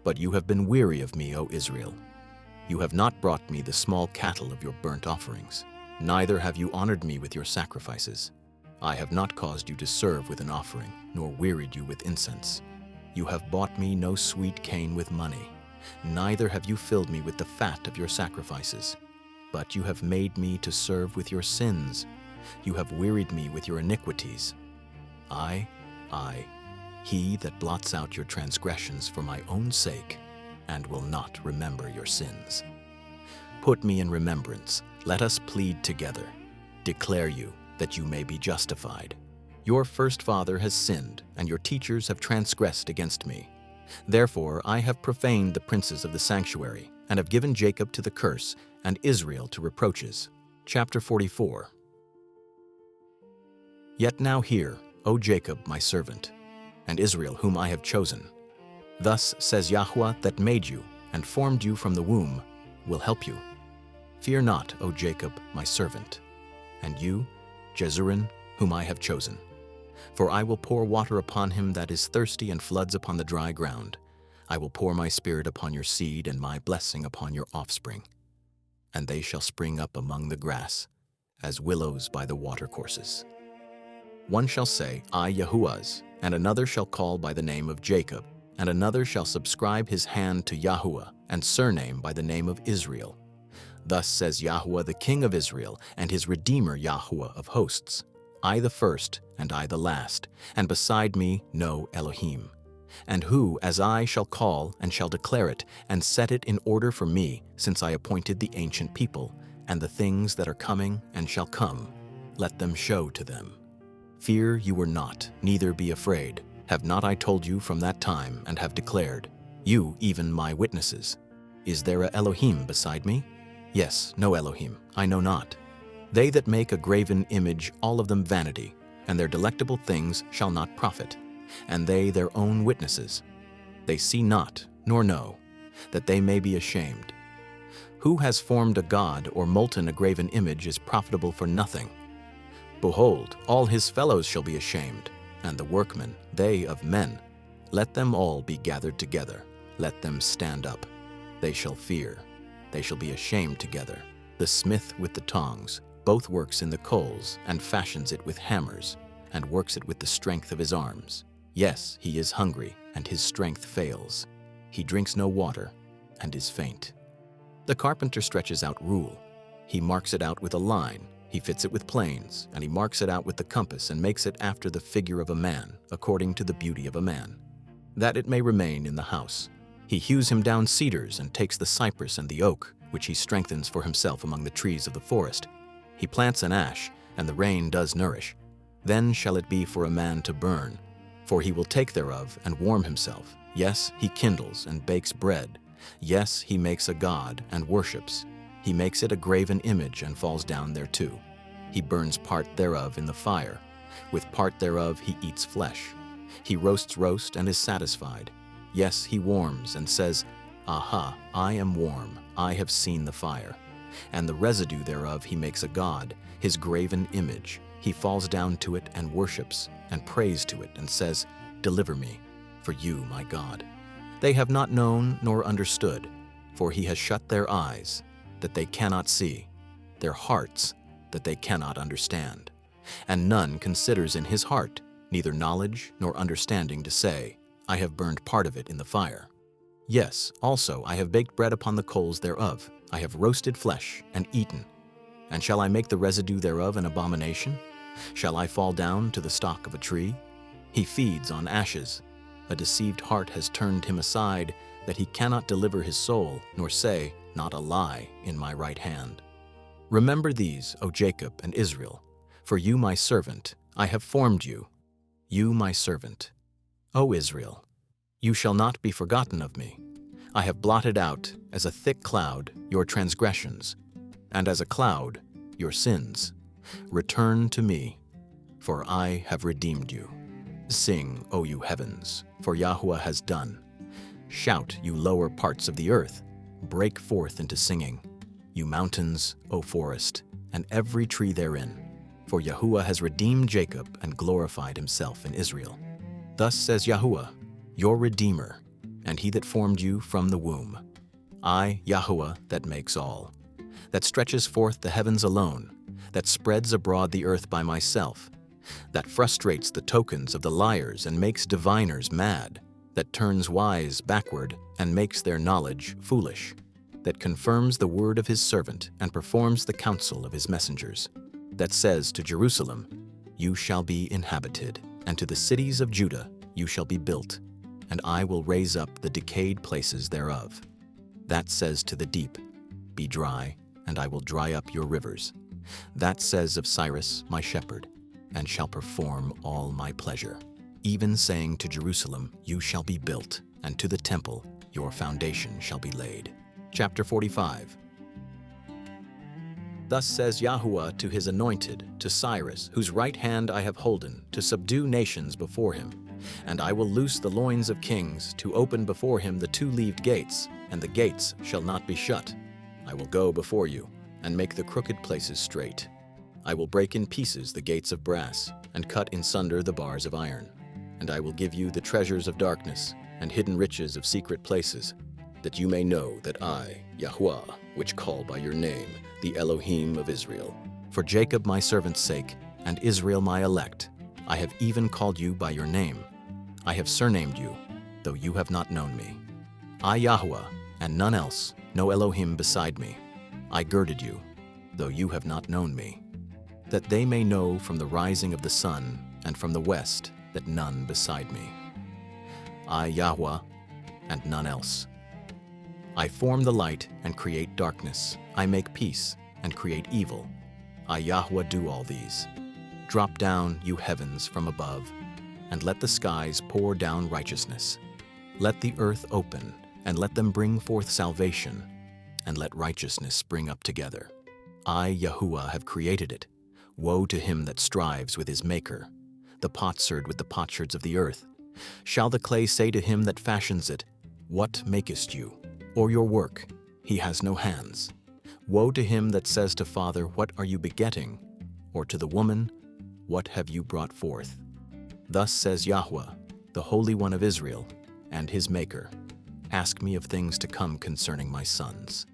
Speaker 1: but you have been weary of me, O Israel. You have not brought me the small cattle of your burnt offerings, neither have you honored me with your sacrifices. I have not caused you to serve with an offering, nor wearied you with incense. You have bought me no sweet cane with money, neither have you filled me with the fat of your sacrifices. But you have made me to serve with your sins. You have wearied me with your iniquities. I, he that blots out your transgressions for my own sake, and will not remember your sins. Put me in remembrance, let us plead together. Declare you, that you may be justified. Your first father has sinned, and your teachers have transgressed against me. Therefore I have profaned the princes of the sanctuary, and have given Jacob to the curse, and Israel to reproaches. Chapter 44. Yet now hear, O Jacob my servant, and Israel whom I have chosen. Thus says Yahuah that made you, and formed you from the womb, will help you. Fear not, O Jacob my servant, and you, Jezreel, whom I have chosen. For I will pour water upon him that is thirsty, and floods upon the dry ground. I will pour my spirit upon your seed, and my blessing upon your offspring. And they shall spring up among the grass, as willows by the watercourses. One shall say, I Yahuah's, and another shall call by the name of Jacob, and another shall subscribe his hand to Yahuah, and surname by the name of Israel. Thus says Yahuah the King of Israel, and his Redeemer Yahuah of hosts, I the first, and I the last, and beside me no Elohim. And who, as I, shall call, and shall declare it, and set it in order for me, since I appointed the ancient people, and the things that are coming and shall come, let them show to them. Fear you were not, neither be afraid. Have not I told you from that time, and have declared, you even my witnesses? Is there a Elohim beside me? Yes, no Elohim, I know not. They that make a graven image, all of them vanity, and their delectable things shall not profit, and they their own witnesses. They see not, nor know, that they may be ashamed. Who has formed a god or molten a graven image is profitable for nothing. Behold, all his fellows shall be ashamed, and the workmen, they of men. Let them all be gathered together, let them stand up. They shall fear, they shall be ashamed together. The smith with the tongs, both works in the coals, and fashions it with hammers, and works it with the strength of his arms. Yes, he is hungry, and his strength fails. He drinks no water, and is faint. The carpenter stretches out rule. He marks it out with a line. He fits it with planes, and he marks it out with the compass, and makes it after the figure of a man, according to the beauty of a man, that it may remain in the house. He hews him down cedars, and takes the cypress and the oak, which he strengthens for himself among the trees of the forest. He plants an ash, and the rain does nourish. Then shall it be for a man to burn, for he will take thereof and warm himself. Yes, he kindles and bakes bread. Yes, he makes a god and worships. He makes it a graven image and falls down thereto. He burns part thereof in the fire. With part thereof he eats flesh. He roasts roast and is satisfied. Yes, he warms and says, Aha, I am warm, I have seen the fire. And the residue thereof he makes a god, his graven image. He falls down to it and worships, and prays to it, and says, Deliver me, for you, my God. They have not known nor understood, for he has shut their eyes, that they cannot see, their hearts, that they cannot understand. And none considers in his heart, neither knowledge nor understanding to say, I have burned part of it in the fire. Yes, also I have baked bread upon the coals thereof. I have roasted flesh and eaten. And shall I make the residue thereof an abomination? Shall I fall down to the stalk of a tree? He feeds on ashes. A deceived heart has turned him aside, that he cannot deliver his soul, nor say, Not a lie in my right hand. Remember these, O Jacob and Israel, for you my servant, I have formed you. You my servant. O Israel, you shall not be forgotten of me. I have blotted out, as a thick cloud, your transgressions, and as a cloud, your sins. Return to me, for I have redeemed you. Sing, O you heavens, for Yahuah has done. Shout, you lower parts of the earth. Break forth into singing, you mountains, O forest, and every tree therein. For Yahuah has redeemed Jacob and glorified himself in Israel. Thus says Yahuah, your Redeemer, and he that formed you from the womb. I, Yahuah, that makes all, that stretches forth the heavens alone, that spreads abroad the earth by myself, that frustrates the tokens of the liars and makes diviners mad, that turns wise backward and makes their knowledge foolish, that confirms the word of his servant and performs the counsel of his messengers, that says to Jerusalem, "You shall be inhabited," and to the cities of Judah, "You shall be built, and I will raise up the decayed places thereof," that says to the deep, "Be dry, and I will dry up your rivers," that says of Cyrus, my shepherd, and shall perform all my pleasure, even saying to Jerusalem, "You shall be built," and to the temple, "Your foundation shall be laid." Chapter 45. Thus says Yahuah to his anointed, to Cyrus, whose right hand I have holden, to subdue nations before him. And I will loose the loins of kings, to open before him the two-leaved gates, and the gates shall not be shut. I will go before you, and make the crooked places straight. I will break in pieces the gates of brass, and cut in sunder the bars of iron. And I will give you the treasures of darkness, and hidden riches of secret places, that you may know that I, Yahuah, which call by your name, the Elohim of Israel, for Jacob my servant's sake, and Israel my elect, I have even called you by your name. I have surnamed you, though you have not known me. I, Yahuah, and none else, no Elohim beside me. I girded you, though you have not known me, that they may know from the rising of the sun and from the west that none beside me. I, Yahuah, and none else. I form the light and create darkness. I make peace and create evil. I, Yahuah, do all these. Drop down, you heavens, from above, and let the skies pour down righteousness. Let the earth open, and let them bring forth salvation, and let righteousness spring up together. I, Yahuah, have created it. Woe to him that strives with his maker, the potsherd with the potsherds of the earth. Shall the clay say to him that fashions it, "What makest you?" Or your work, "He has no hands." Woe to him that says to father, "What are you begetting?" Or to the woman, "What have you brought forth?" Thus says Yahuah, the Holy One of Israel, and his Maker, "Ask me of things to come concerning my sons,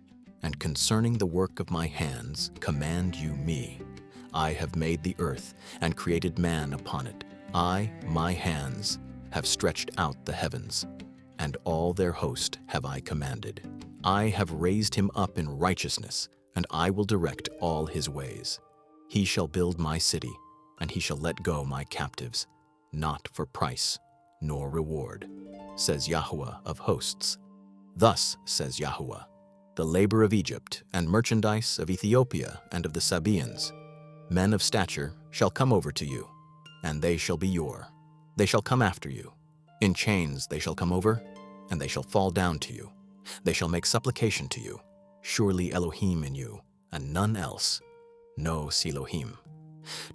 Speaker 1: and concerning the work of my hands, command you me. I have made the earth, and created man upon it. I, my hands, have stretched out the heavens, and all their host have I commanded. I have raised him up in righteousness, and I will direct all his ways. He shall build my city, and he shall let go my captives, not for price, nor reward, says Yahuah of hosts. Thus says Yahuah, the labor of Egypt, and merchandise of Ethiopia and of the Sabaeans, men of stature, shall come over to you, and they shall be your. They shall come after you. In chains they shall come over, and they shall fall down to you. They shall make supplication to you. Surely Elohim in you, and none else. No Silohim.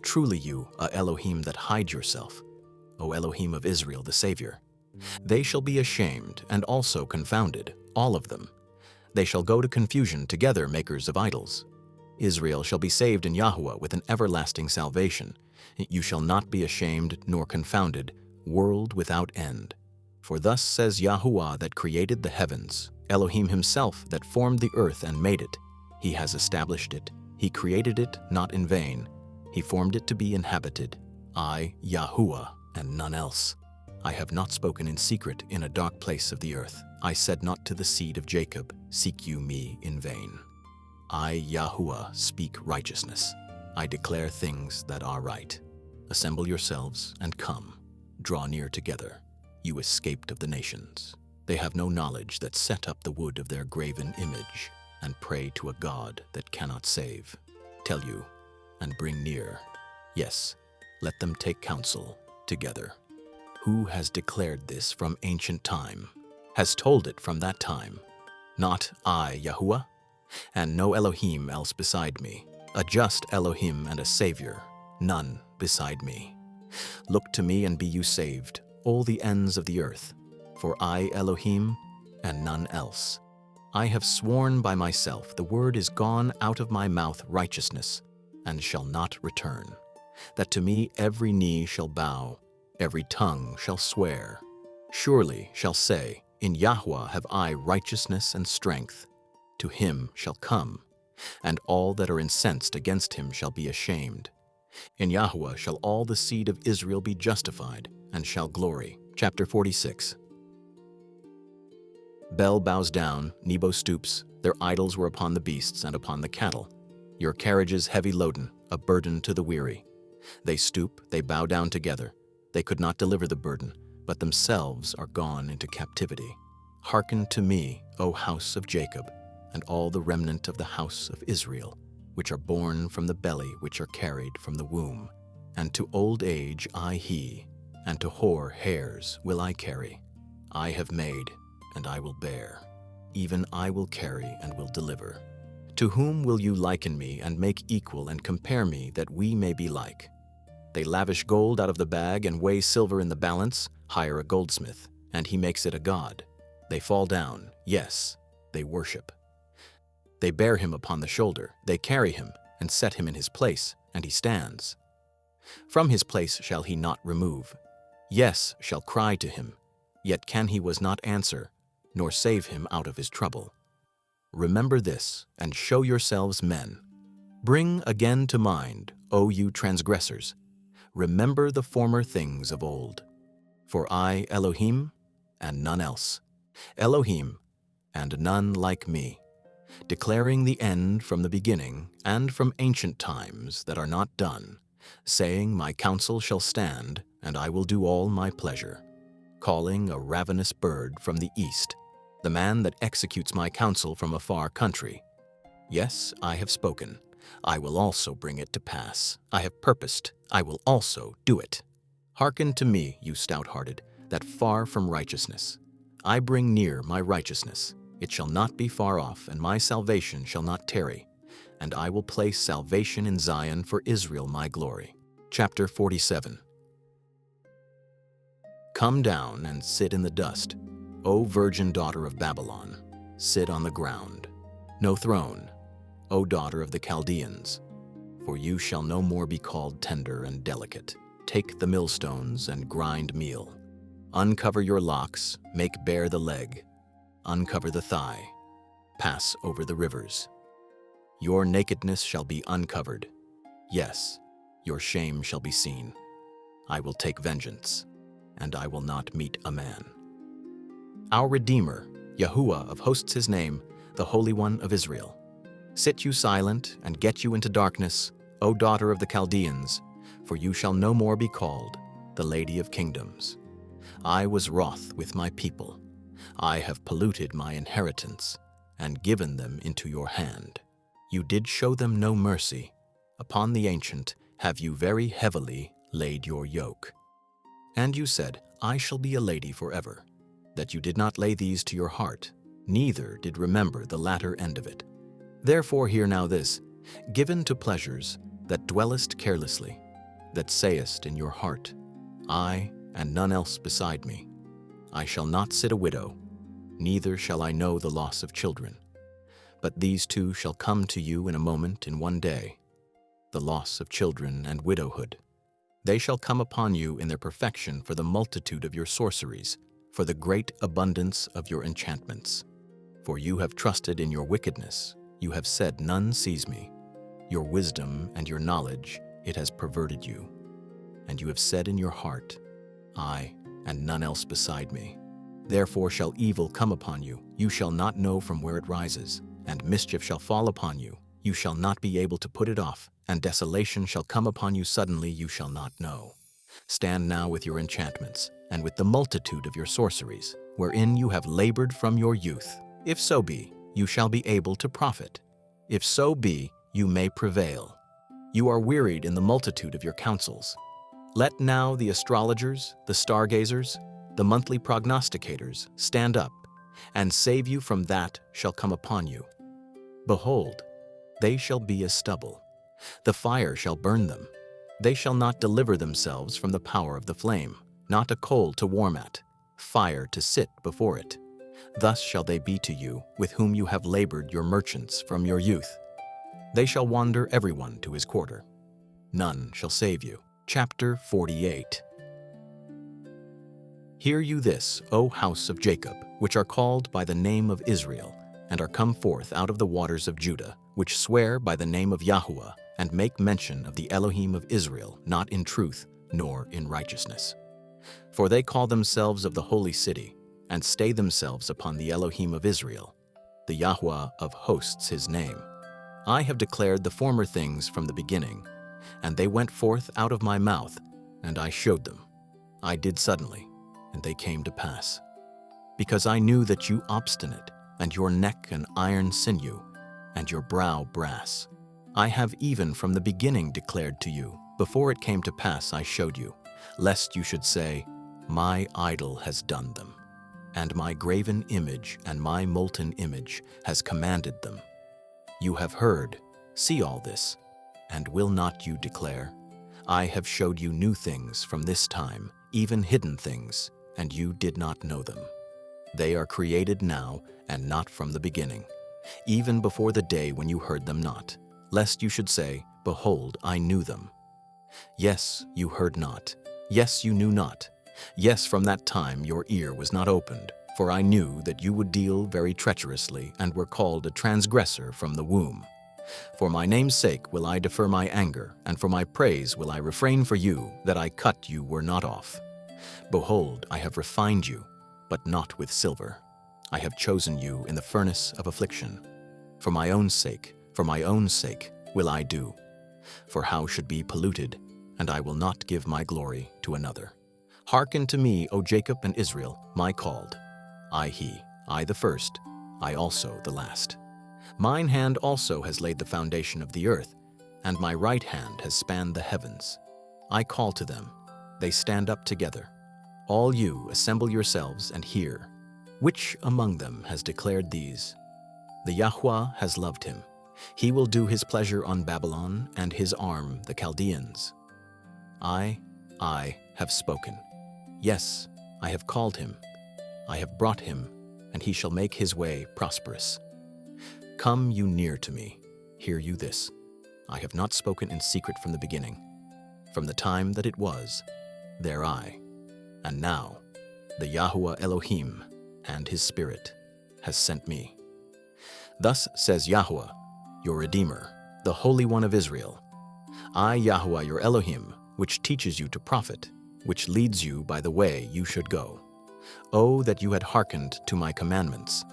Speaker 1: Truly you, a Elohim that hide yourself, O Elohim of Israel the Savior. They shall be ashamed, and also confounded, all of them. They shall go to confusion together, makers of idols. Israel shall be saved in Yahuah with an everlasting salvation. You shall not be ashamed nor confounded, world without end. For thus says Yahuah that created the heavens, Elohim himself that formed the earth and made it. He has established it. He created it not in vain. He formed it to be inhabited. I, Yahuah, and none else. I have not spoken in secret in a dark place of the earth. I said not to the seed of Jacob, seek you me in vain. I, Yahuah, speak righteousness. I declare things that are right. Assemble yourselves and come. Draw near together, you escaped of the nations. They have no knowledge that set up the wood of their graven image and pray to a God that cannot save. Tell you, and bring near. Yes, let them take counsel together. Who has declared this from ancient time, has told it from that time? Not I, Yahuah, and no Elohim else beside me, a just Elohim and a Savior, none beside me. Look to me and be you saved, all the ends of the earth, for I, Elohim, and none else. I have sworn by myself, the word is gone out of my mouth, righteousness, and shall not return, that to me every knee shall bow, every tongue shall swear. Surely shall say, In Yahuah have I righteousness and strength. To him shall come, and all that are incensed against him shall be ashamed. In Yahuah shall all the seed of Israel be justified, and shall glory. Chapter 46. Bel bows down, Nebo stoops, their idols were upon the beasts and upon the cattle. Your carriages heavy loaden, a burden to the weary. They stoop, they bow down together. They could not deliver the burden, but themselves are gone into captivity. Hearken to me, O house of Jacob, and all the remnant of the house of Israel, which are born from the belly, which are carried from the womb. And to old age I he, and to hoar hairs will I carry. I have made, and I will bear. Even I will carry and will deliver. To whom will you liken me and make equal and compare me that we may be like? They lavish gold out of the bag and weigh silver in the balance, hire a goldsmith, and he makes it a god. They fall down, yes, they worship. They bear him upon the shoulder, they carry him, and set him in his place, and he stands. From his place shall he not remove. Yes, shall cry to him, yet can he was not answer, nor save him out of his trouble. Remember this, and show yourselves men. Bring again to mind, O you transgressors. Remember the former things of old. For I, Elohim, and none else. Elohim, and none like me. Declaring the end from the beginning, and from ancient times that are not done, saying, my counsel shall stand, and I will do all my pleasure. Calling a ravenous bird from the east, the man that executes my counsel from a far country. Yes, I have spoken. I will also bring it to pass. I have purposed. I will also do it. Hearken to me, you stout-hearted, that far from righteousness. I bring near my righteousness. It shall not be far off, and my salvation shall not tarry. And I will place salvation in Zion for Israel my glory. Chapter 47. Come down and sit in the dust, O virgin daughter of Babylon, sit on the ground. No throne, O daughter of the Chaldeans, for you shall no more be called tender and delicate. Take the millstones and grind meal. Uncover your locks, make bare the leg. Uncover the thigh, pass over the rivers. Your nakedness shall be uncovered. Yes, your shame shall be seen. I will take vengeance, and I will not meet a man. Our Redeemer, Yahuah of hosts his name, the Holy One of Israel. Sit you silent and get you into darkness, O daughter of the Chaldeans, for you shall no more be called the Lady of Kingdoms. I was wroth with my people. I have polluted my inheritance and given them into your hand. You did show them no mercy. Upon the ancient have you very heavily laid your yoke. And you said, I shall be a lady forever, that you did not lay these to your heart, neither did remember the latter end of it. Therefore hear now this, given to pleasures, that dwellest carelessly, that sayest in your heart, I and none else beside me. I shall not sit a widow, neither shall I know the loss of children. But these two shall come to you in a moment, in one day, the loss of children and widowhood. They shall come upon you in their perfection for the multitude of your sorceries, for the great abundance of your enchantments. For you have trusted in your wickedness, you have said, none sees me. Your wisdom and your knowledge, it has perverted you. And you have said in your heart, I and none else beside me. Therefore shall evil come upon you, you shall not know from where it rises, and mischief shall fall upon you, you shall not be able to put it off, and desolation shall come upon you suddenly, you shall not know. Stand now with your enchantments, and with the multitude of your sorceries, wherein you have labored from your youth. If so be, you shall be able to profit. If so be, you may prevail. You are wearied in the multitude of your counsels. Let now the astrologers, the stargazers, the monthly prognosticators stand up, and save you from that shall come upon you. Behold, they shall be as stubble. The fire shall burn them. They shall not deliver themselves from the power of the flame, not a coal to warm at, fire to sit before it. Thus shall they be to you, with whom you have labored your merchants from your youth. They shall wander everyone to his quarter. None shall save you. Chapter 48. Hear you this, O house of Jacob, which are called by the name of Israel, and are come forth out of the waters of Judah, which swear by the name of Yahuah, and make mention of the Elohim of Israel, not in truth, nor in righteousness. For they call themselves of the holy city, and stay themselves upon the Elohim of Israel, the Yahuah of hosts his name. I have declared the former things from the beginning, and they went forth out of my mouth, and I showed them. I did suddenly, and they came to pass. Because I knew that you obstinate, and your neck an iron sinew, and your brow brass. I have even from the beginning declared to you, before it came to pass I showed you, lest you should say, my idol has done them, and my graven image and my molten image has commanded them. You have heard, see all this, and will not you declare? I have showed you new things from this time, even hidden things, and you did not know them. They are created now, and not from the beginning, even before the day when you heard them not, lest you should say, behold, I knew them. Yes, you heard not. Yes, you knew not. Yes, from that time your ear was not opened, for I knew that you would deal very treacherously, and were called a transgressor from the womb. For my name's sake will I defer my anger, and for my praise will I refrain for you, that I cut you were not off. Behold, I have refined you, but not with silver. I have chosen you in the furnace of affliction. For my own sake will I do. For how should be polluted, and I will not give my glory to another. Hearken to me, O Jacob and Israel, my called. I the first, I also the last. Mine hand also has laid the foundation of the earth, and my right hand has spanned the heavens. I call to them, they stand up together. All you assemble yourselves and hear. Which among them has declared these? The Yahuah has loved him. He will do his pleasure on Babylon, and his arm the Chaldeans. I have spoken. Yes, I have called him. I have brought him, and he shall make his way prosperous. Come you near to me, hear you this. I have not spoken in secret from the beginning. From the time that it was, there I. And now, the Yahuah Elohim and his Spirit has sent me. Thus says Yahuah, your Redeemer, the Holy One of Israel. I, Yahuah, your Elohim, which teaches you to profit, which leads you by the way you should go. Oh, that you had hearkened to my commandments.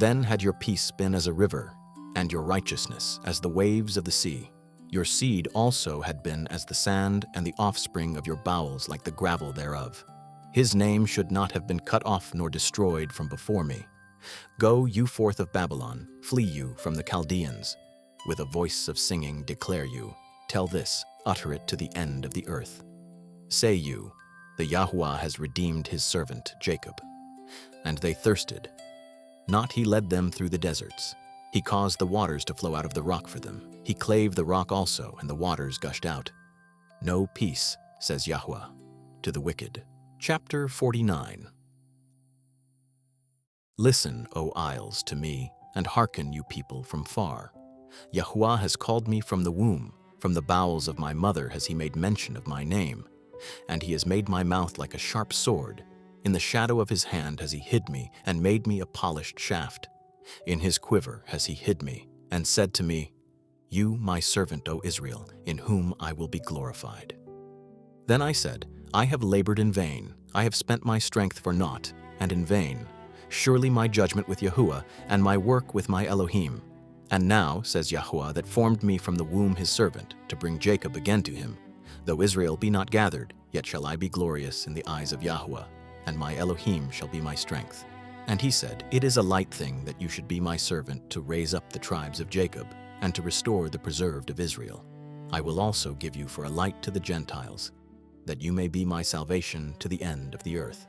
Speaker 1: Then had your peace been as a river, and your righteousness as the waves of the sea. Your seed also had been as the sand, and the offspring of your bowels like the gravel thereof. His name should not have been cut off nor destroyed from before me. Go you forth of Babylon, flee you from the Chaldeans. With a voice of singing declare you, tell this, utter it to the end of the earth. Say you, the Yahuah has redeemed his servant Jacob. And they thirsted. Not he led them through the deserts. He caused the waters to flow out of the rock for them. He clave the rock also, and the waters gushed out. No peace, says Yahuah, to the wicked. Chapter 49. Listen, O isles, to me, and hearken, you people from far. Yahuah has called me from the womb, from the bowels of my mother has he made mention of my name. And he has made my mouth like a sharp sword. In the shadow of his hand has he hid me, and made me a polished shaft. In his quiver has he hid me, and said to me, You, my servant, O Israel, in whom I will be glorified. Then I said, I have labored in vain, I have spent my strength for naught, and in vain. Surely my judgment with Yahuah, and my work with my Elohim. And now, says Yahuah, that formed me from the womb his servant, to bring Jacob again to him. Though Israel be not gathered, yet shall I be glorious in the eyes of Yahuah, and my Elohim shall be my strength. And he said, It is a light thing that you should be my servant to raise up the tribes of Jacob, and to restore the preserved of Israel. I will also give you for a light to the Gentiles, that you may be my salvation to the end of the earth.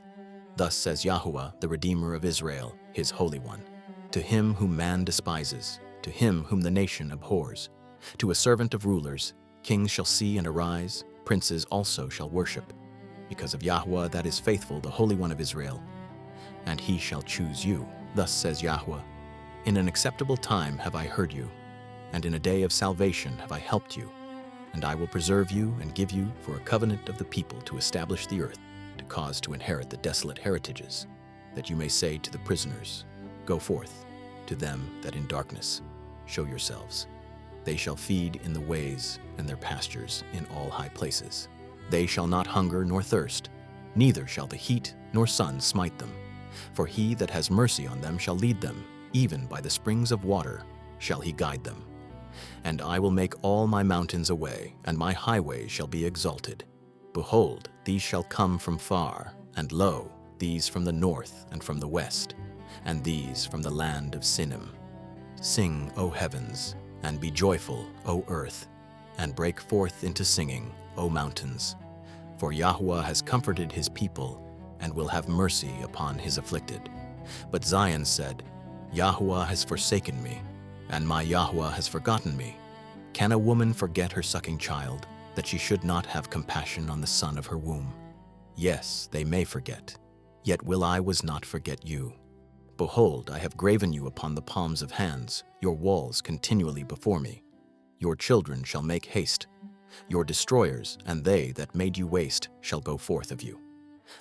Speaker 1: Thus says Yahuah, the Redeemer of Israel, his Holy One. To him whom man despises, to him whom the nation abhors, to a servant of rulers, kings shall see and arise, princes also shall worship, because of Yahuah that is faithful, the Holy One of Israel. And he shall choose you. Thus says Yahuah, In an acceptable time have I heard you, and in a day of salvation have I helped you. And I will preserve you and give you for a covenant of the people to establish the earth, to cause to inherit the desolate heritages, that you may say to the prisoners, Go forth, to them that in darkness show yourselves. They shall feed in the ways, and their pastures in all high places. They shall not hunger nor thirst, neither shall the heat nor sun smite them. For he that has mercy on them shall lead them, even by the springs of water shall he guide them. And I will make all my mountains a way, and my highways shall be exalted. Behold, these shall come from far, and lo, these from the north and from the west, and these from the land of Sinim. Sing, O heavens, and be joyful, O earth, and break forth into singing, O mountains. For Yahuah has comforted his people, and will have mercy upon his afflicted. But Zion said, Yahuah has forsaken me, and my Yahuah has forgotten me. Can a woman forget her sucking child, that she should not have compassion on the son of her womb? Yes, they may forget, yet will I not forget you. Behold, I have graven you upon the palms of hands, your walls continually before me. Your children shall make haste. Your destroyers and they that made you waste shall go forth of you.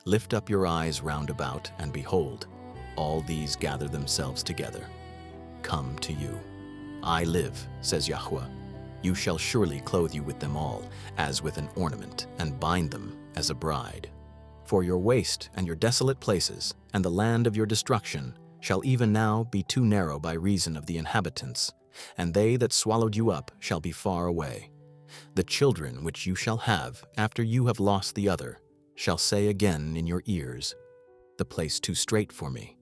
Speaker 1: Lift up your eyes round about, and behold, all these gather themselves together. Come to you. I live, says Yahuah. You shall surely clothe you with them all, as with an ornament, and bind them as a bride. For your waste and your desolate places, and the land of your destruction, shall even now be too narrow by reason of the inhabitants, and they that swallowed you up shall be far away. The children which you shall have after you have lost the other shall say again in your ears, The place too strait for me.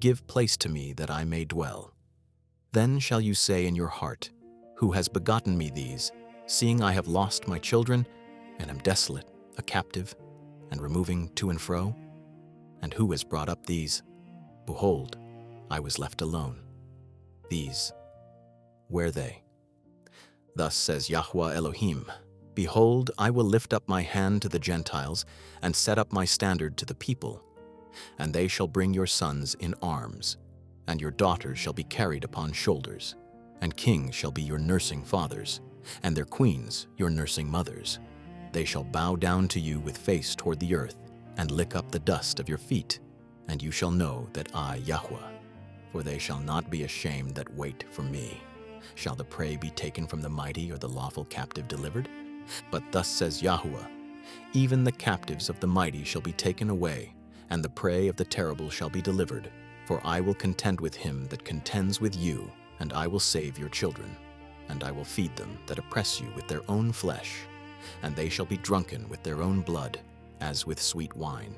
Speaker 1: Give place to me that I may dwell. Then shall you say in your heart, Who has begotten me these, seeing I have lost my children, and am desolate, a captive, and removing to and fro? And who has brought up these? Behold, I was left alone. These, where they? Thus says Yahuah Elohim, Behold, I will lift up my hand to the Gentiles, and set up my standard to the people. And they shall bring your sons in arms, and your daughters shall be carried upon shoulders, and kings shall be your nursing fathers, and their queens your nursing mothers. They shall bow down to you with face toward the earth, and lick up the dust of your feet, and you shall know that I, Yahuah. For they shall not be ashamed that wait for me. Shall the prey be taken from the mighty, or the lawful captive delivered? But thus says Yahuah, Even the captives of the mighty shall be taken away, and the prey of the terrible shall be delivered. For I will contend with him that contends with you, and I will save your children. And I will feed them that oppress you with their own flesh, and they shall be drunken with their own blood, as with sweet wine.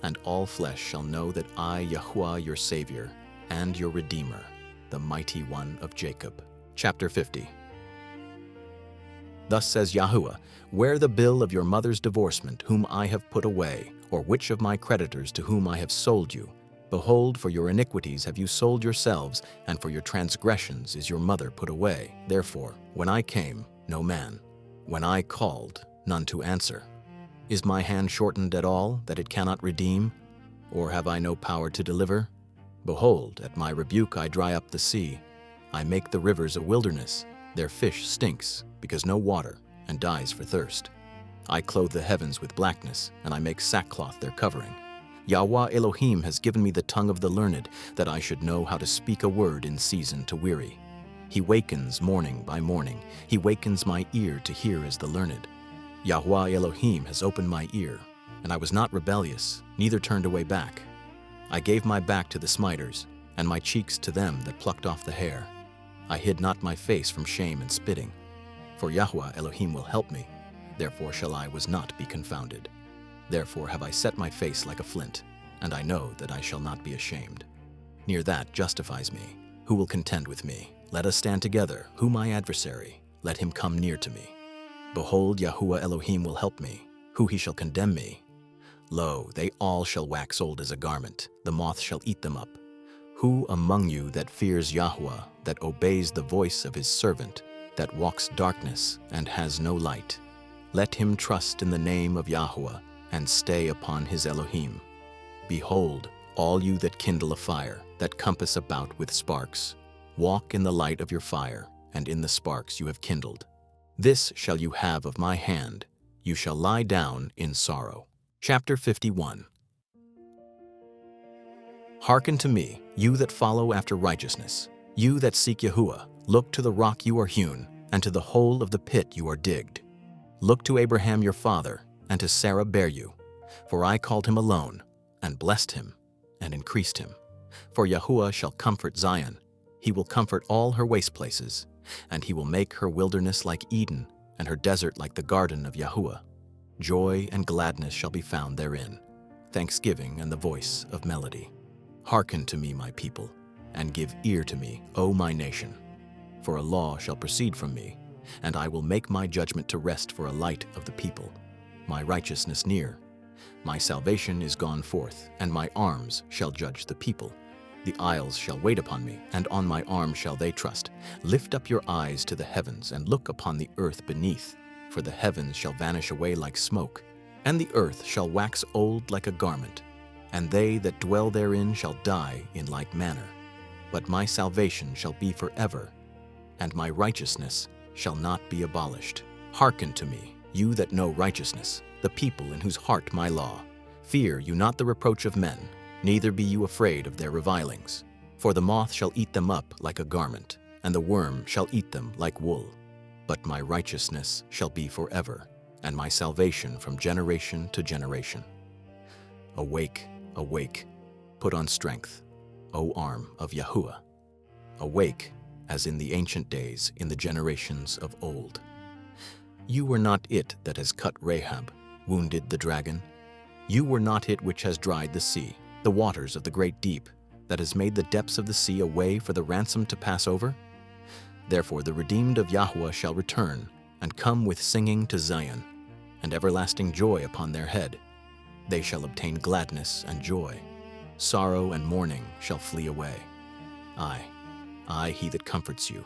Speaker 1: And all flesh shall know that I, Yahuah, your Savior, and your Redeemer, the Mighty One of Jacob. Chapter 50. Thus says Yahuah, Where the bill of your mother's divorcement, whom I have put away, or which of my creditors to whom I have sold you? Behold, for your iniquities have you sold yourselves, and for your transgressions is your mother put away. Therefore, when I came, no man. When I called, none to answer. Is my hand shortened at all, that it cannot redeem? Or have I no power to deliver? Behold, at my rebuke I dry up the sea. I make the rivers a wilderness. Their fish stinks, because no water, and dies for thirst. I clothe the heavens with blackness, and I make sackcloth their covering. Yahuah Elohim has given me the tongue of the learned, that I should know how to speak a word in season to weary. He wakens morning by morning. He wakens my ear to hear as the learned. Yahuah Elohim has opened my ear, and I was not rebellious, neither turned away back. I gave my back to the smiters, and my cheeks to them that plucked off the hair. I hid not my face from shame and spitting. For Yahuah Elohim will help me, therefore shall I not be confounded. Therefore have I set my face like a flint, and I know that I shall not be ashamed. Near that justifies me. Who will contend with me? Let us stand together. Who my adversary? Let him come near to me. Behold, Yahuah Elohim will help me. Who he shall condemn me? Lo, they all shall wax old as a garment. The moth shall eat them up. Who among you that fears Yahuah, that obeys the voice of his servant, that walks darkness and has no light? Let him trust in the name of Yahuah, and stay upon his Elohim. Behold, all you that kindle a fire, that compass about with sparks, walk in the light of your fire, and in the sparks you have kindled. This shall you have of my hand, you shall lie down in sorrow. Chapter 51. Hearken to me, you that follow after righteousness, you that seek Yahuah, look to the rock you are hewn, and to the hole of the pit you are digged. Look to Abraham your father, and to Sarah bare you. For I called him alone, and blessed him, and increased him. For Yahuah shall comfort Zion, he will comfort all her waste places, and he will make her wilderness like Eden, and her desert like the garden of Yahuah. Joy and gladness shall be found therein, thanksgiving and the voice of melody. Hearken to me, my people, and give ear to me, O my nation. For a law shall proceed from me, and I will make my judgment to rest for a light of the people, my righteousness near. My salvation is gone forth, and my arms shall judge the people. The isles shall wait upon me, and on my arm shall they trust. Lift up your eyes to the heavens, and look upon the earth beneath, for the heavens shall vanish away like smoke, and the earth shall wax old like a garment, and they that dwell therein shall die in like manner. But my salvation shall be forever, and my righteousness shall not be abolished. Hearken to me, you that know righteousness, the people in whose heart my law. Fear you not the reproach of men, neither be you afraid of their revilings. For the moth shall eat them up like a garment, and the worm shall eat them like wool. But my righteousness shall be forever, and my salvation from generation to generation. Awake, awake, put on strength, O arm of Yahuah. Awake, as in the ancient days, in the generations of old. You were not it that has cut Rahab, wounded the dragon. You were not it which has dried the sea, the waters of the great deep, that has made the depths of the sea a way for the ransom to pass over? Therefore the redeemed of Yahuah shall return, and come with singing to Zion, and everlasting joy upon their head. They shall obtain gladness and joy. Sorrow and mourning shall flee away. I, he that comforts you.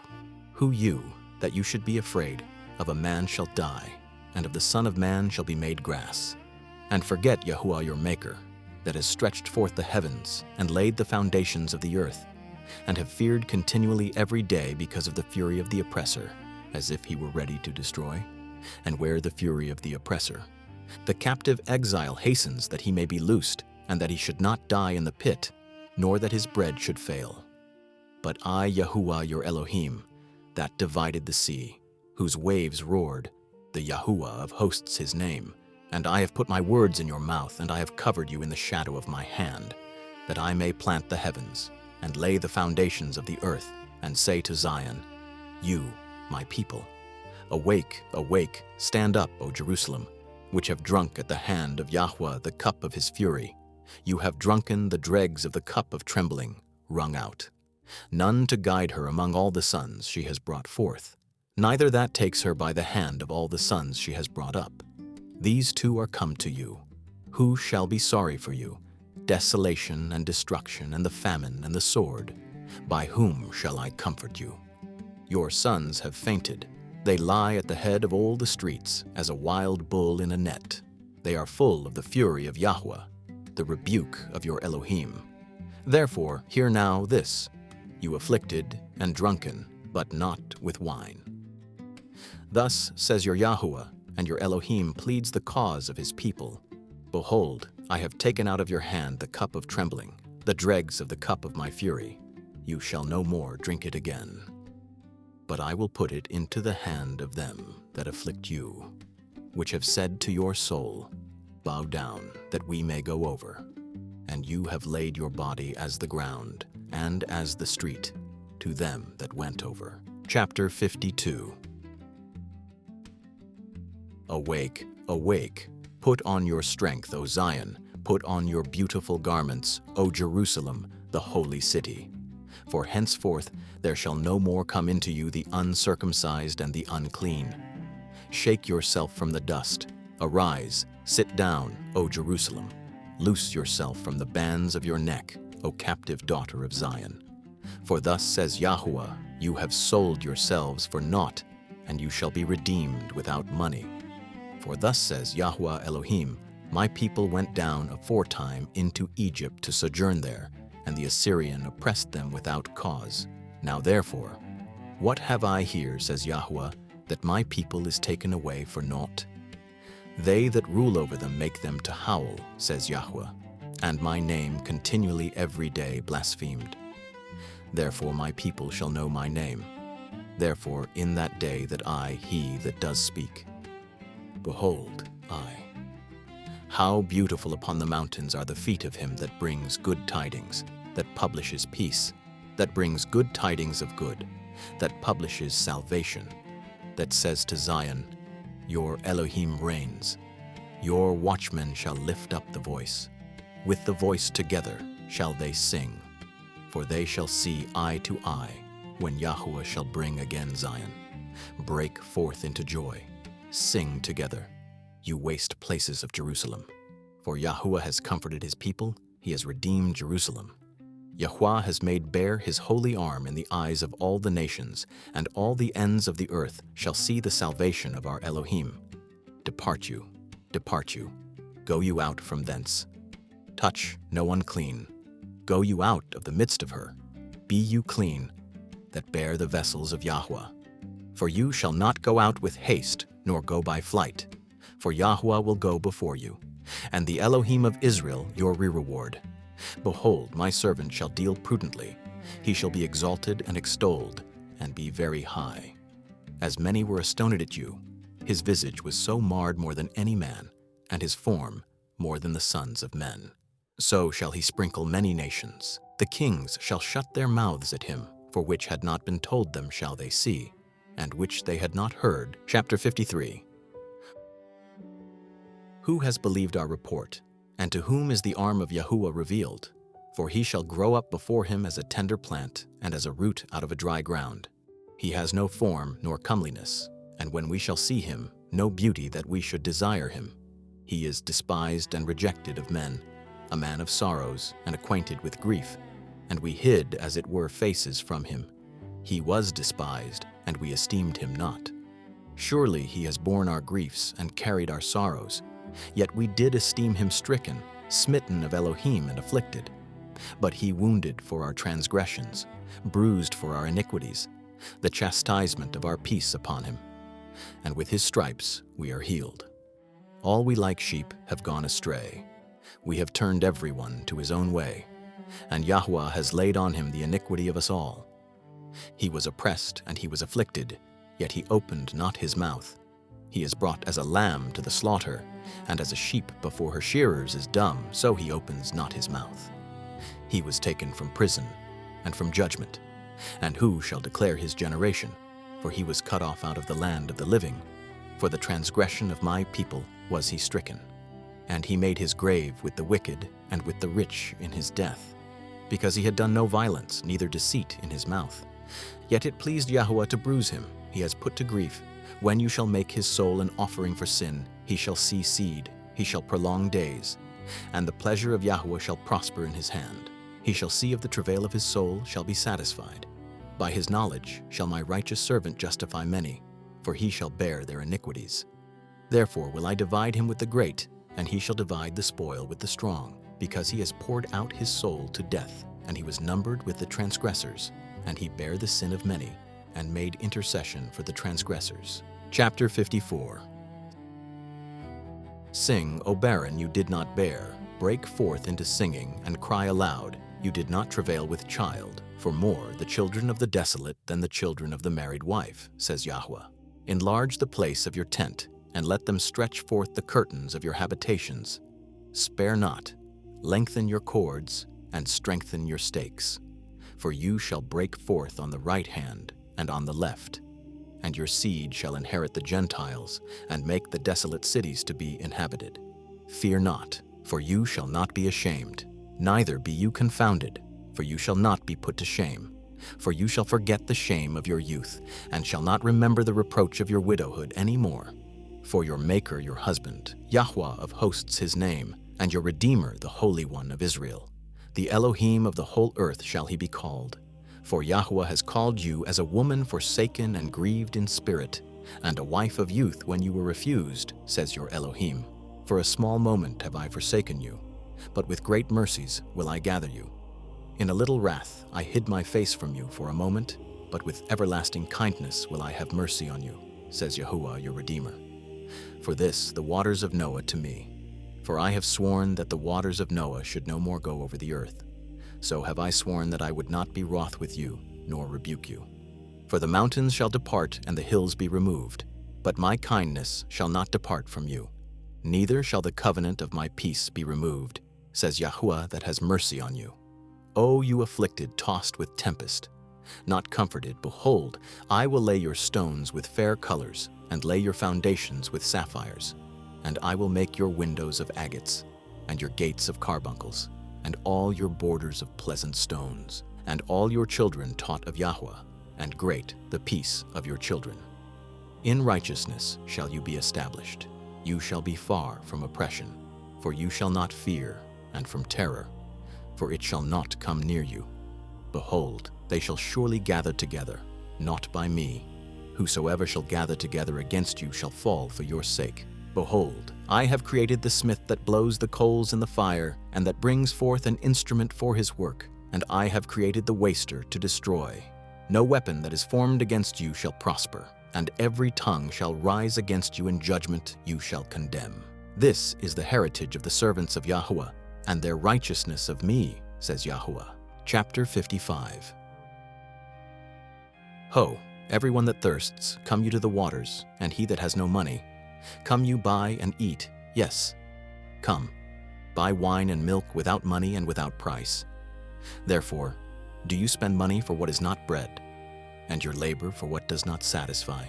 Speaker 1: Who you, that you should be afraid? Of a man shall die, and of the Son of Man shall be made grass. And forget Yahuah your Maker, that has stretched forth the heavens, and laid the foundations of the earth, and have feared continually every day because of the fury of the oppressor, as if he were ready to destroy. And where the fury of the oppressor? The captive exile hastens that he may be loosed, and that he should not die in the pit, nor that his bread should fail. But I, Yahuah your Elohim, that divided the sea, whose waves roared, the Yahuah of hosts his name, and I have put my words in your mouth, and I have covered you in the shadow of my hand, that I may plant the heavens, and lay the foundations of the earth, and say to Zion, You, my people, awake, awake, stand up, O Jerusalem, which have drunk at the hand of Yahuah the cup of his fury. You have drunken the dregs of the cup of trembling, wrung out. None to guide her among all the sons she has brought forth, neither that takes her by the hand of all the sons she has brought up. These two are come to you. Who shall be sorry for you? Desolation and destruction and the famine and the sword. By whom shall I comfort you? Your sons have fainted. They lie at the head of all the streets as a wild bull in a net. They are full of the fury of Yahuah, the rebuke of your Elohim. Therefore, hear now this, you afflicted and drunken, but not with wine. Thus says your Yahuah, and your Elohim pleads the cause of his people. Behold, I have taken out of your hand the cup of trembling, the dregs of the cup of my fury. You shall no more drink it again. But I will put it into the hand of them that afflict you, which have said to your soul, Bow down, that we may go over. And you have laid your body as the ground, and as the street, to them that went over. Chapter 52. Awake, awake, put on your strength, O Zion, put on your beautiful garments, O Jerusalem, the holy city. For henceforth there shall no more come into you the uncircumcised and the unclean. Shake yourself from the dust, arise, sit down, O Jerusalem. Loose yourself from the bands of your neck, O captive daughter of Zion. For thus says Yahuah, you have sold yourselves for naught, and you shall be redeemed without money. For thus says Yahuah Elohim, my people went down aforetime into Egypt to sojourn there, and the Assyrian oppressed them without cause. Now therefore, what have I here, says Yahuah, that my people is taken away for naught? They that rule over them make them to howl, says Yahuah, and my name continually every day blasphemed. Therefore my people shall know my name. Therefore in that day that I, he that does speak. Behold, I. How beautiful upon the mountains are the feet of him that brings good tidings, that publishes peace, that brings good tidings of good, that publishes salvation, that says to Zion, your Elohim reigns. Your watchmen shall lift up the voice. With the voice together shall they sing. For they shall see eye to eye when Yahuah shall bring again Zion. Break forth into joy. Sing together, you waste places of Jerusalem. For Yahuah has comforted his people, he has redeemed Jerusalem. Yahuah has made bare his holy arm in the eyes of all the nations, and all the ends of the earth shall see the salvation of our Elohim. Depart you, go you out from thence. Touch no unclean. Go you out of the midst of her. Be you clean, that bear the vessels of Yahuah. For you shall not go out with haste, nor go by flight. For Yahuah will go before you, and the Elohim of Israel your reward. Behold, my servant shall deal prudently. He shall be exalted and extolled, and be very high. As many were astonished at you, his visage was so marred more than any man, and his form more than the sons of men. So shall he sprinkle many nations. The kings shall shut their mouths at him, for which had not been told them shall they see, and which they had not heard. Chapter 53. Who has believed our report? And to whom is the arm of Yahuah revealed? For he shall grow up before him as a tender plant, and as a root out of a dry ground. He has no form nor comeliness, and when we shall see him, no beauty that we should desire him. He is despised and rejected of men, a man of sorrows and acquainted with grief, and we hid as it were faces from him. He was despised, and we esteemed him not. Surely he has borne our griefs and carried our sorrows. Yet we did esteem him stricken, smitten of Elohim and afflicted. But he wounded for our transgressions, bruised for our iniquities, the chastisement of our peace upon him. And with his stripes we are healed. All we like sheep have gone astray. We have turned everyone to his own way, and Yahuah has laid on him the iniquity of us all. He was oppressed and he was afflicted, yet he opened not his mouth. He is brought as a lamb to the slaughter, and as a sheep before her shearers is dumb, so he opens not his mouth. He was taken from prison and from judgment, and who shall declare his generation? For he was cut off out of the land of the living. For the transgression of my people was he stricken. And he made his grave with the wicked and with the rich in his death, because he had done no violence, neither deceit in his mouth. Yet it pleased Yahuah to bruise him, he has put to grief. When you shall make his soul an offering for sin, he shall see seed, he shall prolong days, and the pleasure of Yahuah shall prosper in his hand. He shall see of the travail of his soul, shall be satisfied. By his knowledge shall my righteous servant justify many, for he shall bear their iniquities. Therefore will I divide him with the great, and he shall divide the spoil with the strong, because he has poured out his soul to death, and he was numbered with the transgressors, and he bare the sin of many, and made intercession for the transgressors. Chapter 54. Sing, O barren, you did not bear. Break forth into singing, and cry aloud. You did not travail with child, for more the children of the desolate than the children of the married wife, says Yahuah. Enlarge the place of your tent, and let them stretch forth the curtains of your habitations. Spare not, lengthen your cords, and strengthen your stakes. For you shall break forth on the right hand and on the left, and your seed shall inherit the Gentiles, and make the desolate cities to be inhabited. Fear not, for you shall not be ashamed, neither be you confounded, for you shall not be put to shame. For you shall forget the shame of your youth, and shall not remember the reproach of your widowhood any more. For your Maker your husband, Yahuah of hosts his name, and your Redeemer the Holy One of Israel. The Elohim of the whole earth shall he be called. For Yahuah has called you as a woman forsaken and grieved in spirit, and a wife of youth when you were refused, says your Elohim. For a small moment have I forsaken you, but with great mercies will I gather you. In a little wrath I hid my face from you for a moment, but with everlasting kindness will I have mercy on you, says Yahuah your Redeemer. For this the waters of Noah to me. For I have sworn that the waters of Noah should no more go over the earth. So have I sworn that I would not be wroth with you, nor rebuke you. For the mountains shall depart and the hills be removed, but my kindness shall not depart from you. Neither shall the covenant of my peace be removed, says Yahuah that has mercy on you. O you afflicted, tossed with tempest, not comforted, behold, I will lay your stones with fair colors, and lay your foundations with sapphires. And I will make your windows of agates, and your gates of carbuncles, and all your borders of pleasant stones, and all your children taught of Yahuah, and great the peace of your children. In righteousness shall you be established. You shall be far from oppression, for you shall not fear, and from terror, for it shall not come near you. Behold, they shall surely gather together, not by me. Whosoever shall gather together against you shall fall for your sake. Behold, I have created the smith that blows the coals in the fire, and that brings forth an instrument for his work, and I have created the waster to destroy. No weapon that is formed against you shall prosper, and every tongue shall rise against you in judgment you shall condemn. This is the heritage of the servants of Yahuah, and their righteousness of me, says Yahuah. Chapter 55. Ho, everyone that thirsts, come you to the waters, and he that has no money, come you buy and eat, yes, come, buy wine and milk without money and without price. Therefore, do you spend money for what is not bread, and your labor for what does not satisfy?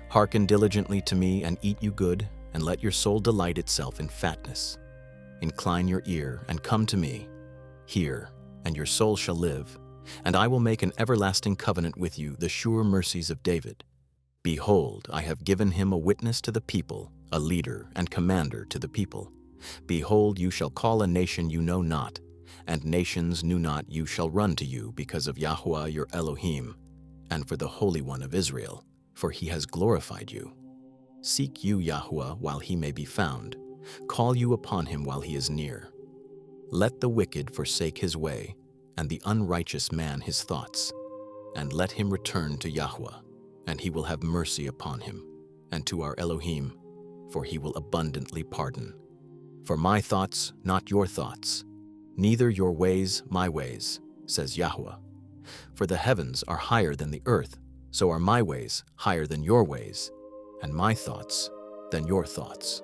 Speaker 1: Hearken diligently to me and eat you good, and let your soul delight itself in fatness. Incline your ear and come to me. Hear, and your soul shall live, and I will make an everlasting covenant with you, the sure mercies of David. Behold, I have given him a witness to the people, a leader and commander to the people. Behold, you shall call a nation you know not, and nations knew not you shall run to you because of Yahuah your Elohim, and for the Holy One of Israel, for he has glorified you. Seek you Yahuah while he may be found. Call you upon him while he is near. Let the wicked forsake his way, and the unrighteous man his thoughts, and let him return to Yahuah, and he will have mercy upon him, and to our Elohim, for he will abundantly pardon. For my thoughts, not your thoughts, neither your ways, my ways, says Yahuah. For the heavens are higher than the earth, so are my ways higher than your ways, and my thoughts than your thoughts.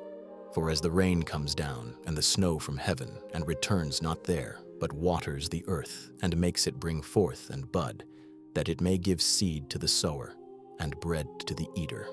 Speaker 1: For as the rain comes down and the snow from heaven, and returns not there, but waters the earth, and makes it bring forth and bud, that it may give seed to the sower, and bread to the eater,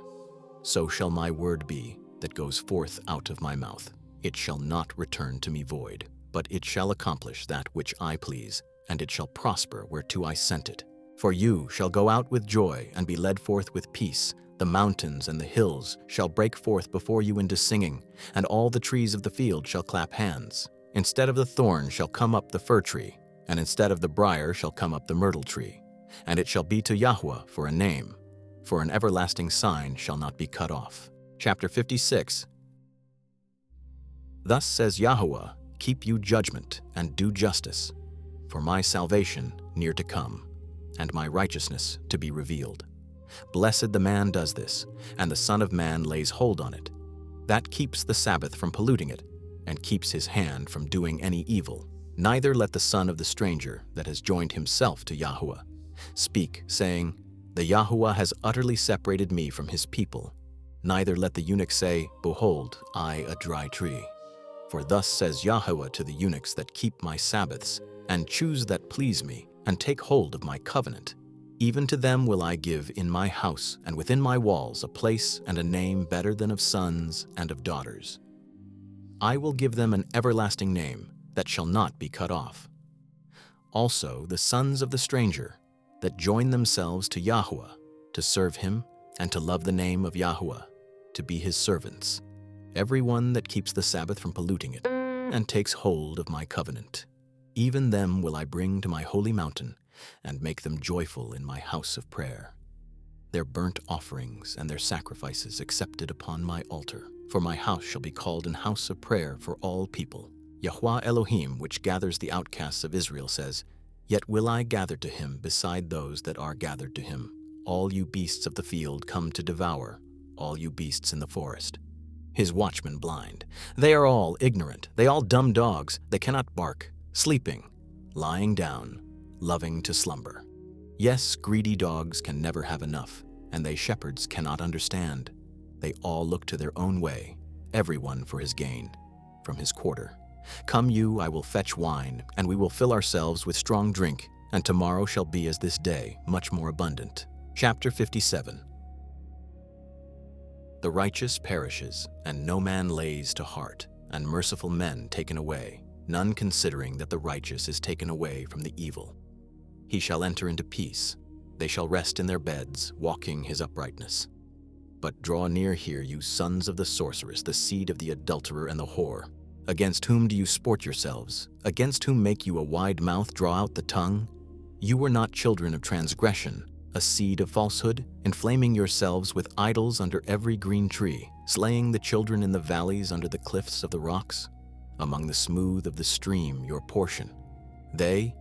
Speaker 1: so shall my word be that goes forth out of my mouth. It shall not return to me void, but it shall accomplish that which I please, and it shall prosper whereto I sent it. For you shall go out with joy, and be led forth with peace. The mountains and the hills shall break forth before you into singing, and all the trees of the field shall clap hands. Instead of the thorn shall come up the fir tree, and instead of the briar shall come up the myrtle tree. And it shall be to Yahuah for a name, for an everlasting sign shall not be cut off. Chapter 56. Thus says Yahuah, keep you judgment and do justice, for my salvation near to come, and my righteousness to be revealed. Blessed the man does this, and the Son of Man lays hold on it. That keeps the Sabbath from polluting it, and keeps his hand from doing any evil. Neither let the son of the stranger that has joined himself to Yahuah speak, saying, the Yahuah has utterly separated me from his people. Neither let the eunuch say, behold, I a dry tree. For thus says Yahuah to the eunuchs that keep my Sabbaths, and choose that please me, and take hold of my covenant. Even to them will I give in my house and within my walls a place and a name better than of sons and of daughters. I will give them an everlasting name that shall not be cut off. Also the sons of the stranger that join themselves to Yahuah, to serve him and to love the name of Yahuah, to be his servants, everyone that keeps the Sabbath from polluting it, and takes hold of my covenant. Even them will I bring to my holy mountain, and make them joyful in my house of prayer. Their burnt offerings and their sacrifices accepted upon my altar. For my house shall be called an house of prayer for all people. Yahuah Elohim, which gathers the outcasts of Israel, says, yet will I gather to him beside those that are gathered to him. All you beasts of the field come to devour, all you beasts in the forest. His watchmen blind. They are all ignorant. They all dumb dogs. They cannot bark. Sleeping, lying down, loving to slumber. Yes, greedy dogs can never have enough, and they shepherds cannot understand. They all look to their own way, everyone for his gain, from his quarter. Come you, I will fetch wine, and we will fill ourselves with strong drink, and tomorrow shall be as this day, much more abundant. Chapter 57. The righteous perishes, and no man lays to heart, and merciful men taken away, none considering that the righteous is taken away from the evil. He shall enter into peace. They shall rest in their beds, walking his uprightness. But draw near here, you sons of the sorceress, the seed of the adulterer and the whore. Against whom do you sport yourselves? Against whom make you a wide mouth, draw out the tongue? You were not children of transgression, a seed of falsehood, inflaming yourselves with idols under every green tree, slaying the children in the valleys under the cliffs of the rocks, among the smooth of the stream your portion. They,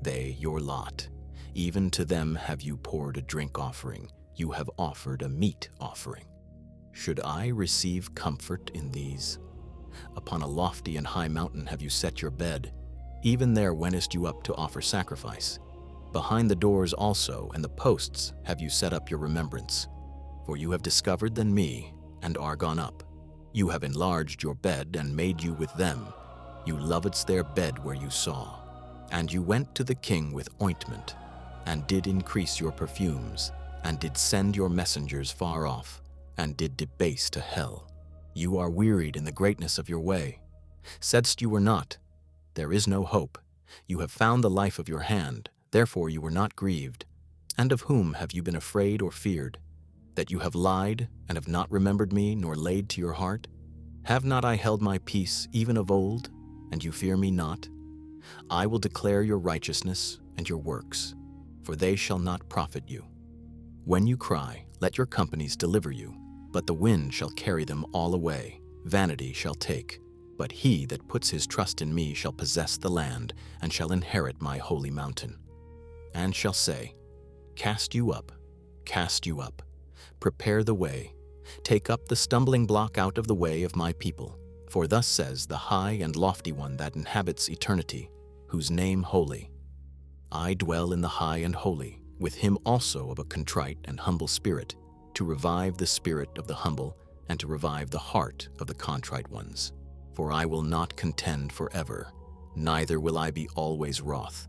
Speaker 1: your lot. Even to them have you poured a drink offering, you have offered a meat offering. Should I receive comfort in these? Upon a lofty and high mountain have you set your bed. Even there wentest you up to offer sacrifice. Behind the doors also and the posts have you set up your remembrance. For you have discovered than me, and are gone up. You have enlarged your bed and made you with them. You lovedst their bed where you saw. And you went to the king with ointment, and did increase your perfumes, and did send your messengers far off, and did debase to hell. You are wearied in the greatness of your way. Saidst you were not, there is no hope. You have found the life of your hand, therefore you were not grieved. And of whom have you been afraid or feared? That you have lied, and have not remembered me, nor laid to your heart? Have not I held my peace even of old, and you fear me not? I will declare your righteousness and your works, for they shall not profit you. When you cry, let your companies deliver you, but the wind shall carry them all away. Vanity shall take, but he that puts his trust in me shall possess the land, and shall inherit my holy mountain. And shall say, cast you up, prepare the way, take up the stumbling block out of the way of my people. For thus says the high and lofty one that inhabits eternity, whose name holy. I dwell in the high and holy, with him also of a contrite and humble spirit, to revive the spirit of the humble, and to revive the heart of the contrite ones. For I will not contend forever, neither will I be always wroth.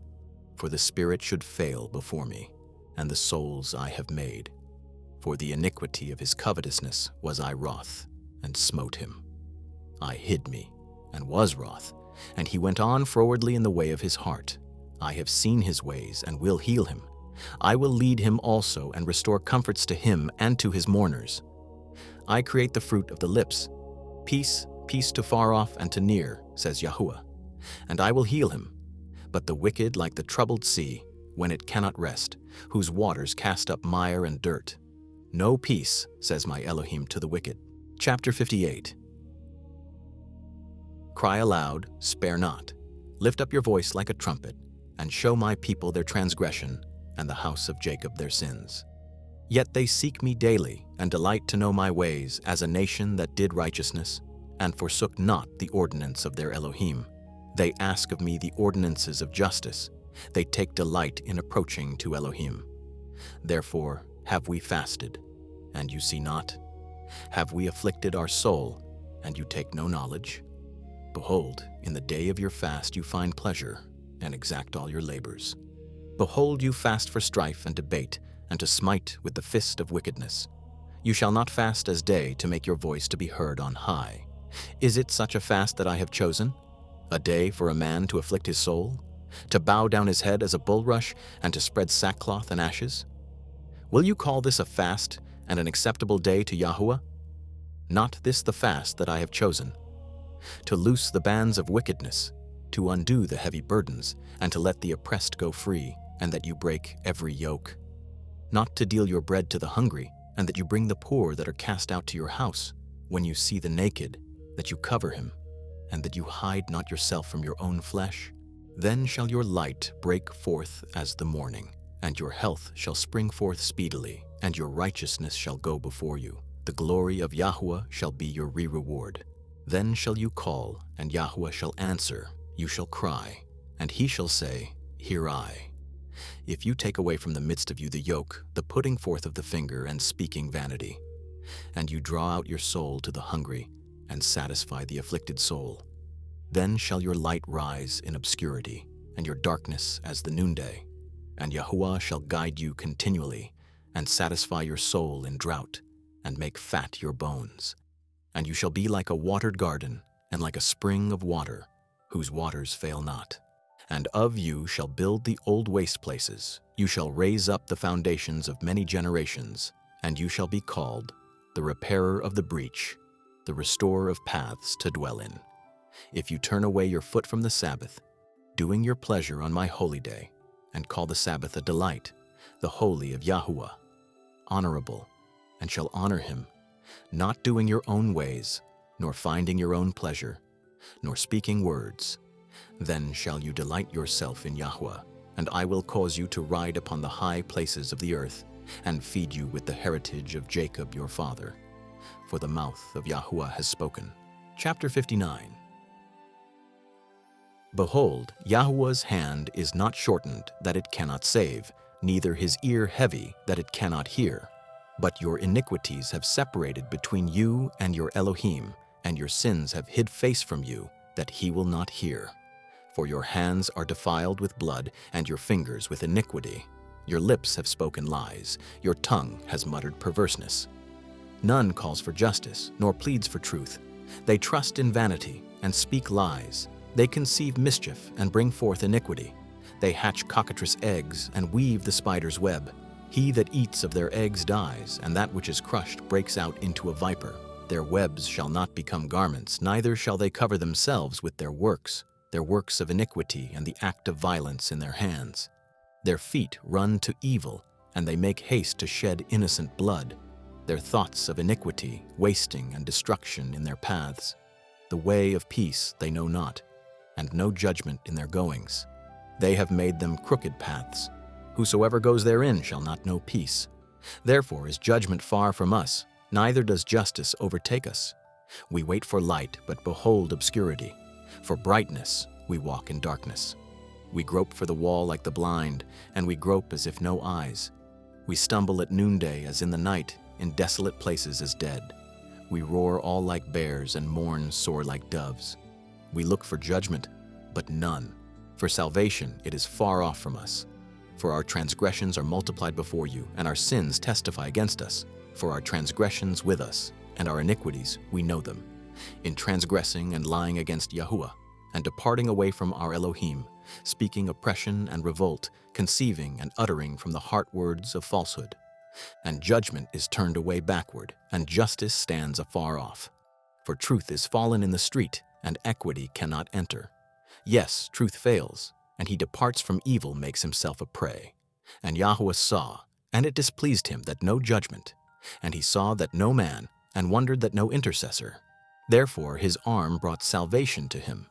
Speaker 1: For the spirit should fail before me, and the souls I have made. For the iniquity of his covetousness was I wroth, and smote him. I hid me, and was wroth, and he went on frowardly in the way of his heart. I have seen his ways, and will heal him. I will lead him also, and restore comforts to him and to his mourners. I create the fruit of the lips. Peace, peace to far off and to near, says Yahuah. And I will heal him. But the wicked like the troubled sea, when it cannot rest, whose waters cast up mire and dirt. No peace, says my Elohim to the wicked. Chapter 58. Cry aloud, spare not. Lift up your voice like a trumpet, and show my people their transgression, and the house of Jacob their sins. Yet they seek me daily, and delight to know my ways, as a nation that did righteousness, and forsook not the ordinance of their Elohim. They ask of me the ordinances of justice. They take delight in approaching to Elohim. Therefore have we fasted, and you see not? Have we afflicted our soul, and you take no knowledge? Behold, in the day of your fast you find pleasure, and exact all your labors. Behold, you fast for strife and debate, and to smite with the fist of wickedness. You shall not fast as day to make your voice to be heard on high. Is it such a fast that I have chosen? A day for a man to afflict his soul? To bow down his head as a bulrush, and to spread sackcloth and ashes? Will you call this a fast and an acceptable day to Yahuah? Not this the fast that I have chosen. To loose the bands of wickedness, to undo the heavy burdens, and to let the oppressed go free, and that you break every yoke. Not to deal your bread to the hungry, and that you bring the poor that are cast out to your house. When you see the naked, that you cover him, and that you hide not yourself from your own flesh. Then shall your light break forth as the morning, and your health shall spring forth speedily, and your righteousness shall go before you. The glory of Yahuah shall be your reward. Then shall you call, and Yahuah shall answer. You shall cry, and he shall say, Here I. If you take away from the midst of you the yoke, the putting forth of the finger and speaking vanity, and you draw out your soul to the hungry, and satisfy the afflicted soul, then shall your light rise in obscurity, and your darkness as the noonday. And Yahuah shall guide you continually, and satisfy your soul in drought, and make fat your bones. And you shall be like a watered garden, and like a spring of water, whose waters fail not. And of you shall build the old waste places. You shall raise up the foundations of many generations, and you shall be called the repairer of the breach, the restorer of paths to dwell in. If you turn away your foot from the Sabbath, doing your pleasure on my holy day, and call the Sabbath a delight, the holy of Yahuah, honorable, and shall honor him, not doing your own ways, nor finding your own pleasure, nor speaking words, then shall you delight yourself in Yahuah, and I will cause you to ride upon the high places of the earth, and feed you with the heritage of Jacob your father. For the mouth of Yahuah has spoken. Chapter 59. Behold, Yahuah's hand is not shortened that it cannot save, neither his ear heavy that it cannot hear. But your iniquities have separated between you and your Elohim, and your sins have hid face from you, that he will not hear. For your hands are defiled with blood, and your fingers with iniquity. Your lips have spoken lies, your tongue has muttered perverseness. None calls for justice, nor pleads for truth. They trust in vanity, and speak lies. They conceive mischief, and bring forth iniquity. They hatch cockatrice eggs, and weave the spider's web. He that eats of their eggs dies, and that which is crushed breaks out into a viper. Their webs shall not become garments, neither shall they cover themselves with their works of iniquity and the act of violence in their hands. Their feet run to evil, and they make haste to shed innocent blood. Their thoughts of iniquity, wasting and destruction in their paths. The way of peace they know not, and no judgment in their goings. They have made them crooked paths. Whosoever goes therein shall not know peace. Therefore is judgment far from us, neither does justice overtake us. We wait for light, but behold obscurity. For brightness we walk in darkness. We grope for the wall like the blind, and we grope as if no eyes. We stumble at noonday as in the night, in desolate places as dead. We roar all like bears and mourn sore like doves. We look for judgment, but none. For salvation it is far off from us. For our transgressions are multiplied before you, and our sins testify against us. For our transgressions with us, and our iniquities we know them. In transgressing and lying against Yahuah, and departing away from our Elohim, speaking oppression and revolt, conceiving and uttering from the heart words of falsehood. And judgment is turned away backward, and justice stands afar off. For truth is fallen in the street, and equity cannot enter. Yes, truth fails, and he departs from evil makes himself a prey. And Yahuah saw, and it displeased him that no judgment, and he saw that no man, and wondered that no intercessor. Therefore his arm brought salvation to him,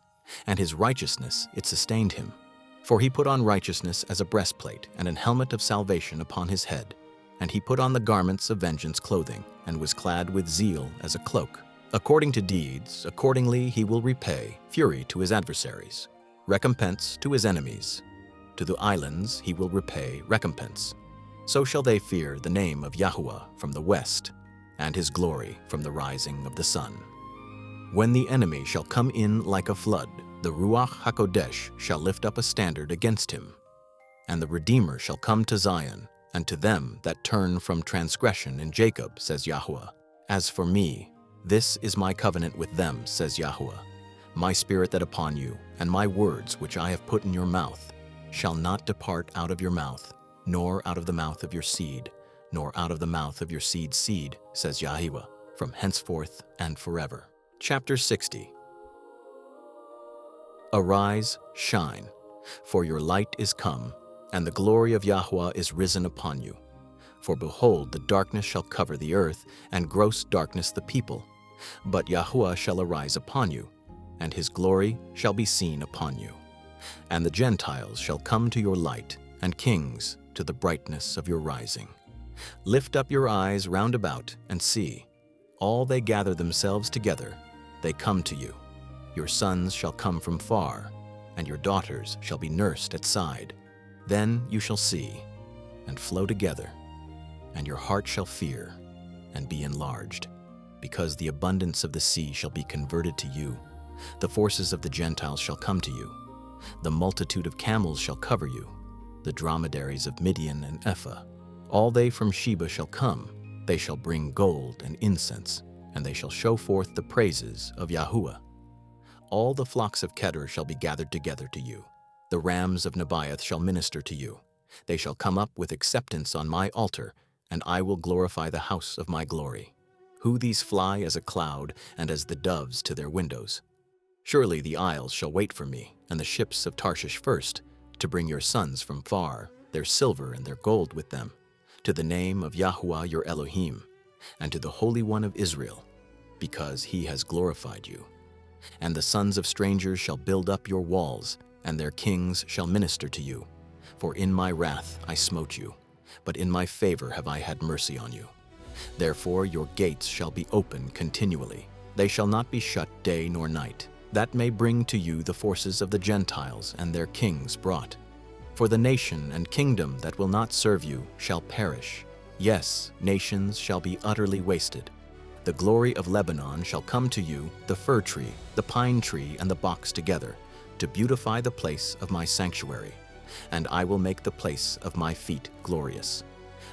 Speaker 1: and his righteousness it sustained him. For he put on righteousness as a breastplate, and an helmet of salvation upon his head. And he put on the garments of vengeance clothing, and was clad with zeal as a cloak. According to deeds, accordingly he will repay fury to his adversaries, recompense to his enemies. To the islands he will repay recompense. So shall they fear the name of Yahuah from the west, and his glory from the rising of the sun. When the enemy shall come in like a flood, the Ruach HaKodesh shall lift up a standard against him. And the Redeemer shall come to Zion, and to them that turn from transgression in Jacob, says Yahuah. As for me, this is my covenant with them, says Yahuah. My spirit that upon you, and my words which I have put in your mouth, shall not depart out of your mouth, nor out of the mouth of your seed, nor out of the mouth of your seed's seed, says Yahuah, from henceforth and forever. Chapter 60. Arise, shine, for your light is come, and the glory of Yahuah is risen upon you. For behold, the darkness shall cover the earth, and gross darkness the people. But Yahuah shall arise upon you, and his glory shall be seen upon you. And the Gentiles shall come to your light, and kings to the brightness of your rising. Lift up your eyes round about, and see, all they gather themselves together, they come to you. Your sons shall come from far, and your daughters shall be nursed at side. Then you shall see, and flow together, and your heart shall fear, and be enlarged, because the abundance of the sea shall be converted to you. The forces of the Gentiles shall come to you. The multitude of camels shall cover you, the dromedaries of Midian and Ephah. All they from Sheba shall come. They shall bring gold and incense, and they shall show forth the praises of Yahuah. All the flocks of Kedar shall be gathered together to you. The rams of Nebaioth shall minister to you. They shall come up with acceptance on my altar, and I will glorify the house of my glory. Who these fly as a cloud, and as the doves to their windows? Surely the isles shall wait for me, and the ships of Tarshish first, to bring your sons from far, their silver and their gold with them, to the name of Yahuah your Elohim, and to the Holy One of Israel, because he has glorified you. And the sons of strangers shall build up your walls, and their kings shall minister to you. For in my wrath I smote you, but in my favor have I had mercy on you. Therefore your gates shall be open continually. They shall not be shut day nor night, that may bring to you the forces of the Gentiles and their kings brought. For the nation and kingdom that will not serve you shall perish. Yes, nations shall be utterly wasted. The glory of Lebanon shall come to you, the fir tree, the pine tree, and the box together, to beautify the place of my sanctuary, and I will make the place of my feet glorious.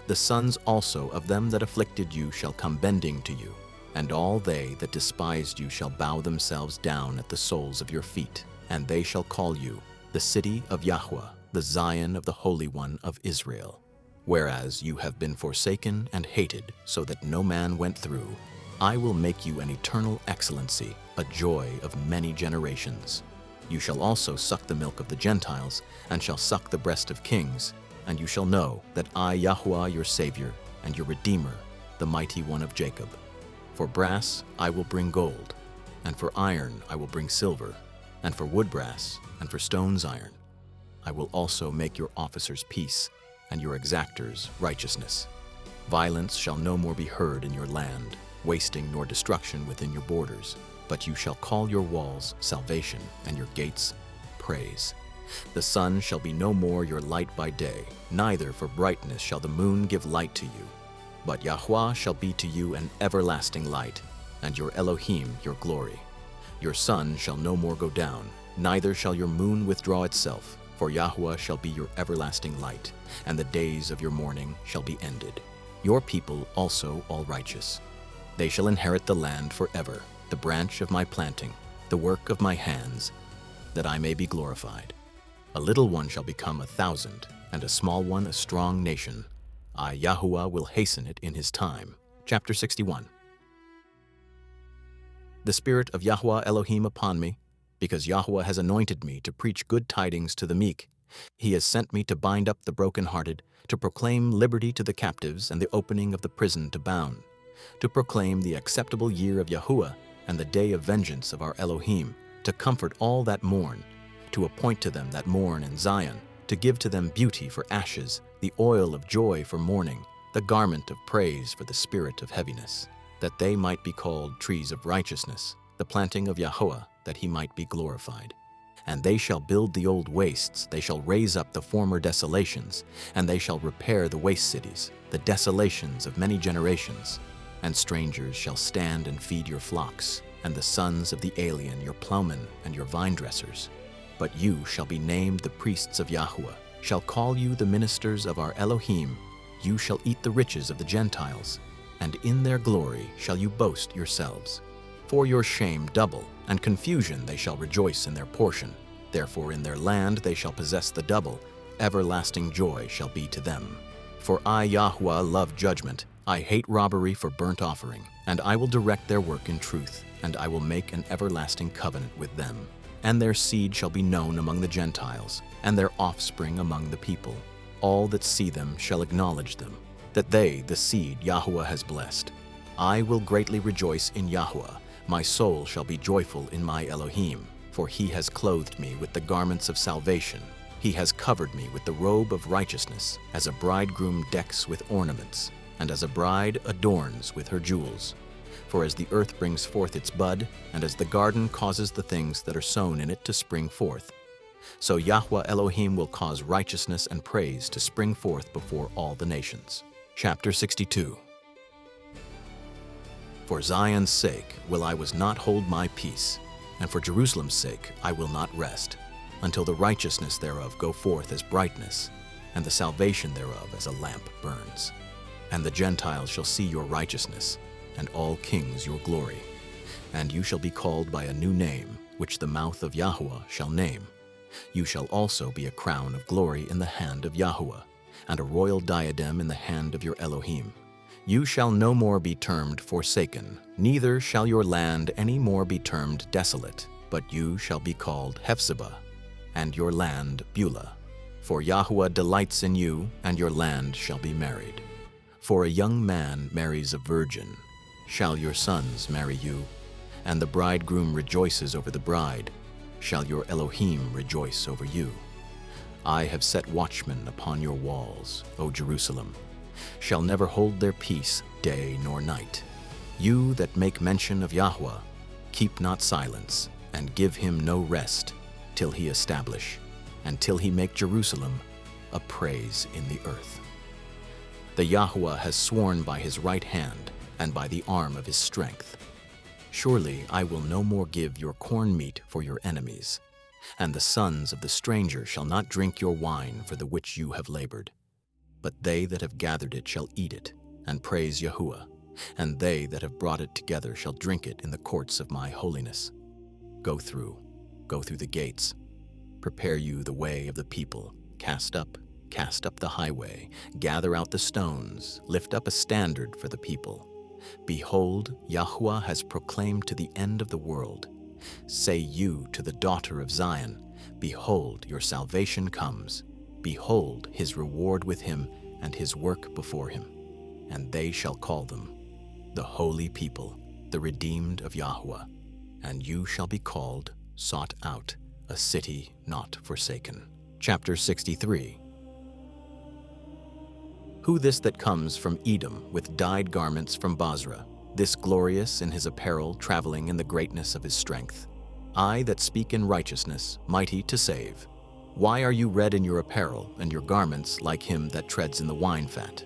Speaker 1: The sons also of them that afflicted you shall come bending to you, and all they that despised you shall bow themselves down at the soles of your feet, and they shall call you the city of Yahuah, the Zion of the Holy One of Israel. Whereas you have been forsaken and hated, so that no man went through, I will make you an eternal excellency, a joy of many generations. You shall also suck the milk of the Gentiles, and shall suck the breast of kings, and you shall know that I, Yahuah, your Savior, and your Redeemer, the Mighty One of Jacob. For brass I will bring gold, and for iron I will bring silver, and for wood brass, and for stones iron. I will also make your officers peace, and your exactors righteousness. Violence shall no more be heard in your land, wasting nor destruction within your borders, but you shall call your walls salvation, and your gates praise. The sun shall be no more your light by day, neither for brightness shall the moon give light to you. But Yahuah shall be to you an everlasting light, and your Elohim your glory. Your sun shall no more go down, neither shall your moon withdraw itself, for Yahuah shall be your everlasting light, and the days of your mourning shall be ended. Your people also all righteous. They shall inherit the land forever, the branch of my planting, the work of my hands, that I may be glorified. A little one shall become 1,000, and a small one a strong nation. I, Yahuah, will hasten it in his time. Chapter 61. The Spirit of Yahuah Elohim upon me, because Yahuah has anointed me to preach good tidings to the meek. He has sent me to bind up the brokenhearted, to proclaim liberty to the captives and the opening of the prison to bound, to proclaim the acceptable year of Yahuah and the day of vengeance of our Elohim, to comfort all that mourn, to appoint to them that mourn in Zion, to give to them beauty for ashes, the oil of joy for mourning, the garment of praise for the spirit of heaviness, that they might be called trees of righteousness, the planting of Yahuah, that he might be glorified. And they shall build the old wastes, they shall raise up the former desolations, and they shall repair the waste cities, the desolations of many generations. And strangers shall stand and feed your flocks, and the sons of the alien your plowmen and your vine dressers. But you shall be named the priests of Yahuah, shall call you the ministers of our Elohim. You shall eat the riches of the Gentiles, and in their glory shall you boast yourselves. For your shame double, and confusion they shall rejoice in their portion. Therefore in their land they shall possess the double, everlasting joy shall be to them. For I, Yahuah, love judgment, I hate robbery for burnt offering, and I will direct their work in truth, and I will make an everlasting covenant with them. And their seed shall be known among the Gentiles, and their offspring among the people. All that see them shall acknowledge them, that they, the seed, Yahuah has blessed. I will greatly rejoice in Yahuah. My soul shall be joyful in my Elohim, for he has clothed me with the garments of salvation. He has covered me with the robe of righteousness, as a bridegroom decks with ornaments, and as a bride adorns with her jewels. For as the earth brings forth its bud, and as the garden causes the things that are sown in it to spring forth, so Yahuah Elohim will cause righteousness and praise to spring forth before all the nations. Chapter 62. For Zion's sake will I not hold my peace, and for Jerusalem's sake I will not rest, until the righteousness thereof go forth as brightness, and the salvation thereof as a lamp burns. And the Gentiles shall see your righteousness, and all kings your glory. And you shall be called by a new name, which the mouth of Yahuah shall name. You shall also be a crown of glory in the hand of Yahuah, and a royal diadem in the hand of your Elohim. You shall no more be termed forsaken, neither shall your land any more be termed desolate, but you shall be called Hephzibah, and your land Beulah. For Yahuah delights in you, and your land shall be married. For a young man marries a virgin, shall your sons marry you? And the bridegroom rejoices over the bride, shall your Elohim rejoice over you? I have set watchmen upon your walls, O Jerusalem, shall never hold their peace day nor night. You that make mention of Yahuah, keep not silence, and give him no rest, till he establish, and till he make Jerusalem a praise in the earth. The Yahuah has sworn by his right hand, and by the arm of his strength. Surely I will no more give your corn meat for your enemies, and the sons of the stranger shall not drink your wine for the which you have labored. But they that have gathered it shall eat it, and praise Yahuah, and they that have brought it together shall drink it in the courts of my holiness. Go through the gates. Prepare you the way of the people. Cast up the highway. Gather out the stones. Lift up a standard for the people. Behold, Yahuah has proclaimed to the end of the world. Say you to the daughter of Zion, behold, your salvation comes. Behold, his reward with him, and his work before him. And they shall call them the holy people, the redeemed of Yahuah. And you shall be called, sought out, a city not forsaken. Chapter 63. Who this that comes from Edom with dyed garments from Basra, this glorious in his apparel, traveling in the greatness of his strength? I that speak in righteousness, mighty to save. Why are you red in your apparel, and your garments like him that treads in the wine fat?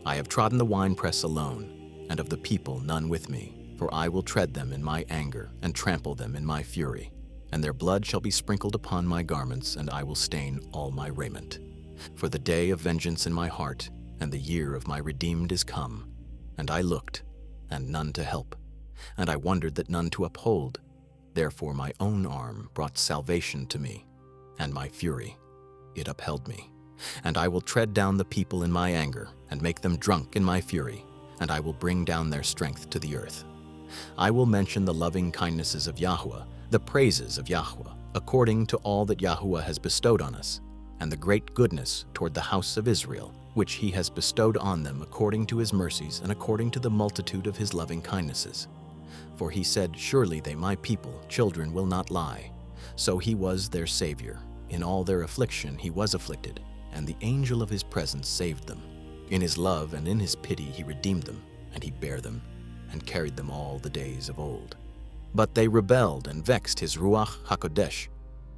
Speaker 1: I have trodden the winepress alone, and of the people none with me, for I will tread them in my anger, and trample them in my fury. And their blood shall be sprinkled upon my garments, and I will stain all my raiment. For the day of vengeance in my heart, and the year of my redeemed is come. And I looked, and none to help, and I wondered that none to uphold. Therefore my own arm brought salvation to me, and my fury, it upheld me. And I will tread down the people in my anger, and make them drunk in my fury, and I will bring down their strength to the earth. I will mention the loving kindnesses of Yahuah, the praises of Yahuah, according to all that Yahuah has bestowed on us, and the great goodness toward the house of Israel, which he has bestowed on them according to his mercies and according to the multitude of his loving kindnesses. For he said, surely they, my people, children, will not lie. So he was their Savior. In all their affliction he was afflicted, and the angel of his presence saved them. In his love and in his pity he redeemed them, and he bare them, and carried them all the days of old. But they rebelled and vexed his Ruach HaKodesh.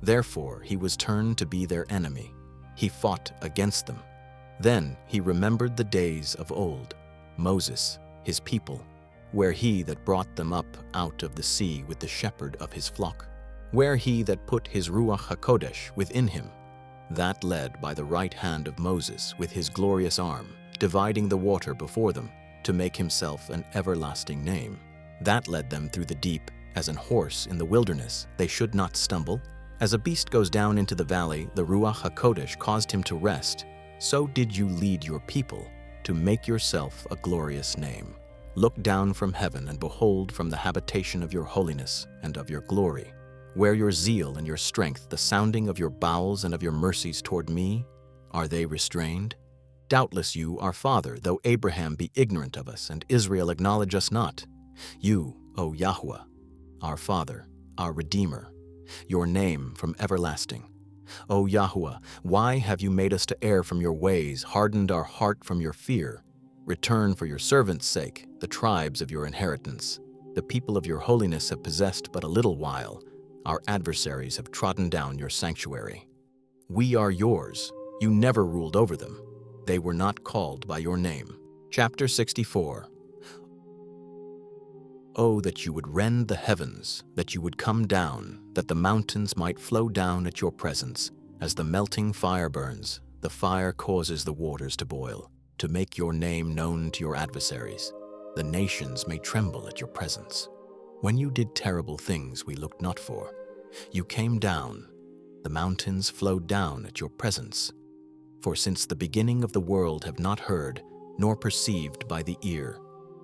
Speaker 1: Therefore he was turned to be their enemy. He fought against them. Then he remembered the days of old, Moses, his people, where he that brought them up out of the sea with the shepherd of his flock, where he that put his Ruach HaKodesh within him, that led by the right hand of Moses with his glorious arm, dividing the water before them, to make himself an everlasting name. That led them through the deep, as an horse in the wilderness, they should not stumble. As a beast goes down into the valley, the Ruach HaKodesh caused him to rest. So did you lead your people to make yourself a glorious name. Look down from heaven and behold from the habitation of your holiness and of your glory, where your zeal and your strength, the sounding of your bowels and of your mercies toward me, are they restrained? Doubtless you, our father, though Abraham be ignorant of us and Israel acknowledge us not. You, O Yahuah, our Father, our Redeemer, your name from everlasting. O Yahuah, why have you made us to err from your ways, hardened our heart from your fear? Return for your servants' sake, the tribes of your inheritance. The people of your holiness have possessed but a little while. Our adversaries have trodden down your sanctuary. We are yours. You never ruled over them. They were not called by your name. Chapter 64. Oh, that you would rend the heavens, that you would come down, that the mountains might flow down at your presence. As the melting fire burns, the fire causes the waters to boil, to make your name known to your adversaries. The nations may tremble at your presence. When you did terrible things we looked not for, you came down. The mountains flowed down at your presence. For since the beginning of the world have not heard, nor perceived by the ear,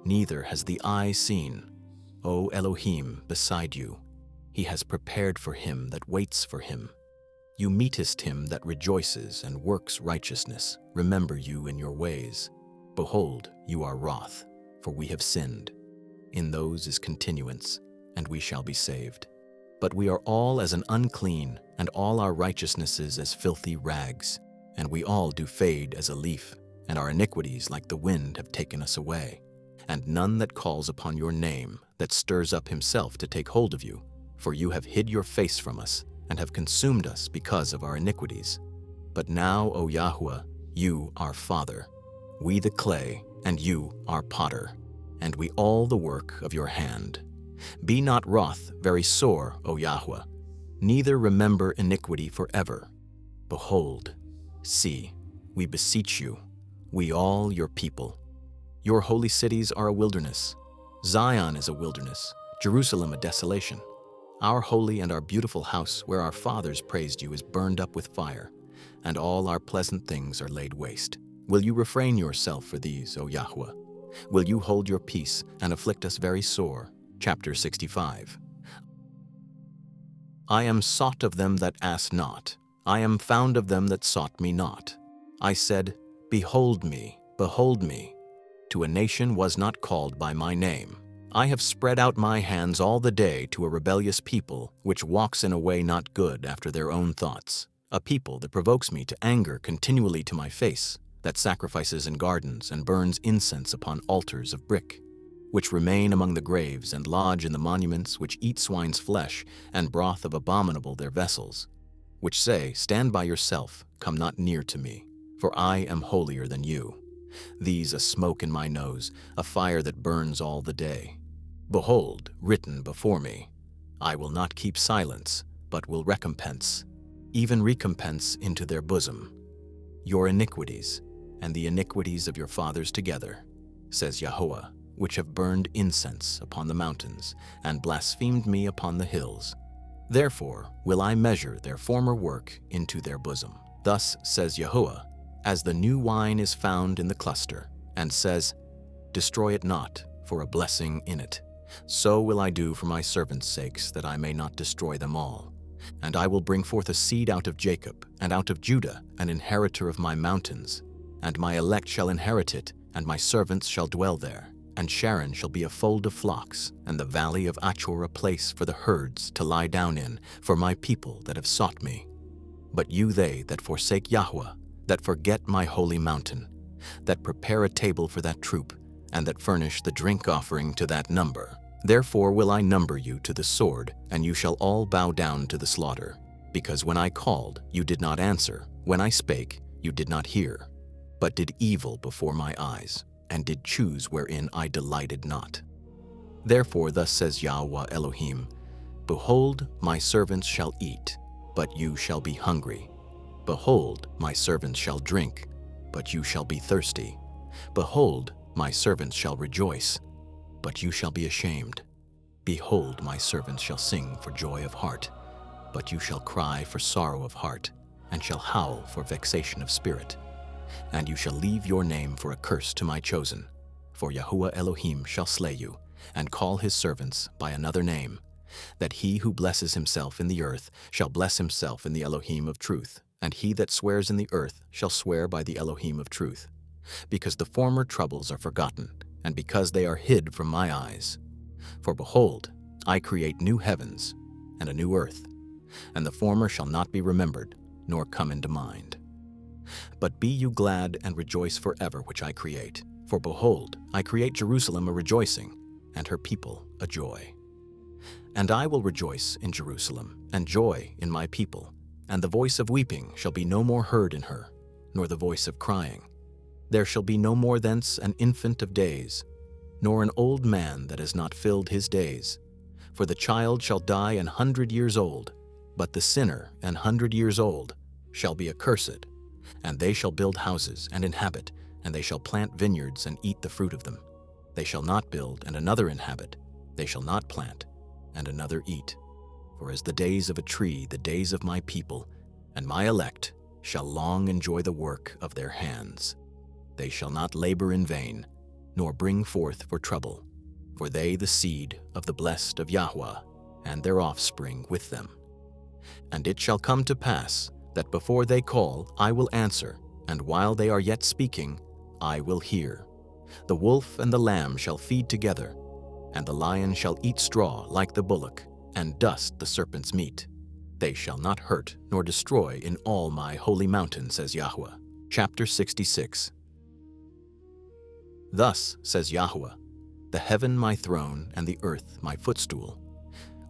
Speaker 1: neither has the eye seen, O Elohim, beside you. He has prepared for him that waits for him. You meetest him that rejoices and works righteousness. Remember you in your ways. Behold, you are wroth, for we have sinned. In those is continuance, and we shall be saved. But we are all as an unclean, and all our righteousnesses as filthy rags. And we all do fade as a leaf, and our iniquities like the wind have taken us away. And none that calls upon your name, that stirs up himself to take hold of you, for you have hid your face from us, and have consumed us because of our iniquities. But now, O Yahuah, you are Father, we the clay, and you are potter, and we all the work of your hand. Be not wroth very sore, O Yahuah, neither remember iniquity forever. Behold, see, we beseech you, we all your people. Your holy cities are a wilderness. Zion is a wilderness, Jerusalem a desolation. Our holy and our beautiful house where our fathers praised you is burned up with fire, and all our pleasant things are laid waste. Will you refrain yourself for these, O Yahuah? Will you hold your peace and afflict us very sore? Chapter 65. I am sought of them that asked not. I am found of them that sought me not. I said, behold me, to a nation was not called by my name. I have spread out my hands all the day to a rebellious people, which walks in a way not good after their own thoughts. A people that provokes me to anger continually to my face, that sacrifices in gardens and burns incense upon altars of brick, which remain among the graves and lodge in the monuments, which eat swine's flesh and broth of abominable their vessels, which say, stand by yourself, come not near to me, for I am holier than you. These a smoke in my nose, a fire that burns all the day. Behold, written before me, I will not keep silence, but will recompense, even recompense into their bosom, your iniquities and the iniquities of your fathers together, says Yahuah, which have burned incense upon the mountains and blasphemed me upon the hills. Therefore will I measure their former work into their bosom. Thus says Yahuah, as the new wine is found in the cluster, and says, destroy it not, for a blessing in it. So will I do for my servants' sakes, that I may not destroy them all. And I will bring forth a seed out of Jacob, and out of Judah, an inheritor of my mountains. And my elect shall inherit it, and my servants shall dwell there. And Sharon shall be a fold of flocks, and the valley of Achor a place for the herds to lie down in, for my people that have sought me. But you they that forsake Yahuah, that forget my holy mountain, that prepare a table for that troop, and that furnish the drink offering to that number. Therefore will I number you to the sword, and you shall all bow down to the slaughter. Because when I called, you did not answer. When I spake, you did not hear, but did evil before my eyes, and did choose wherein I delighted not. Therefore thus says Yahuah Elohim, behold, my servants shall eat, but you shall be hungry. Behold, my servants shall drink, but you shall be thirsty. Behold, my servants shall rejoice, but you shall be ashamed. Behold, my servants shall sing for joy of heart, but you shall cry for sorrow of heart, and shall howl for vexation of spirit. And you shall leave your name for a curse to my chosen. For Yahuah Elohim shall slay you, and call his servants by another name, that he who blesses himself in the earth shall bless himself in the Elohim of truth, and he that swears in the earth shall swear by the Elohim of truth. Because the former troubles are forgotten, and because they are hid from my eyes. For behold, I create new heavens and a new earth, and the former shall not be remembered, nor come into mind. But be you glad and rejoice forever which I create. For behold, I create Jerusalem a rejoicing, and her people a joy. And I will rejoice in Jerusalem, and joy in my people, and the voice of weeping shall be no more heard in her, nor the voice of crying. There shall be no more thence an infant of days, nor an old man that has not filled his days. For the child shall die 100 years old, but the sinner 100 years old shall be accursed. And they shall build houses and inhabit, and they shall plant vineyards and eat the fruit of them. They shall not build and another inhabit, they shall not plant and another eat. For as the days of a tree, the days of my people, and my elect shall long enjoy the work of their hands. They shall not labor in vain, nor bring forth for trouble, for they the seed of the blessed of Yahuah, and their offspring with them. And it shall come to pass that before they call, I will answer, and while they are yet speaking, I will hear. The wolf and the lamb shall feed together, and the lion shall eat straw like the bullock, and dust the serpent's meat. They shall not hurt nor destroy in all my holy mountain, says Yahuah. Chapter 66. Thus says Yahuah, the heaven my throne, and the earth my footstool,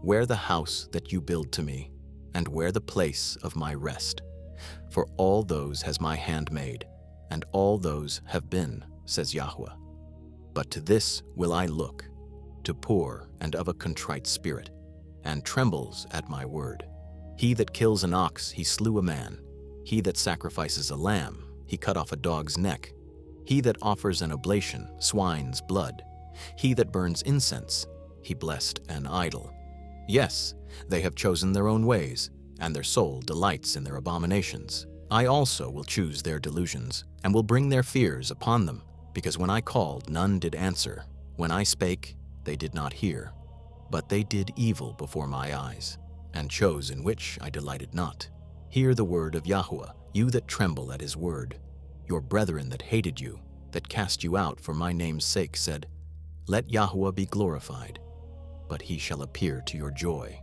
Speaker 1: where the house that you build to me, and where the place of my rest. For all those has my hand made, and all those have been, says Yahuah. But to this will I look, to poor and of a contrite spirit, and trembles at my word. He that kills an ox, he slew a man. He that sacrifices a lamb, he cut off a dog's neck. He that offers an oblation, swine's blood. He that burns incense, he blessed an idol. Yes, they have chosen their own ways, and their soul delights in their abominations. I also will choose their delusions, and will bring their fears upon them, because when I called, none did answer. When I spake, they did not hear. But they did evil before my eyes, and chose in which I delighted not. Hear the word of Yahuah, you that tremble at his word. Your brethren that hated you, that cast you out for my name's sake, said, Let Yahuah be glorified. But he shall appear to your joy,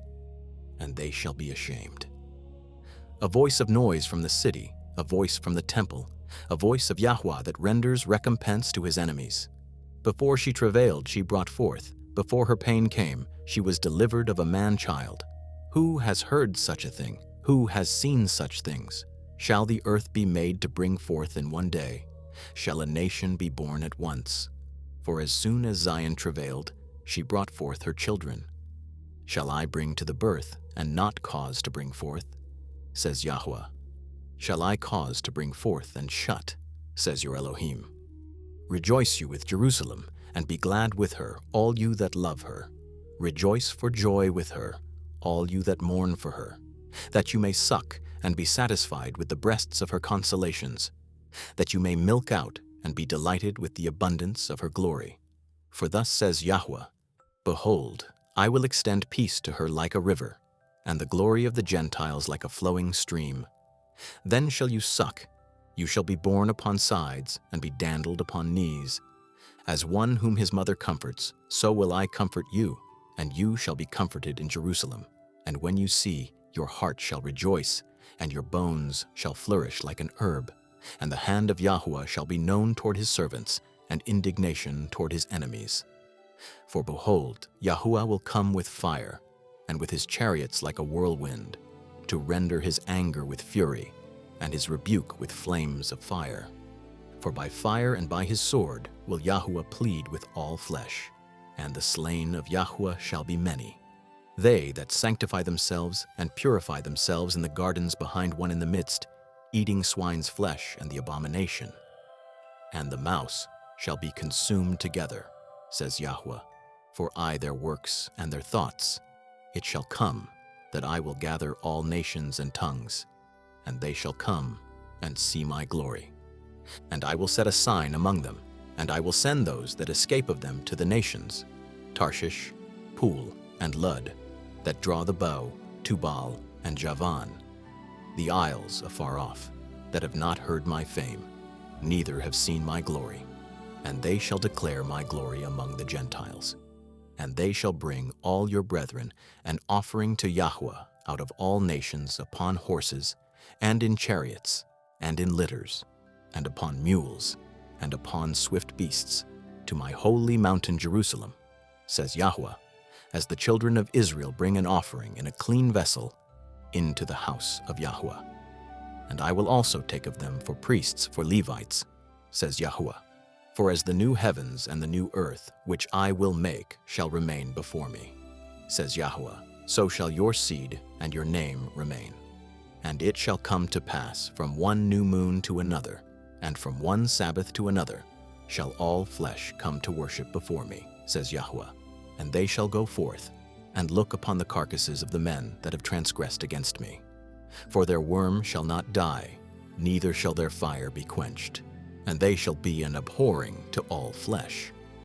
Speaker 1: and they shall be ashamed. A voice of noise from the city, a voice from the temple, a voice of Yahuah that renders recompense to his enemies. Before she travailed, she brought forth. Before her pain came, she was delivered of a man-child. Who has heard such a thing? Who has seen such things? Shall the earth be made to bring forth in one day? Shall a nation be born at once? For as soon as Zion travailed, she brought forth her children. Shall I bring to the birth, and not cause to bring forth? Says Yahuah. Shall I cause to bring forth and shut? Says your Elohim. Rejoice you with Jerusalem, and be glad with her, all you that love her. Rejoice for joy with her, all you that mourn for her, that you may suck and be satisfied with the breasts of her consolations, that you may milk out and be delighted with the abundance of her glory. For thus says Yahuah, Behold, I will extend peace to her like a river, and the glory of the Gentiles like a flowing stream. Then shall you suck, you shall be borne upon sides, and be dandled upon knees. As one whom his mother comforts, so will I comfort you, and you shall be comforted in Jerusalem. And when you see, your heart shall rejoice, and your bones shall flourish like an herb, and the hand of Yahuah shall be known toward his servants, and indignation toward his enemies. For behold, Yahuah will come with fire, and with his chariots like a whirlwind, to render his anger with fury, and his rebuke with flames of fire. For by fire and by his sword will Yahuah plead with all flesh, and the slain of Yahuah shall be many. They that sanctify themselves and purify themselves in the gardens behind one in the midst, eating swine's flesh and the abomination. And the mouse shall be consumed together, says Yahuah, for I their works and their thoughts. It shall come that I will gather all nations and tongues, and they shall come and see my glory. And I will set a sign among them, and I will send those that escape of them to the nations, Tarshish, Pool, and Lud, that draw the bow, Tubal, and Javan, the isles afar off, that have not heard my fame, neither have seen my glory. And they shall declare my glory among the Gentiles. And they shall bring all your brethren an offering to Yahuah out of all nations upon horses, and in chariots, and in litters, and upon mules, and upon swift beasts, to my holy mountain Jerusalem, says Yahuah, as the children of Israel bring an offering in a clean vessel into the house of Yahuah. And I will also take of them for priests, for Levites, says Yahuah. For as the new heavens and the new earth, which I will make, shall remain before me, says Yahuah, so shall your seed and your name remain. And it shall come to pass from one new moon to another, and from one Sabbath to another, shall all flesh come to worship before me, says Yahuah. And they shall go forth, and look upon the carcasses of the men that have transgressed against me. For their worm shall not die, neither shall their fire be quenched, and they shall be an abhorring to all flesh.